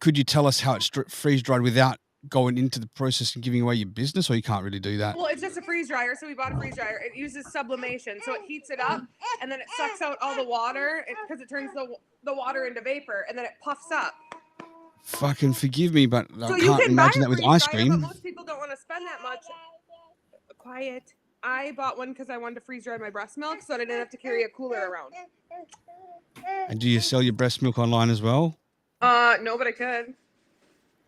A: could you tell us how it's freeze dried without going into the process and giving away your business, or you can't really do that?
J: Well, it's just a freeze dryer, so we bought a freeze dryer. It uses sublimation, so it heats it up, and then it sucks out all the water because it turns the water into vapor, and then it puffs up.
A: Fucking forgive me, but
J: So
A: I
J: you
A: can't
J: can
A: imagine
J: buy
A: that with
J: a freeze
A: ice
J: dryer,
A: cream.
J: but most people don't want to spend that much. Quiet. I bought one because I wanted to freeze dry my breast milk, so that I didn't have to carry a cooler around.
A: And do you sell your breast milk online as well?
J: No, but I could.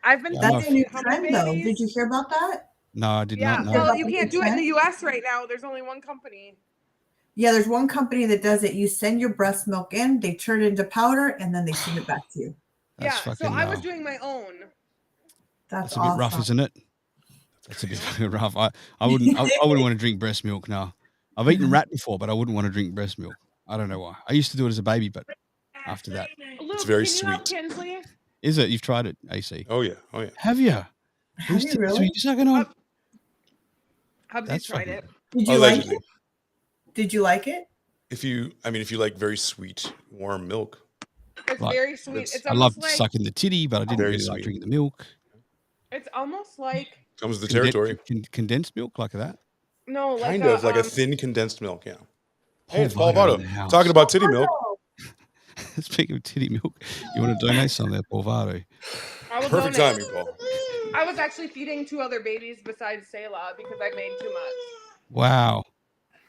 J: I've been.
C: That's a new
J: how many
C: trend, though.
J: babies?
C: Did you hear about that?
A: No, I did
J: Yeah,
A: not know.
J: well, you can't do it in the U.S. right now. There's only one company.
C: Yeah, there's one company that does it. You send your breast milk in, they turn it into powder, and then they send it back to you.
A: That's
J: yeah, so I was doing my own.
C: That's
A: a bit rough,
C: awesome.
A: isn't it? That's a bit fucking rough. I wouldn't want to drink breast milk now. I've eaten rat before, but I wouldn't want to drink breast milk. I don't know why. I used to do it as a baby, but after that,
J: Luke,
B: It's very
J: can you help
B: sweet.
J: Kinsley?
A: is it? You've tried it, AC?
B: Oh yeah.
A: Have you?
C: Have you really?
A: You're not gonna.
J: Hubsy
A: That's
J: tried
A: fucking-
J: it.
C: Did you like
B: Allegedly.
C: it? Did you like it?
B: If you like very sweet, warm milk.
J: It's
A: Like,
J: very sweet. It's
A: I love
J: almost like
A: sucking the titty, but I didn't
B: Very
A: really like
B: sweet.
A: drinking the milk.
J: It's almost like
B: Comes with the territory.
A: Condensed milk like that.
J: no, like
B: Kind of like a thin condensed milk. Yeah. Hey, it's Paul
A: Vado in
B: Votto
A: the house.
B: talking about titty milk.
A: Speaking of titty milk, you want to donate some there, Paul Votto?
B: Perfect timing, Paul.
J: I was actually feeding 2 other babies besides Selah because I made too much.
A: Wow.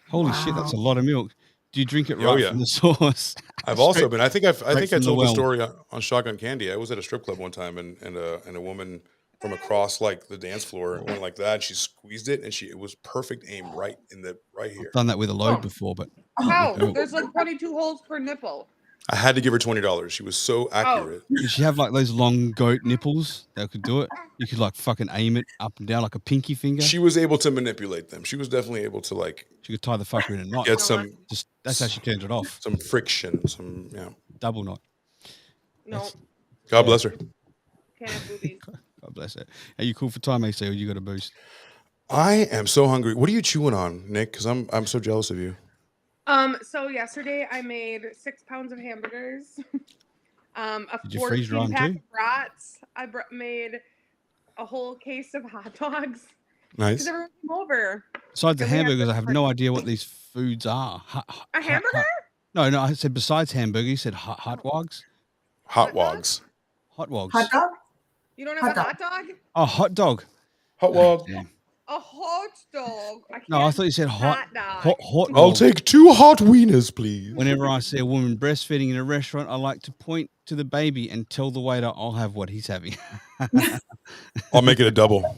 A: Holy shit, that's a lot of milk. Do you drink it right from the source?
B: I've also been. I think I told the
A: well.
B: story on Shotgun Candy. I was at a strip club one time, and a woman from across like the dance floor went like that. And she squeezed it, and it was perfect aim right here.
A: I've done that with a load before, but
J: How? There's like 22 holes per nipple.
B: I had to give her $20. She was so accurate.
A: Did she have like those long goat nipples that could do it? You could like fucking aim it up and down like a pinky finger.
B: She was able to manipulate them. She was definitely able to like.
A: She could tie the fucker in a knot.
B: Get some.
A: That's how she turned it off.
B: Some friction. Some
A: double knot.
J: No.
B: God bless her.
J: Can't have boobies.
A: God bless her. Are you cool for time, AC, or you got a boost?
B: I am so hungry. What are you chewing on, Nick? Because I'm so jealous of you.
J: So yesterday I made 6 pounds of hamburgers, a
A: Did you freeze
J: 14
A: dry
J: pack
A: too?
J: of brats. I made a whole case of hot dogs.
B: Nice.
J: Because everyone came over.
A: Besides the hamburgers, I have no idea what these foods are.
J: A hamburger?
A: No, I said besides hamburger, you said hot wogs?
B: Hot wogs.
A: Hot wogs.
C: Hot dog?
J: You don't have a hot dog?
A: Oh, hot dog.
B: Hot wog.
J: A hot dog.
A: No, I thought you said hot
J: dog.
A: Hot
B: I'll
A: dog.
B: take 2 hot wieners, please.
A: Whenever I see a woman breastfeeding in a restaurant, I like to point to the baby and tell the waiter I'll have what he's having.
B: I'll make it a double.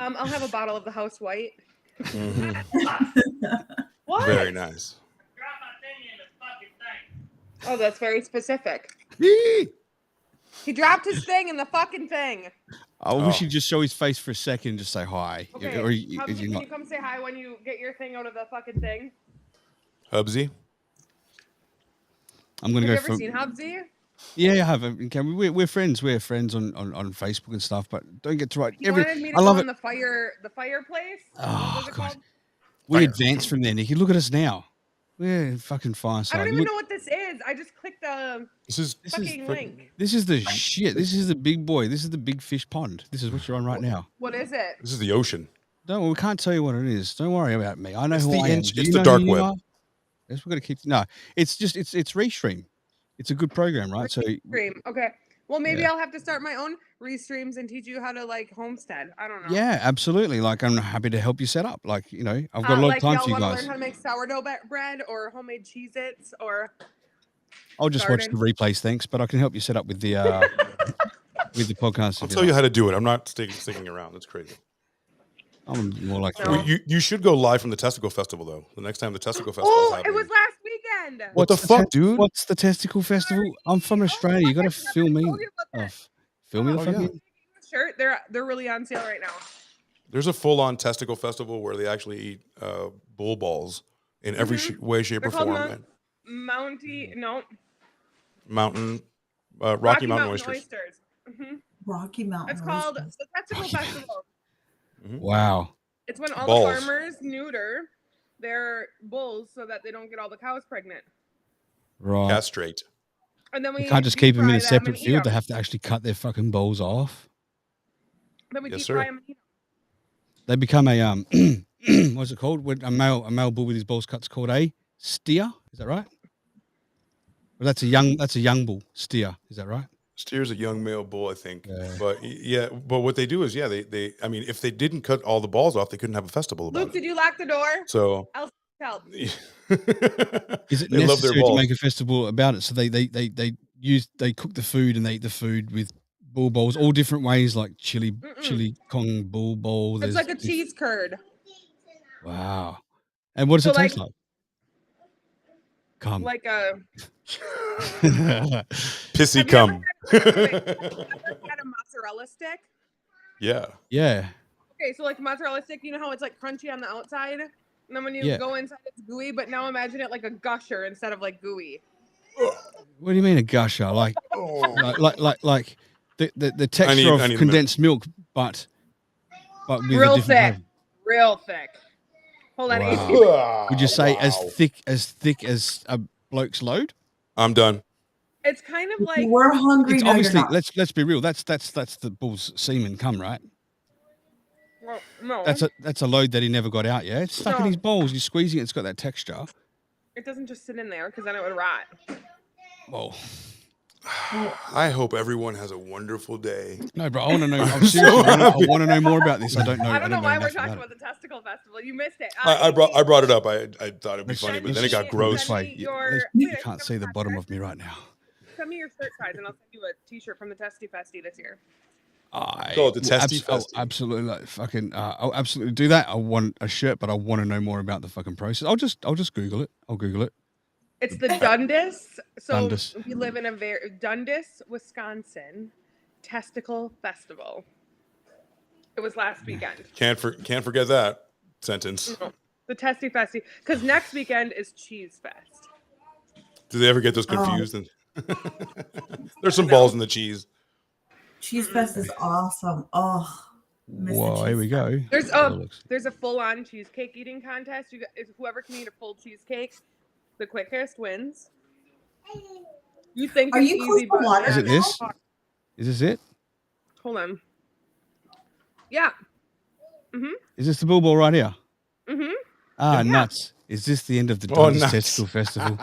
J: I'll have a bottle of the house white.
B: Mm-hmm.
J: What?
B: Very nice.
J: Oh, that's very specific. He dropped his thing in the fucking thing.
A: I wish he'd just show his face for a second and just say hi.
J: Okay.
A: Or
J: Hubsy, can you come say hi when you get your thing out of the fucking thing?
B: Hubsy?
A: I'm going to
J: Have
A: go
J: you ever seen Hubsy?
A: Yeah, I have. We're friends. We're friends on Facebook and stuff, but don't get to write
J: He
A: every.
J: wanted me to
A: I love
J: go
A: it.
J: in the fireplace.
A: Oh,
J: What was it called?
A: We advanced from there, Nicky. Look at us now. We're in fucking fireside.
J: I don't even know what this is. I just clicked the fucking link.
A: This is the shit. This is the big boy. This is the big fish pond. This is what you're on right now.
J: What is it?
B: This is the ocean.
A: No, we can't tell you what it is. Don't worry about me. I know
B: It's
A: who
B: the
A: I am.
B: it's
A: Do you
B: the
A: know
B: dark
A: who you
B: web.
A: are? Yes, we're gonna keep. No, it's just it's Restream. It's a good program, right? So
J: Restream. Okay. Well, maybe
A: Yeah.
J: I'll have to start my own restreams and teach you how to like homestead. I don't know.
A: yeah, absolutely. Like I'm happy to help you set up. Like I've got a lot
J: like
A: of time
J: y'all
A: for you
J: want to
A: guys.
J: learn how to make sourdough bread or homemade Cheez-Its or
A: I'll just watch the replays, thanks. But I can help you set up with the with the podcast.
B: I'll tell you how to do it. I'm not sticking around. That's crazy.
A: I'm more like
B: You should go live from the Testicle Festival though. The next time the Testicle Festival is
J: Oh,
B: happening.
J: it was last weekend.
B: What the fuck, dude?
A: What's the testicle festival? I'm from Australia. You got to fill me. Fill me the fucking.
B: yeah.
J: Shirt. They're really on sale right now.
B: There's a full-on testicle festival where they actually eat bull balls in every way, shape,
J: They're
B: or
J: called
B: form. Rocky Mountain oysters.
J: Mhm.
C: Rocky Mountain.
J: It's called the Testicle Festival.
A: Wow.
J: It's when all
B: Balls.
J: the farmers neuter their bulls so that they don't get all the cows pregnant.
A: Right.
B: Castrate.
J: And then we
A: You can't just keep them in a
J: deep fry them
A: separate
J: and eat
A: field. They
J: 'em.
A: have to actually cut their fucking balls off.
J: Then we
B: Yes,
J: deep
B: sir.
J: fry them and eat 'em.
A: They become a what's it called? When a male bull with his balls cut's called a steer. Is that right? Well, that's a young bull steer. Is that right?
B: Steer's a young male bull, I think. But yeah, but what they do is, they I mean, if they didn't cut all the balls off, they couldn't have a festival about
J: Luke,
B: it.
J: did you lock the door?
B: So
J: I'll help.
A: Is it
B: They love their
A: necessary to
B: balls.
A: make a festival about it? So they cook the food and they eat the food with bull bowls, all different ways, like chili Kong bull bowl.
J: It's
A: There's
J: like a cheese curd.
A: Wow. And what does
J: So,
A: it taste like? Come.
J: Like a
B: Pissy cum.
J: had a mozzarella stick.
B: Yeah.
A: Yeah.
J: Okay, so like mozzarella stick, you know how it's like crunchy on the outside, and then when you
A: Yeah.
J: go inside, it's gooey. But now imagine it like a gusher instead of like gooey.
A: What do you mean a gusher? Like the texture
B: I need
A: of
B: a
A: condensed milk, but with a
J: Real
A: different
J: thick.
A: flavor.
J: Real thick. Hold on,
A: Wow.
J: AC.
A: Would you say
B: Wow.
A: as thick as a bloke's load?
B: I'm done.
J: It's kind of like
C: we're hungry.
A: It's
C: No,
A: obviously
C: you're not.
A: let's be real. That's the bull's semen cum, right?
J: well, no.
A: That's a load that he never got out. Yeah, it's stuck in
J: No.
A: his balls. You're squeezing it. It's got that texture.
J: It doesn't just sit in there because then it would rot.
A: Well,
B: I hope everyone has a wonderful day.
A: no, bro. I want to know. I'm seriously. I want to know more about this. I don't know.
J: I don't know why we're
A: enough
J: talking
A: about
J: about the testicle festival. You missed it.
B: I brought it up. I thought it'd be
A: Let's-
B: funny, but
A: let's
B: then it got
A: just-
B: gross.
A: this way.
J: Your-
A: You
J: wait,
A: can't see the bottom of me right now.
J: Send me your shirt size and I'll send you a T-shirt from the Testy Festy this year.
B: Oh, the Testy Festy.
A: I'll absolutely like fucking. I'll absolutely do that. I want a shirt, but I want to know more about the fucking process. I'll just Google it. I'll Google it.
J: It's the Dundas. So
A: Dundas.
J: we live in a Dundas, Wisconsin, Testicle Festival. It was last weekend.
B: Can't forget that sentence.
J: No, the Testy Festy, because next weekend is Cheese Fest.
B: Do they ever get those confused? There's some balls in the cheese.
C: Cheese Fest is awesome. Oh,
A: Whoa, here we go.
J: There's a full-on cheesecake eating contest. Whoever can eat a full cheesecake, the quickest wins. You think
C: Are
J: it's
C: you close
J: easy,
C: to
J: but
C: water?
A: Is it this? Is this it?
J: Hold on. Yeah.
A: Is this the bull ball right here?
J: Mm-hmm.
A: Ah, nuts. Is this the end of the
B: Oh,
A: Dundas
B: nuts.
A: Testicle Festival?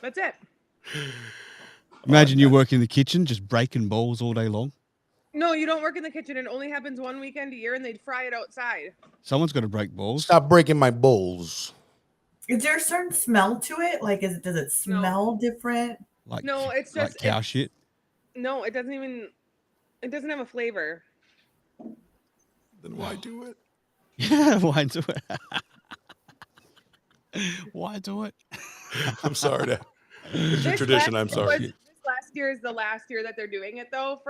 J: That's it.
A: Imagine you work in the kitchen, just breaking balls all day long.
J: No, you don't work in the kitchen. It only happens one weekend a year, and they'd fry it outside.
A: Someone's got to break balls.
B: Stop breaking my bowls.
C: Is there a certain smell to it? Like, does it smell different?
A: Like
J: No, it's
A: like
J: just
A: cow shit.
J: No, it doesn't even. It doesn't have a flavor.
B: Then why do it?
A: Yeah, why do it? Why do it?
B: I'm sorry. It's your
J: This
B: tradition.
J: last
B: I'm
J: year
B: sorry.
J: This last year is the last year that they're doing it, though.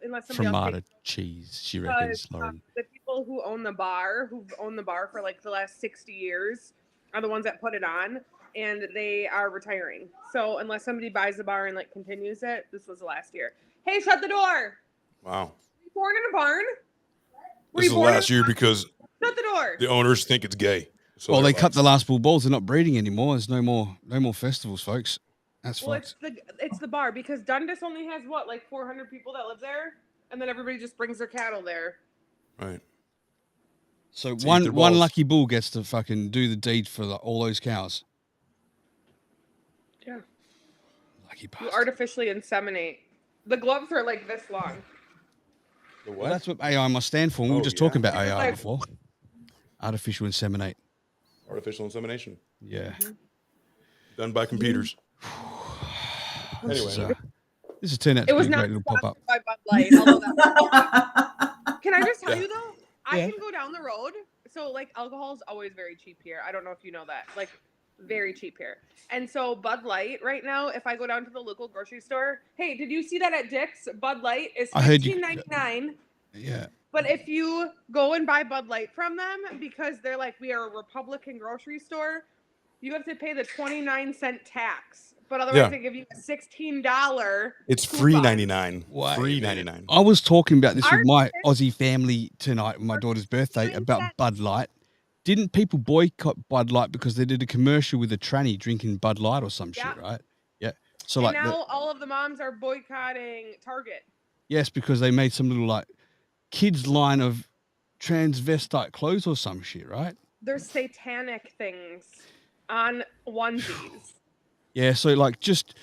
J: Unless somebody else
A: Fromata
J: takes
A: cheese, she reckons,
J: because
A: Lauren.
J: the people who've owned the bar for like the last 60 years are the ones that put it on, and they are retiring. So unless somebody buys the bar and like continues it, this was the last year. Hey, shut the door!
B: Wow.
J: Were you born in a barn?
B: This is the last year because
J: Shut the door!
B: the owners think it's gay. So
A: Well,
B: they're
A: they cut the last bull balls. They're not breeding anymore. There's no more festivals, folks. That's
J: Well,
A: fucked.
J: it's the bar because Dundas only has like 400 people that live there, and then everybody just brings their cattle there.
B: Right.
A: So
B: To eat
A: one
B: their
A: one
B: balls.
A: lucky bull gets to fucking do the deed for all those cows.
J: Yeah.
A: Lucky
J: You
A: bastard.
J: artificially inseminate. The gloves are like this long.
B: The what?
A: Well, that's what AI must stand for. We were
B: Oh,
A: just
B: yeah.
A: talking about
J: It's
A: AI
J: like-
A: before. Artificial inseminate.
B: Artificial insemination
A: Yeah.
B: done by computers.
A: This
B: Anyway.
A: is, this has turned out
J: It
A: to
J: was
A: be a
J: not
A: great little pop up.
J: sponsored by Bud Light. Although can I just tell you though? I
A: Yeah.
J: can go down the road. So like alcohol is always very cheap here. I don't know if you know that. Like very cheap here. And so Bud Light right now, if I go down to the local grocery store, hey, did you see that at Dick's? Bud Light is
A: I heard you-
J: $15.99.
A: Yeah.
J: But if you go and buy Bud Light from them because they're like we are a Republican grocery store, you have to pay the 29-cent tax. But otherwise
B: Yeah.
J: they give you a $16.
B: It's free
J: coupon.
B: 99.
A: Wait
B: Free
A: a minute.
B: 99.
A: I was talking about this with
J: Ours
A: my
J: is-
A: Aussie family tonight, on my daughter's birthday,
J: 99
A: about
J: cents.
A: Bud Light. Didn't people boycott Bud Light because they did a commercial with a tranny drinking Bud Light or some
J: Yeah.
A: shit, right? Yeah. So
J: And
A: like,
J: now all of the moms are boycotting Target.
A: yes, because they made some little like kids line of transvestite clothes or some shit, right?
J: There's satanic things on onesies.
A: Yeah, so like just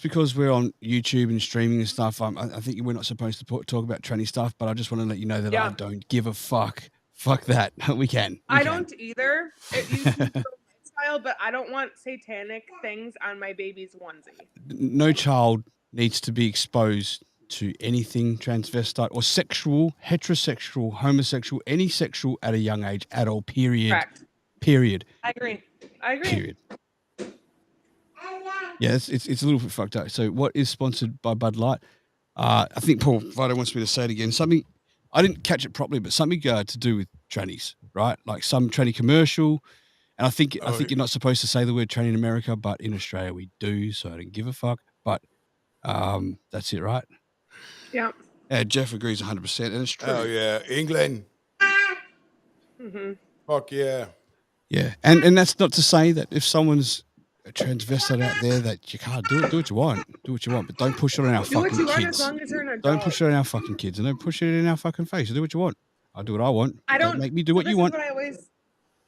A: because we're on YouTube and streaming and stuff, I think we're not supposed to talk about tranny stuff, but I just want to let you know that I
J: Yeah.
A: don't give a fuck. Fuck that. We can.
J: I don't either. It uses the lifestyle, but I don't want satanic things on my baby's onesie.
A: No child needs to be exposed to anything transvestite or sexual, heterosexual, homosexual, any sexual at a young age at all. Period.
J: Correct.
A: Period.
J: I agree.
A: Period. Yeah, it's a little bit fucked up. So, what is sponsored by Bud Light? I think Paul Vito wants me to say it again. Something I didn't catch it properly, but something to do with trannies, right? Like some tranny commercial. And I think you're not supposed to say the word tranny in America, but in Australia we do. So I don't give a fuck. But that's it, right?
J: Yeah.
A: Yeah, Jeff agrees 100%, and it's true.
B: Oh, yeah. England.
J: Mm-hmm.
B: Fuck yeah.
A: Yeah, and that's not to say that if someone's transvestite out there that you can't do it. Do what you want. Do what you want, but don't push it on our
J: Do what
A: fucking
J: you want as
A: kids.
J: long as you're an adult.
A: Don't push it on our fucking kids, and don't push it in our fucking face. Do what you want. I do what I want.
J: I don't
A: make me do what you want.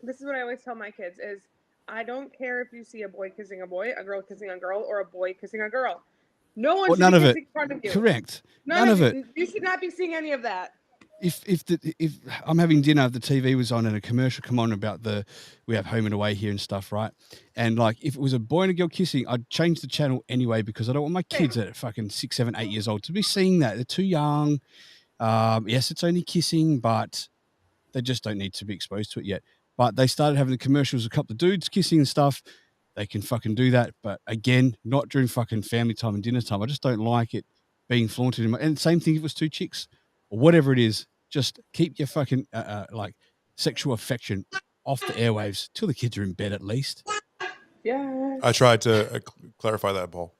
J: This is what I always tell my kids is I don't care if you see a boy kissing a boy, a girl kissing a girl, or a boy kissing a girl. No one should
A: None
J: be
A: of it.
J: kissing in front of you.
A: Correct.
J: None
A: of it.
J: You should not be seeing any of that.
A: If I'm having dinner, the TV was on and a commercial come on about we have home and away here and stuff, right? And like if it was a boy and a girl kissing, I'd change the channel anyway because I don't want my kids at fucking 6, 7, 8 years old to be seeing that. They're too young. Yes, it's only kissing, but they just don't need to be exposed to it yet. But they started having the commercials, a couple of dudes kissing and stuff. They can fucking do that, but again, not during fucking family time and dinner time. I just don't like it being flaunted. And same thing if it was two chicks or whatever it is. Just keep your fucking like sexual affection off the airwaves till the kids are in bed at least.
J: Yeah.
B: I tried to clarify that, Paul.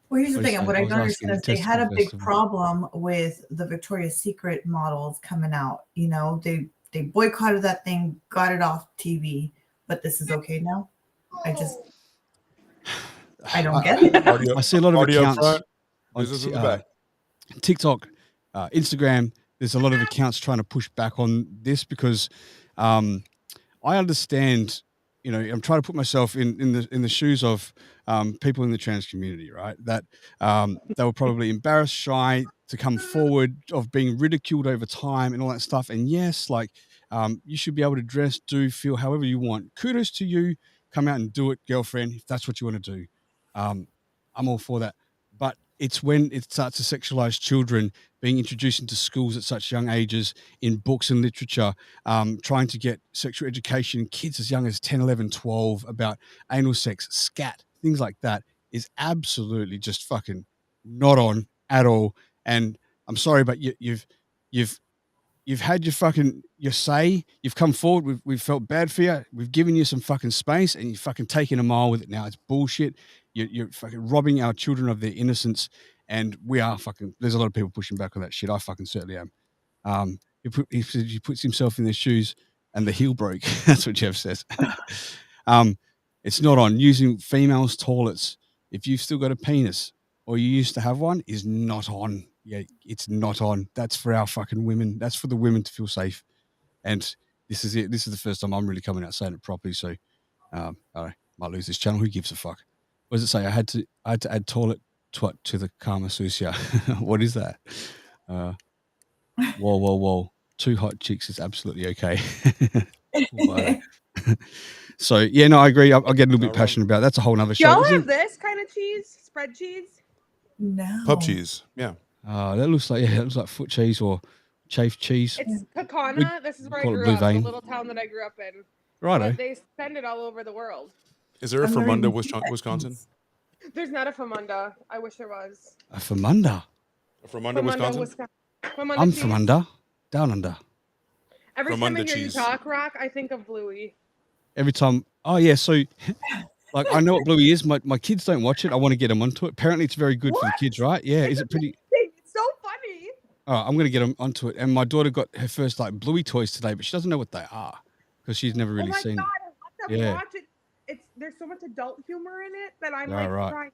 C: Well, here's the thing. What I don't understand is they had a big problem with the Victoria's Secret models coming out. You know, they boycotted that thing, got it off TV, but this is okay now. I don't get it.
A: I see a lot of accounts
B: on
A: TikTok, Instagram. There's a lot of accounts trying to push back on this because I understand. You know, I'm trying to put myself in the shoes of people in the trans community, right? That they were probably embarrassed, shy to come forward, of being ridiculed over time and all that stuff. And yes, like you should be able to dress, do, feel however you want. Kudos to you. Come out and do it, girlfriend, if that's what you want to do. I'm all for that. But it's when it starts to sexualize children being introduced into schools at such young ages in books and literature, trying to get sexual education, kids as young as 10, 11, 12 about anal sex, scat, things like that is absolutely just fucking not on at all. And I'm sorry, but you've had your say. You've come forward. We've felt bad for you. We've given you some fucking space, and you're fucking taking a mile with it now. It's bullshit. You're fucking robbing our children of their innocence, and we are fucking. There's a lot of people pushing back on that shit. I fucking certainly am. He puts himself in their shoes, and the heel broke. That's what Jeff says. It's not on. Using females' toilets if you've still got a penis or you used to have one is not on. Yeah, it's not on. That's for our fucking women. That's for the women to feel safe. And this is it. This is the first time I'm really coming out saying it properly. So I might lose this channel. Who gives a fuck? What does it say? I had to add toilet twat to the Kama Susia. What is that? Whoa. 2 hot chicks is absolutely okay. So yeah, no, I agree. I'll get a little bit passionate about it. That's a whole nother show.
J: Y'all have this kind of cheese? Spread cheese?
C: No.
B: Pub cheese. Yeah.
A: That looks like foot cheese or chafe cheese.
J: It's Pecana. This is where I grew up, the little town that I grew up in.
A: Righto.
J: But they send it all over the world.
B: Is there a Famunda, Wisconsin?
J: There's not a Famunda. I wish there was.
A: A Famunda?
B: A Famunda, Wisconsin?
A: I'm Famunda. Down under.
J: Every time I hear you talk, Rock, I think of Bluey.
A: Every time. Oh, yeah. So, like, I know what Bluey is. My kids don't watch it. I want to get them onto it. Apparently, it's very good for the kids, right? Yeah. Is it pretty?
J: It's so funny.
A: All right, I'm going to get them onto it. And my daughter got her first, like, Bluey toys today, but she doesn't know what they are because she's never really seen
J: it.
A: I love
J: watch it. There's so much adult humor in it that I'm
A: right.
J: crying.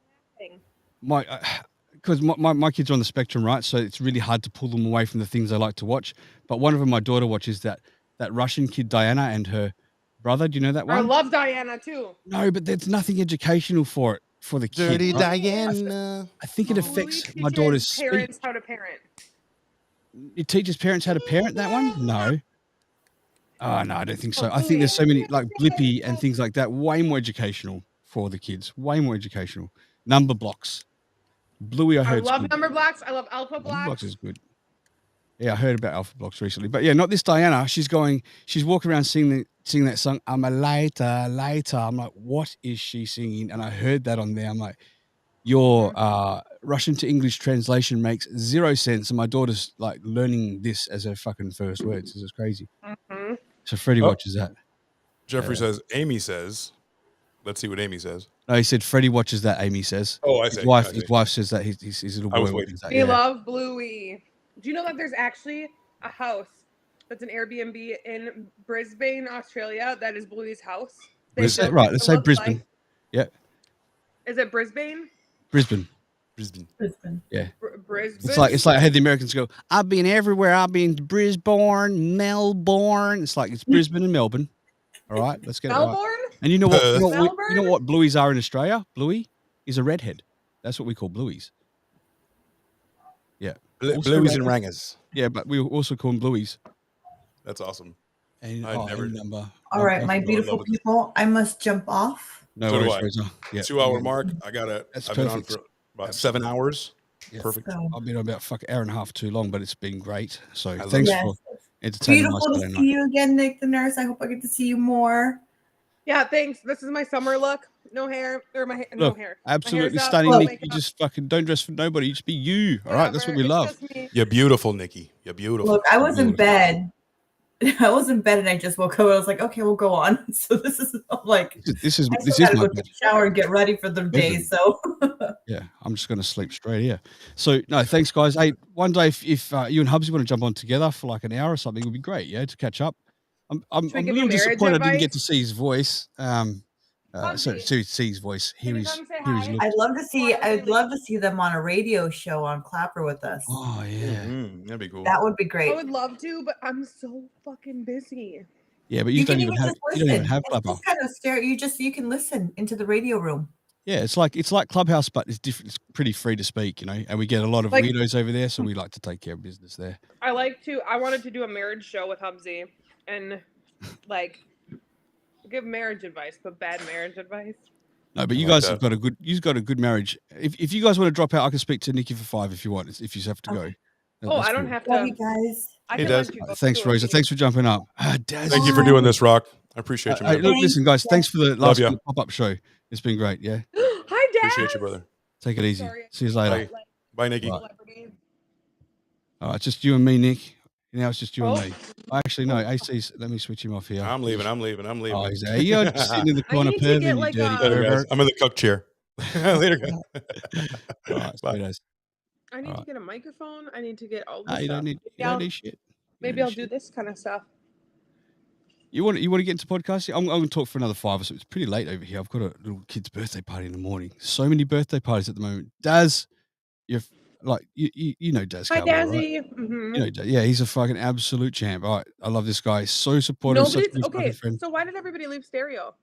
A: Because my kids are on the spectrum, right? So it's really hard to pull them away from the things they like to watch. But one of them, my daughter watches that Russian kid, Diana, and her brother. Do you know that one?
J: I love Diana, too.
A: No, but there's nothing educational for the kid.
E: Dirty
A: right?
E: Diana.
A: I think it affects my daughter's
J: parents
A: speech.
J: how to parent.
A: It teaches parents how to parent, that one? No. Oh, no, I don't think so. I think there's so many, like Blippi and things like that, way more educational for the kids. Way more educational. Number blocks. Bluey, I heard.
J: I love number blocks. I love alpha blocks.
A: Number blocks is good. Yeah, I heard about alpha blocks recently. But yeah, not this Diana. She's walking around singing that song, I'm a later. I'm like, what is she singing? And I heard that on there. I'm like, your Russian to English translation makes 0 sense. And my daughter's like learning this as her fucking first words. This is crazy.
J: Mm-hmm.
A: So Freddie watches that.
B: Jeffrey says, Amy says. Let's see what Amy says.
A: No, he said Freddie watches that, Amy says.
B: Oh, I see.
A: His wife says that his little boy watches that.
J: We love Bluey. Do you know that there's actually a house that's an Airbnb in Brisbane, Australia, that is Bluey's house?
A: Right, let's say Brisbane. Yeah.
J: Is it Brisbane?
A: Brisbane. Yeah.
J: Brisbane.
A: It's like I had the Americans go, I've been everywhere. I've been to Brisbane, Melbourne. It's like it's Brisbane and Melbourne. All right, let's get it right.
J: Melbourne?
A: And you know what?
J: Melbourne?
A: You know what blueies are in Australia? Bluey is a redhead. That's what we call blueies. Yeah.
B: Blueies and rangers.
A: Yeah, but we also call them blueies.
B: That's awesome.
A: And,
C: All right, my beautiful people, I must jump off.
A: No
B: So do
A: worries,
B: I.
A: Fraser. Yeah.
B: 2-hour mark. I got it.
A: That's
B: I've been on
A: perfect.
B: for about 7 hours.
A: Yeah.
B: Perfect.
A: I've been on about hour and a half too long, but it's been great. So
B: love
A: thanks
B: it.
A: for entertaining my
C: Beautiful to
A: Saturday
C: see
A: night.
C: you again, Nick the nurse. I hope I get to see you more.
J: Yeah, thanks. This is my summer look. No hair. Or my no
A: Look,
J: hair.
A: absolutely
J: My hair's up,
A: stunning,
J: no
A: Nick.
J: makeup.
A: You just fucking don't dress for nobody. You just be you. All right, that's what we love.
J: It's just me.
B: You're beautiful, Nikki. You're beautiful.
C: Look, I was in bed. I was in bed and I just woke up. I was like, okay, we'll go on. So this is like
A: this is
C: I
A: this
C: still
A: is
C: gotta
A: my
C: go take a shower and get ready for the day. So
A: yeah, I'm just going to sleep straight here. So no, thanks guys. Hey, one day if you and Hubsy want to jump on together for like an hour or something, it would be great. Yeah, to catch up. I'm a
J: Should we give
A: little
J: you marriage
A: disappointed I didn't get
J: advice?
A: to see his voice. Sorry, to see his voice, hear his look.
C: I'd love to see them on a radio show on Clapper with us.
A: Oh yeah,
B: that'd be cool.
C: That would be
J: I
C: great.
J: would love to, but I'm so fucking busy.
A: Yeah, but you don't
C: can
A: even have
C: just
A: you don't even
C: listen.
A: have
C: It's
A: Clapper.
C: just kind of stare. You can listen into the radio room.
A: Yeah, it's like Clubhouse, but it's different. It's pretty free to speak, you know. And we get a lot of
J: Like-
A: weirdos over there, so we like to take care of business there.
J: I wanted to do a marriage show with Hubsy and like give marriage advice, but bad marriage advice.
A: No, but you guys have got a good marriage. If you guys want to drop out, I can speak to Nikki for 5 if you want. If you have to go.
J: I don't have to.
C: Love you guys.
J: I
B: Hey,
J: can
B: Des.
J: let you go
A: Thanks,
J: too if
A: Rosa.
J: you-
A: Thanks for jumping up. Des.
B: Thank you for doing this, Rock. I appreciate you,
A: Hey,
B: man.
A: look, listen, guys. Thanks for the last
B: ya.
A: minute pop-up show. It's been great. Yeah.
J: Hi, Dad.
B: Appreciate you, brother.
A: Take it easy.
J: Sorry.
A: See you later.
B: Bye. Bye, Nikki.
A: Right. All right, just you and me, Nick. Now it's just you
J: Oh.
A: and me. Actually, no. AC's. Let me switch him off here.
B: I'm leaving.
A: Oh, he's there. You're just sitting in the corner,
J: need to get,
A: perving, you
J: like,
A: dirty
B: Later, guys.
A: pervert.
B: I'm in the cuck chair. Later, guys.
A: All right,
B: Bye.
A: sweetos.
J: I need to get a microphone. I need to get all this
A: No, you
J: stuff.
A: don't need. You don't need shit.
J: Maybe I'll do this kind of stuff.
A: You want to get into podcasting? I'm going to talk for another 5 or so. It's pretty late over here. I've got a little kid's birthday party in the morning. So many birthday parties at the moment. Daz, you're like you know Daz.
J: Hi,
A: Cowboy,
J: Dazzy.
A: right?
J: Mhm.
A: You know, yeah, he's a fucking absolute champ. All right, I love this guy. So supportive. Such a
J: Nobody's
A: good fucking
J: okay.
A: friend.
J: So why did everybody leave stereo?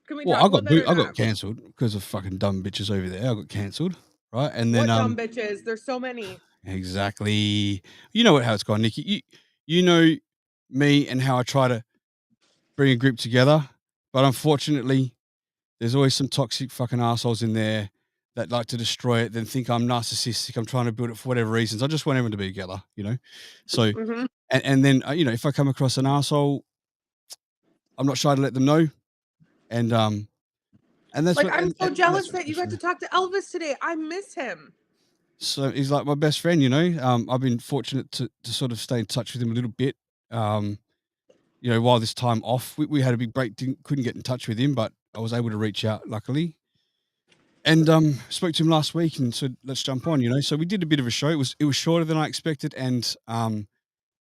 J: Can we
A: Well,
J: talk about that or
A: I got
J: not?
A: cancelled because of fucking dumb bitches over there. I got cancelled, right? And then
J: What dumb bitches? There's so many.
A: exactly. You know how it's gone, Nikki. You know me and how I try to bring a group together, but unfortunately, there's always some toxic fucking assholes in there that like to destroy it, then think I'm narcissistic. I'm trying to build it for whatever reasons. I just want everyone to be together, you know. So,
J: Mhm.
A: and then you know, if I come across an asshole, I'm not shy to let them know, and that's
J: Like,
A: what,
J: I'm
A: and
J: so
A: that's
J: jealous
A: what
J: that you got
A: pushed
J: to
A: me.
J: talk to Elvis today. I miss him.
A: So he's like my best friend, you know. I've been fortunate to sort of stay in touch with him a little bit. You know, while this time off, we had a big break, couldn't get in touch with him, but I was able to reach out, luckily. And spoke to him last week and said, let's jump on, you know. So we did a bit of a show. It was shorter than I expected, and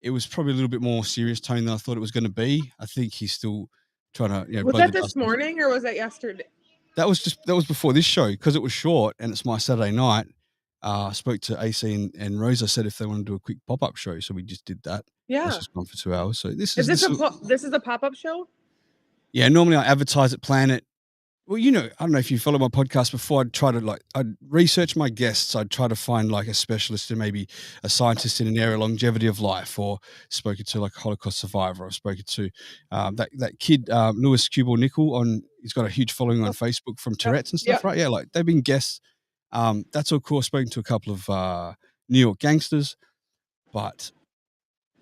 A: it was probably a little bit more serious tone than I thought it was going to be. I think he's still trying to, you know,
J: Was
A: blow
J: that
A: the
J: this
A: dust off.
J: morning or was that yesterday?
A: That was before this show because it was short and it's my Saturday night. I spoke to AC and Rosa, said if they want to do a quick pop-up show, so we just did that.
J: Yeah.
A: That's just gone for 2 hours. So this
J: Is
A: is
J: this a pop-up show?
A: yeah. Normally I advertise it, plan it. Well, you know, I don't know if you follow my podcast before. I'd research my guests. I'd try to find like a specialist and maybe a scientist in an area of longevity of life, or spoken to like a Holocaust survivor. I've spoken to that kid, Lewis Kubel Nickel he's got a huge following on Facebook from Tourette's and stuff, right? Yeah, like they've been guests. That's of course spoken to a couple of New York gangsters, but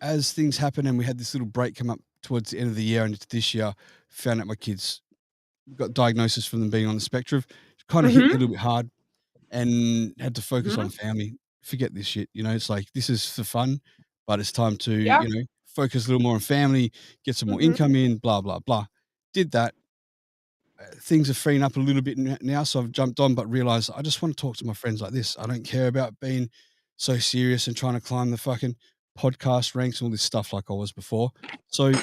A: as things happen and we had this little break come up towards the end of the year and into this year, found out my kids got diagnosis from them being on the spectrum, kind of hit me a little bit hard and had to focus on family. Forget this shit. You know, it's like, this is for fun, but it's time to, you know, focus a little more on family, get some more income in, blah, blah, blah. Did that. Things are freeing up a little bit now. So I've jumped on, but realized I just want to talk to my friends like this. I don't care about being so serious and trying to climb the fucking podcast ranks and all this stuff like I was before. So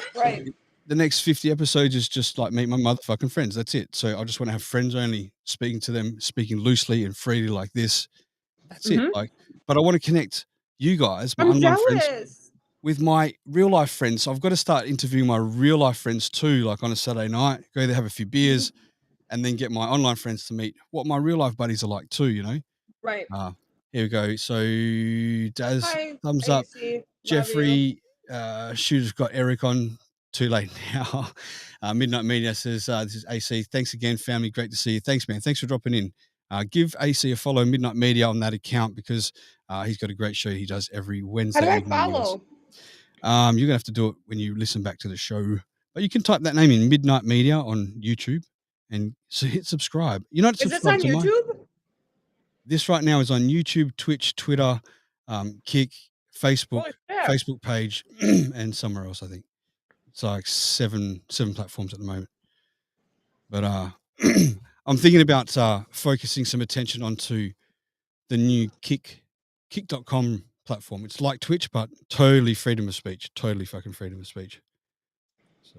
A: the next 50 episodes is just like meet my motherfucking friends. That's it. So I just want to have friends only, speaking to them, speaking loosely and freely like this. That's it. Like, but I want to connect you guys, my
J: I'm
A: online friends,
J: jealous.
A: with my real life friends. So I've got to start interviewing my real life friends too, like on a Saturday night, go there, have a few beers, and then get my online friends to meet what my real life buddies are like too, you know?
J: Right.
A: Here we go. So Daz,
J: Hi,
A: thumbs up.
J: AC. Love you.
A: Jeffrey, Shooter's got Eric on. Too late now. Midnight Media says, this is AC. Thanks again, family. Great to see you. Thanks, man. Thanks for dropping in. Give AC a follow, Midnight Media, on that account, because he's got a great show he does every Wednesday.
J: How do I follow?
A: You're going to have to do it when you listen back to the show. But you can type that name in, Midnight Media, on YouTube, and so hit subscribe. You're not
J: Is this
A: subscribed
J: on
A: to
J: YouTube?
A: This right now is on YouTube, Twitch, Twitter, Kick, Facebook,
J: Holy shit.
A: Facebook page, and somewhere else, I think. It's like seven platforms at the moment. But I'm thinking about focusing some attention onto the new kick.com platform. It's like Twitch, but totally freedom of speech. Totally fucking freedom of speech. So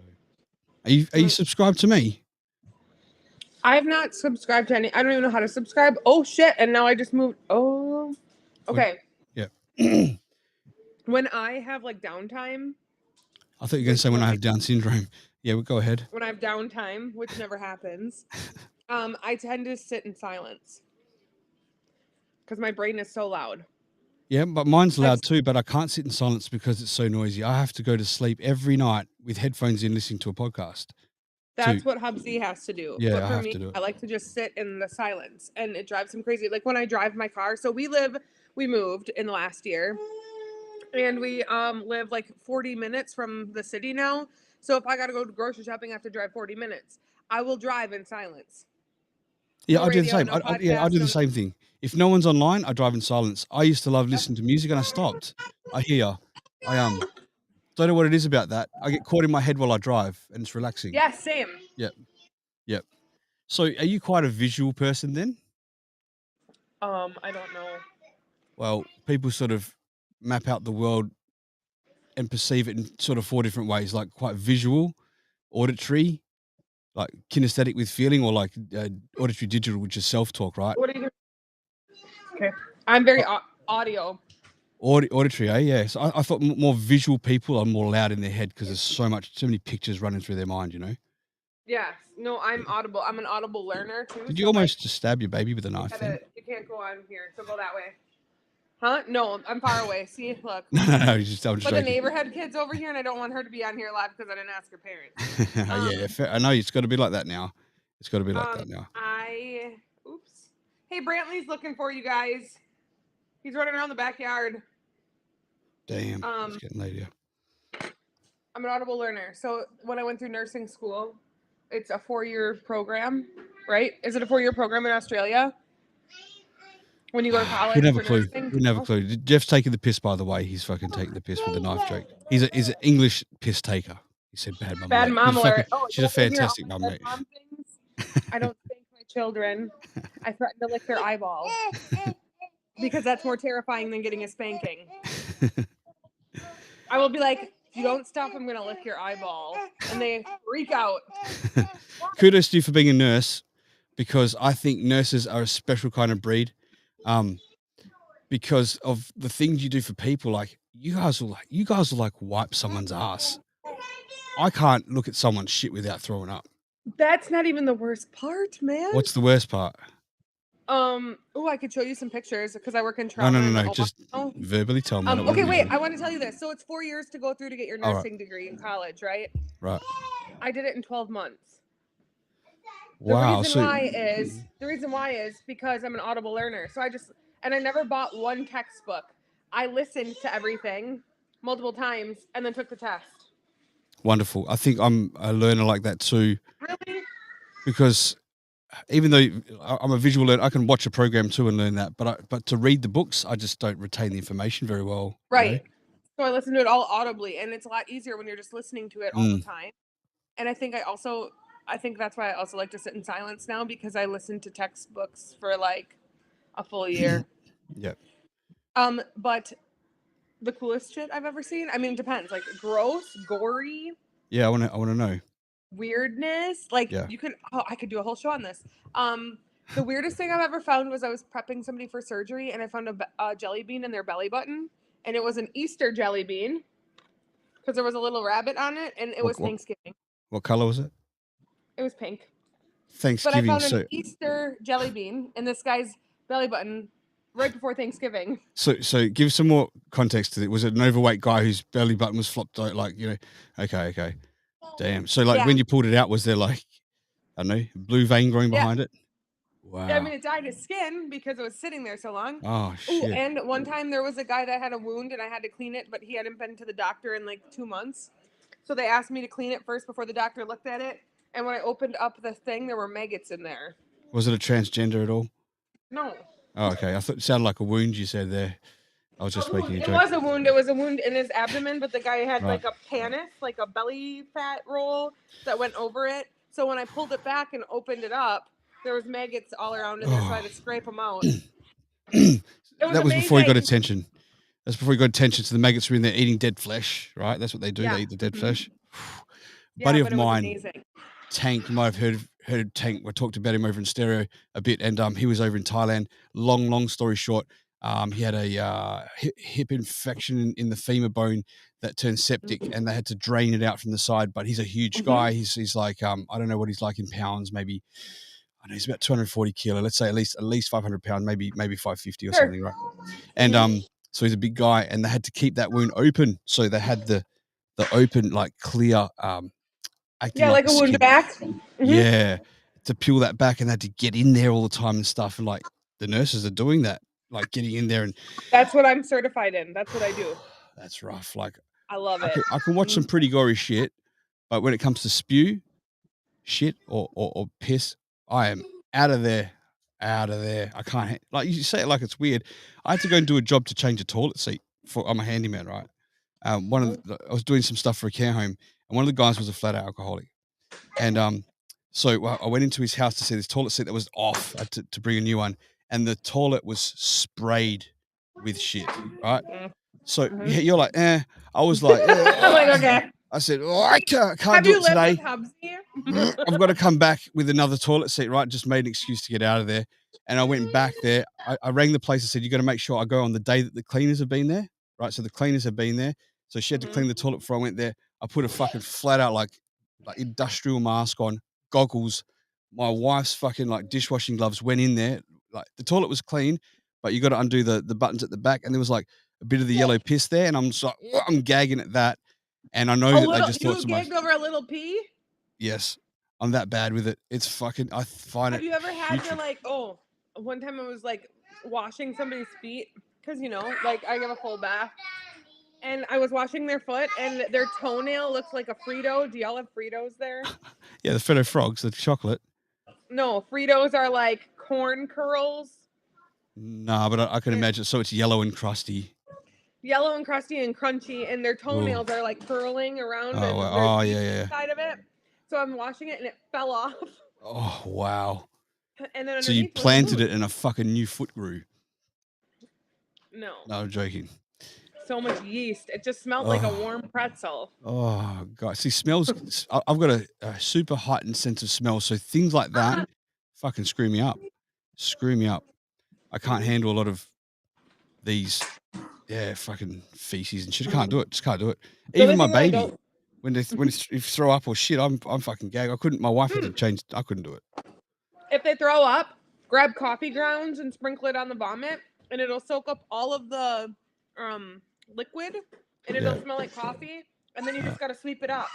A: are you subscribed to me?
J: I have not subscribed to any. I don't even know how to subscribe. Oh shit! And now I just moved. Oh, okay.
A: Yeah.
J: When I have like downtime.
A: I thought you were going to say when I have Down syndrome. Yeah, we'll go ahead.
J: When I have downtime, which never happens, I tend to sit in silence because my brain is so loud.
A: Yeah, but mine's loud too, but I can't sit in silence because it's so noisy. I have to go to sleep every night with headphones in, listening to a podcast.
J: That's what Hubsy has to do.
A: Yeah,
J: but
A: I
J: for
A: have
J: me,
A: to do it.
J: I like to just sit in the silence, and it drives him crazy. Like when I drive my car. So we moved in the last year, and we live like 40 minutes from the city now. So if I got to go to grocery shopping, I have to drive 40 minutes. I will drive in silence.
A: Yeah,
J: No
A: I do the
J: radio,
A: same.
J: no
A: I
J: podcast,
A: do the
J: no
A: same thing. If no one's online, I drive in silence. I used to love listening to music, and I stopped. I hear. I don't know what it is about that. I get caught in my head while I drive, and it's relaxing.
J: Yeah, same.
A: Yep. So, are you quite a visual person then?
J: I don't know.
A: Well, people sort of map out the world and perceive it in sort of 4 different ways, like quite visual, auditory, like kinesthetic with feeling, or like auditory digital, which is self-talk, right?
J: What are you doing? Okay. I'm very audio.
A: Auditory, eh? Yeah. So I thought more visual people are more loud in their head because there's so many pictures running through their mind, you know?
J: Yes. No, I'm audible. I'm an audible learner too.
A: Did you almost just stab your baby with a knife then?
J: You can't go on here, so go that way. Huh? No, I'm far away. See, look.
A: No, I'm just
J: But
A: joking.
J: the neighbor had kids over here, and I don't want her to be on here live because I didn't ask her parents.
A: Yeah, fair. I know it's got to be like that now. It's got to be like that now.
J: Oops. Hey, Brantley's looking for you guys. He's running around the backyard.
A: Damn, it's getting late here.
J: I'm an audible learner. So when I went through nursing school, it's a 4-year program, right? Is it a 4-year program in Australia? When you go to college,
A: We never clue. We never clue. Jeff's taking the piss, by the way. He's fucking taking the piss with the knife joke. He's an English piss taker. He said bad mum.
J: Bad mom alert.
A: She's a fantastic mum, mate.
J: I don't spank my children. I threaten to lick their eyeballs because that's more terrifying than getting a spanking. I will be like, if you don't stop, I'm going to lick your eyeball. And they freak out.
A: Kudos to you for being a nurse, because I think nurses are a special kind of breed. Because of the things you do for people, like you guys will wipe someone's ass. I can't look at someone's shit without throwing up.
J: That's not even the worst part, man.
A: What's the worst part?
J: I could show you some pictures because I work in trauma.
A: No. Just verbally tell me.
J: Okay, wait. I want to tell you this. So it's 4 years to go through to get your nursing degree in college, right?
A: Right.
J: I did it in 12 months.
A: Wow.
J: The reason why is because I'm an audible learner. So I never bought one textbook. I listened to everything multiple times and then took the test.
A: Wonderful. I think I'm a learner like that too.
J: Really?
A: Because even though I'm a visual learner, I can watch a program too and learn that. But to read the books, I just don't retain the information very well.
J: Right.
A: You know?
J: So I listen to it all audibly, and it's a lot easier when you're just listening to it all the time. And I think that's why I also like to sit in silence now, because I listen to textbooks for like a full year.
A: Yep.
J: But the coolest shit I've ever seen, I mean, it depends. Like gross, gory,
A: Yeah, I want to know.
J: Weirdness. Like
A: Yeah.
J: you could. Oh, I could do a whole show on this. The weirdest thing I've ever found was I was prepping somebody for surgery, and I found a jelly bean in their belly button, and it was an Easter jelly bean because there was a little rabbit on it, and it was Thanksgiving.
A: What color was it?
J: It was pink.
A: Thanksgiving.
J: But I found an Easter jelly bean in this guy's belly button right before Thanksgiving.
A: So give some more context to it. Was it an overweight guy whose belly button was flopped out? Like, you know, okay. Damn. So like when you pulled it out, was there like, I don't know, blue vein growing behind it? Wow.
J: Yeah, I mean, it dyed his skin because it was sitting there so long.
A: Oh, shit.
J: Ooh, and one time there was a guy that had a wound and I had to clean it, but he hadn't been to the doctor in like 2 months. So they asked me to clean it first before the doctor looked at it. And when I opened up the thing, there were maggots in there.
A: Was it a transgender at all?
J: No.
A: Oh, okay. I thought it sounded like a wound you said there. I was just making a joke.
J: It was a wound. It was a wound in his abdomen, but the guy had like a pannus, like a belly fat roll that went over it. So when I pulled it back and opened it up, there was maggots all around in there, so I had to scrape them out.
A: That was before he got attention. That's before he got attention. So the maggots were in there eating dead flesh, right? That's what they do.
J: Yeah.
A: They eat the dead flesh.
J: Yeah,
A: Buddy of
J: but it was
A: mine,
J: amazing.
A: Tank, you might have heard of Tank. I talked about him over in stereo a bit, and he was over in Thailand. Long story short, he had a hip infection in the femur bone that turned septic, and they had to drain it out from the side. But he's a huge guy. He's like I don't know what he's like in pounds. Maybe I know he's about 240 kilo. Let's say at least 500 pounds, maybe 550 or something, right? And so he's a big guy, and they had to keep that wound open. So they had the open, like clear.
J: Like a wound back.
A: Yeah, to peel that back, and they had to get in there all the time and stuff. And like the nurses are doing that, like getting in there, and
J: that's what I'm certified in. That's what I do.
A: That's rough. Like
J: I love it.
A: I can watch some pretty gory shit, but when it comes to spew, shit or piss, I am out of there. I can't, like you say it like it's weird. I had to go and do a job to change a toilet seat I'm a handyman, right? I was doing some stuff for a care home, and one of the guys was a flat out alcoholic. And so I went into his house to see this toilet seat that was off. I had to bring a new one, and the toilet was sprayed with shit, right? So you're like, I was like,
J: I'm like, okay.
A: I said, I can't do it today. I've got to come back with another toilet seat, right? Just made an excuse to get out of there. And I went back there. I rang the place and said, you got to make sure I go on the day that the cleaners have been there, right? So the cleaners have been there. So she had to clean the toilet before I went there. I put a fucking flat out like industrial mask on, goggles. My wife's fucking like dishwashing gloves went in there. Like the toilet was clean, but you got to undo the buttons at the back. And there was like a bit of the yellow piss there. And I'm just like, I'm gagging at that. And I know that they just thought so much.
J: You gagged over a little pee?
A: Yes. I'm that bad with it. It's fucking, I find it.
J: Have you ever had to like, one time I was like washing somebody's feet because, like I give a full bath. And I was washing their foot and their toenail looks like a Frito. Do y'all have Fritos there?
A: Yeah, the Frito Frogs, the chocolate.
J: No, Fritos are like corn curls.
A: Nah, but I can imagine. So it's yellow and crusty.
J: Yellow and crusty and crunchy, and their toenails are like curling around
A: yeah.
J: Side of it. So I'm washing it and it fell off.
A: Oh wow!
J: And then
A: so you planted it and a fucking new foot grew.
J: No,
A: I'm joking.
J: So much yeast. It just smelled like a warm pretzel.
A: Oh god! See, smells. I've got a super heightened sense of smell, so things like that fucking screw me up. I can't handle a lot of these. Yeah, fucking feces and shit. I can't do it. Just can't do it. Even my baby, when you throw up or shit, I'm fucking gag. I couldn't. My wife had to change. I couldn't do it.
J: If they throw up, grab coffee grounds and sprinkle it on the vomit, and it'll soak up all of the liquid, and it'll smell like coffee. And then you just gotta sweep it up.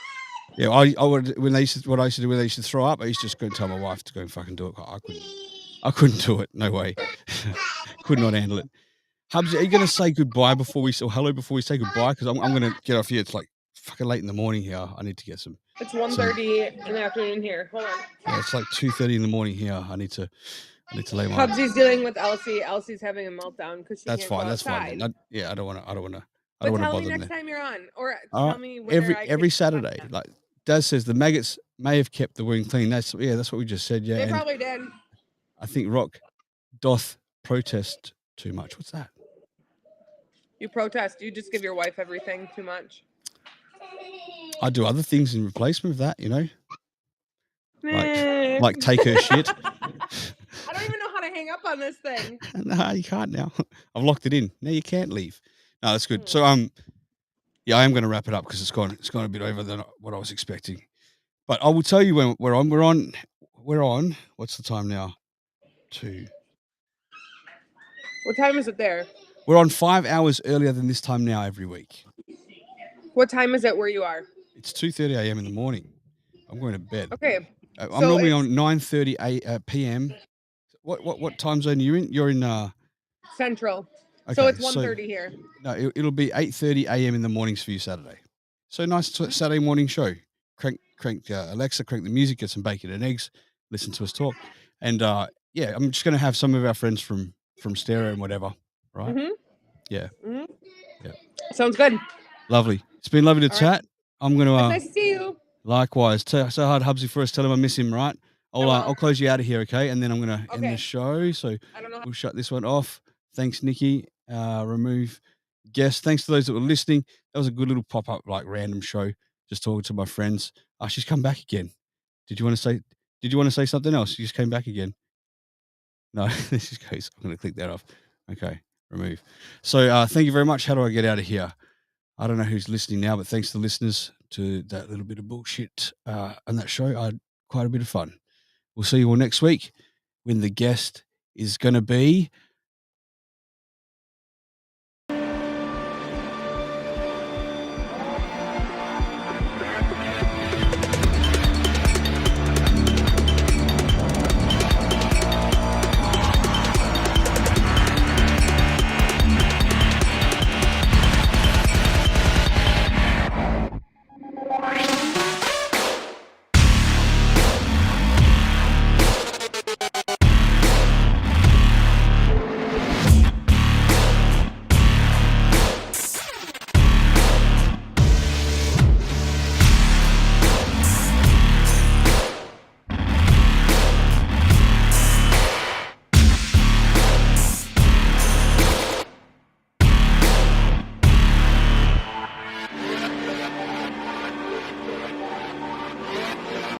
A: Yeah, I would what I used to do when they used to throw up. I used to just go and tell my wife to go and fucking do it. I couldn't do it. No way. Could not handle it. Hubs, are you going to say goodbye hello before we say goodbye? Because I'm going to get off here. It's like fucking late in the morning here. I need to get some.
J: It's 1:30 in the afternoon here. Hold on.
A: Yeah, it's like 2:30 in the morning here. I need to lay my.
J: Hubsy's dealing with Elsie. Elsie's having a meltdown because she
A: That's
J: can't
A: fine.
J: go
A: That's
J: outside.
A: fine. I don't want to.
J: But tell me next time you're on, or tell me
A: every Saturday. Like Daz says, the maggots may have kept the wound clean. That's what we just said. Yeah,
J: they probably did.
A: I think Rock doth protest too much. What's that?
J: You protest. You just give your wife everything too much.
A: I do other things in replacement of that, you know,
J: Nick.
A: like take her shit.
J: I don't even know how to hang up on this thing.
A: No, you can't now. I've locked it in. No, you can't leave. No, that's good. So yeah, I am going to wrap it up because it's gone a bit over than what I was expecting. But I will tell you when we're on. What's the time now? 2.
J: What time is it there?
A: We're on 5 hours earlier than this time now every week.
J: What time is it where you are?
A: It's 2:30 a.m. in the morning. I'm going to bed.
J: Okay.
A: I'm normally on 9:30 p.m. What time zone are you in? You're in
J: Central.
A: okay,
J: So it's 1:30 here.
A: No, it'll be 8:30 a.m. in the mornings for you Saturday. So nice Saturday morning show. Crank Alexa, crank the music, get some bacon and eggs, listen to us talk, and yeah, I'm just going to have some of our friends from Stereo and whatever, right?
J: Mm-hmm.
A: Yeah.
J: Mm-hmm.
A: Yeah.
J: Sounds good.
A: Lovely. It's been lovely to
J: All
A: chat.
J: right.
A: I'm going to.
J: It's nice to see you.
A: Likewise. So hard, Hubsy, for us. Tell him I miss him, right? I'll close you out of here, okay? And then I'm going to end the show. So we'll shut this one off. Thanks, Nikki. Remove guest. Thanks to those that were listening. That was a good little pop-up, like random show. Just talking to my friends. She's come back again. Did you want to say something else? She just came back again. No, this is goes. I'm going to click that off. Okay, remove. So thank you very much. How do I get out of here? I don't know who's listening now, but thanks to listeners to that little bit of bullshit on that show. I had quite a bit of fun. We'll see you all next week when the guest is going to be